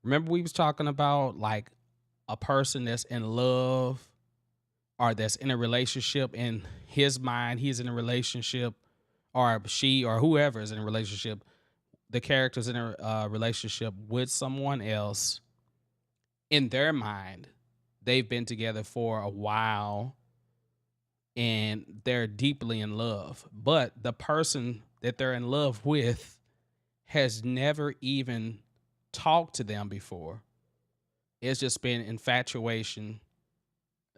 Remember we was talking about like a person that's in love or that's in a relationship. In his mind, he's in a relationship, or she or whoever is in a relationship. The character's in a relationship with someone else. In their mind, they've been together for a while and they're deeply in love. But the person that they're in love with has never even talked to them before. It's just been infatuation.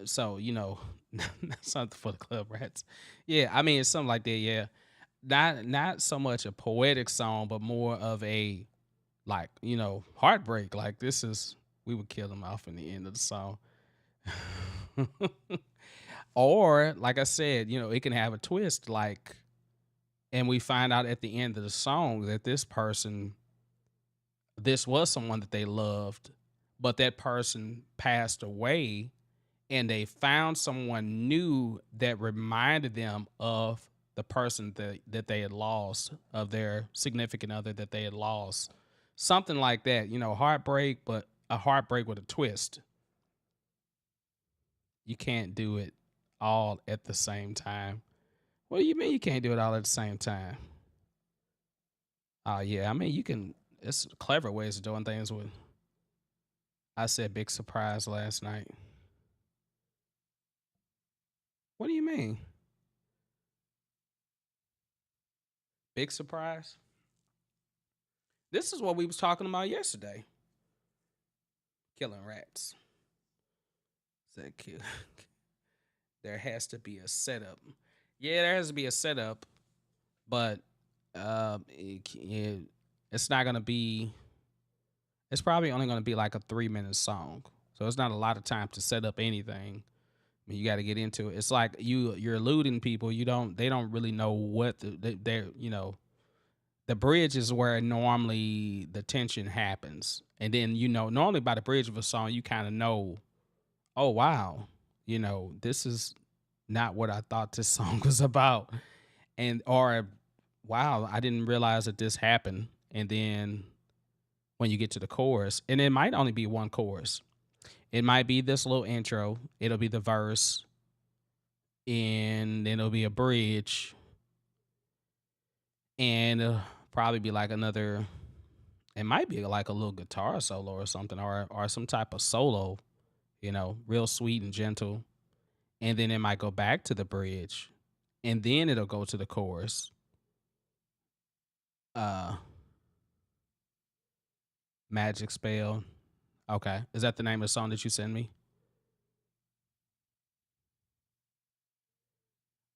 So, something for the club rats. Yeah, I mean, it's something like that. Yeah, not so much a poetic song, but more of a like heartbreak. Like this is we would kill him off in the end of the song. Or like I said, it can have a twist. Like, and we find out at the end of the song that this was someone that they loved, but that person passed away and they found someone new that reminded them of the person that they had lost, of their significant other that they had lost. Something like that, heartbreak, but a heartbreak with a twist. You can't do it all at the same time. What do you mean you can't do it all at the same time? Oh yeah, I mean you can. It's clever ways of doing things. With I said big surprise last night. What do you mean big surprise? This is what we was talking about yesterday. Killing rats. Said kill. There has to be a setup. Yeah, there has to be a setup, but it's not gonna be. It's probably only gonna be like a 3 minute song, so it's not a lot of time to set up anything. I mean, you got to get into it. It's like you're eluding people. They don't really know what they're the bridge is where normally the tension happens, and then normally by the bridge of a song you kind of know, oh wow, this is not what I thought this song was about, and or wow, I didn't realize that this happened. And then when you get to the chorus, and it might only be one chorus, it might be this little intro, it'll be the verse, and then it'll be a bridge, and it'll probably be like another. It might be like a little guitar solo or something, or some type of solo, real sweet and gentle, and then it might go back to the bridge, and then it'll go to the chorus. Uh, Magic Spell. Okay, is that the name of the song that you send me?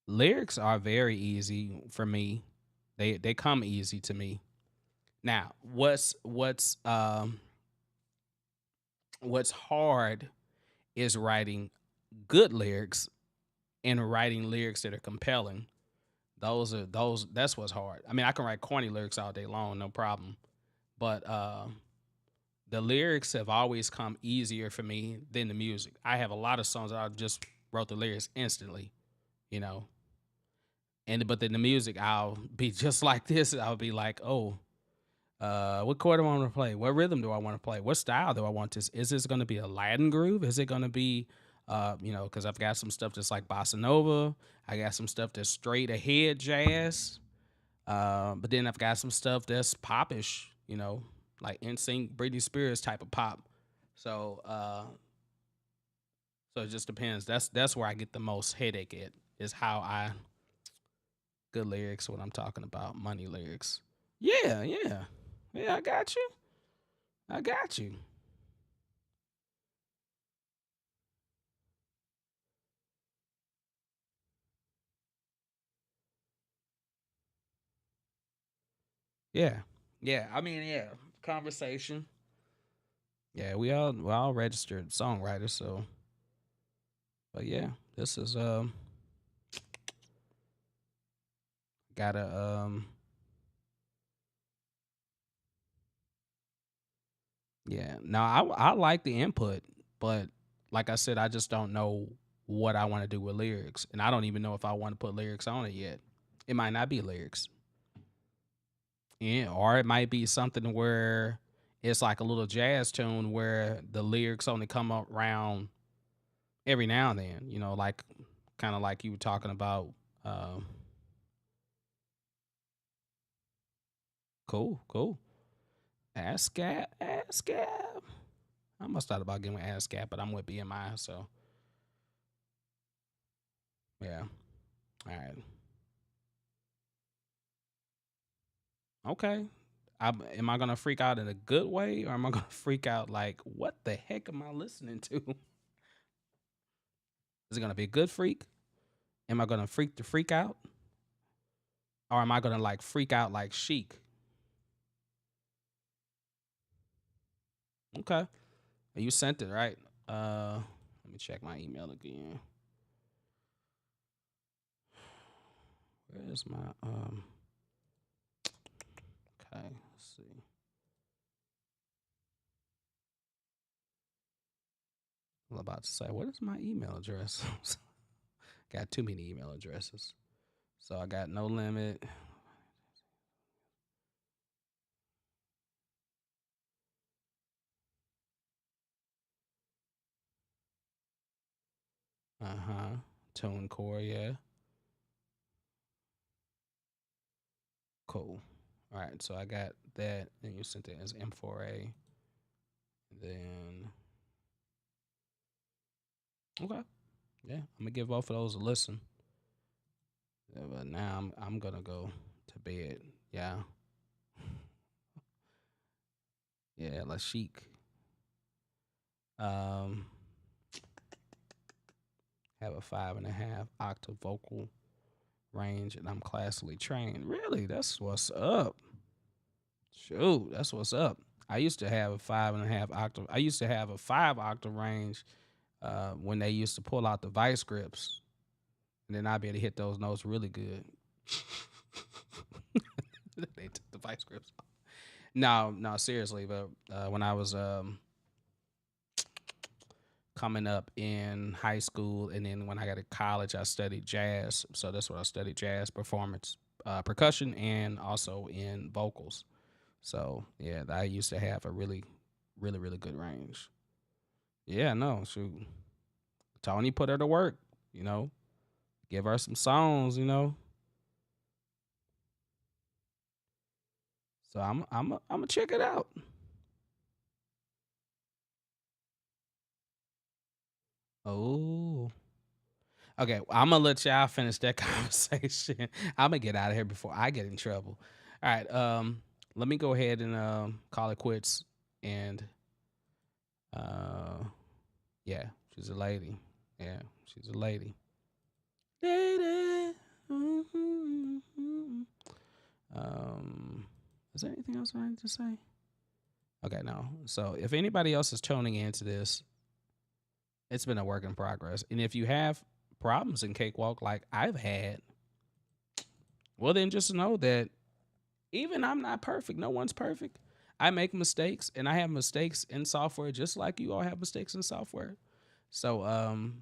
Lyrics are very easy for me. They come easy to me. Now, what's hard is writing good lyrics and writing lyrics that are compelling. That's what's hard. I mean, I can write corny lyrics all day long, no problem. But the lyrics have always come easier for me than the music. I have a lot of songs that I just wrote the lyrics instantly, you know. And but then the music, I'll be just like this. I'll be like, oh, what chord do I want to play? What rhythm do I want to play? What style do I want this? Is this going to be a Latin groove? Is it going to be, because I've got some stuff that's like bossa nova. I got some stuff that's straight ahead jazz. But then I've got some stuff that's popish, like NSYNC, Britney Spears type of pop. So, so it just depends. That's where I get the most headache at is how I good lyrics. What I'm talking about, money lyrics. Yeah, yeah, yeah. I got you. I got you. Yeah, yeah. I mean, yeah. Conversation. Yeah, we all registered songwriters. So, but yeah, this is gotta yeah. Now I like the input, but like I said, I just don't know what I want to do with lyrics, and I don't even know if I want to put lyrics on it yet. It might not be lyrics, yeah, or it might be something where it's like a little jazz tune where the lyrics only come up around every now and then. Like kind of like you were talking about. Um, cool, cool. ASCAP, ASCAP. I must thought about getting with ASCAP, but I'm with BMI, so yeah. All right. Okay. Am I gonna freak out in a good way, or am I gonna freak out like, what the heck am I listening to? Is it gonna be a good freak? Am I gonna freak the freak out, or am I gonna like freak out like Chic? Okay. You sent it right. Let me check my email again. Where's my Okay, let's see. I'm about to say, what is my email address? Got too many email addresses. So I got no limit. Uh-huh. Tone core, yeah. Cool. All right, so I got that, and you sent it as M4A. Then okay, yeah, I'm gonna give both of those a listen. Yeah, but now I'm gonna go to bed. Yeah, yeah, La Chic. Um, have a 5.5 octave vocal range, and I'm classically trained. Really, that's what's up. Shoot, that's what's up. I used to have a 5.5 octave. I used to have a 5 octave range when they used to pull out the vice grips, and then I'd be able to hit those notes really good. They took the vice grips off. No, no, seriously. But when I was coming up in high school, and then when I got to college, I studied jazz. So that's what I studied: jazz performance, percussion, and also in vocals. So yeah, I used to have a really, really, really good range. Yeah, no, shoot. Tony put her to work, you know. Give her some songs. So I'm gonna check it out. Oh. Okay, I'm gonna let y'all finish that conversation. I'm gonna get out of here before I get in trouble. All right, let me go ahead and call it quits. And uh, yeah, she's a lady. Yeah, she's a lady. Lady. Mhm. Um, is there anything else I need to say? Okay, no. So if anybody else is tuning into this, it's been a work in progress. And if you have problems in Cakewalk like I've had, well, then just know that even I'm not perfect. No one's perfect. I make mistakes and I have mistakes in software just like you all have mistakes in software. So,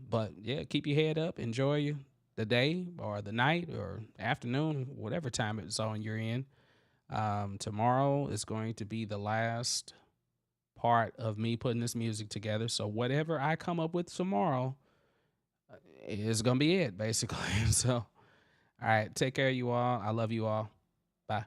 but yeah, keep your head up, enjoy the day or the night or afternoon, whatever time it's on you're in. Tomorrow is going to be the last part of me putting this music together. So whatever I come up with tomorrow is gonna be it, basically. So, all right, take care of you all. I love you all.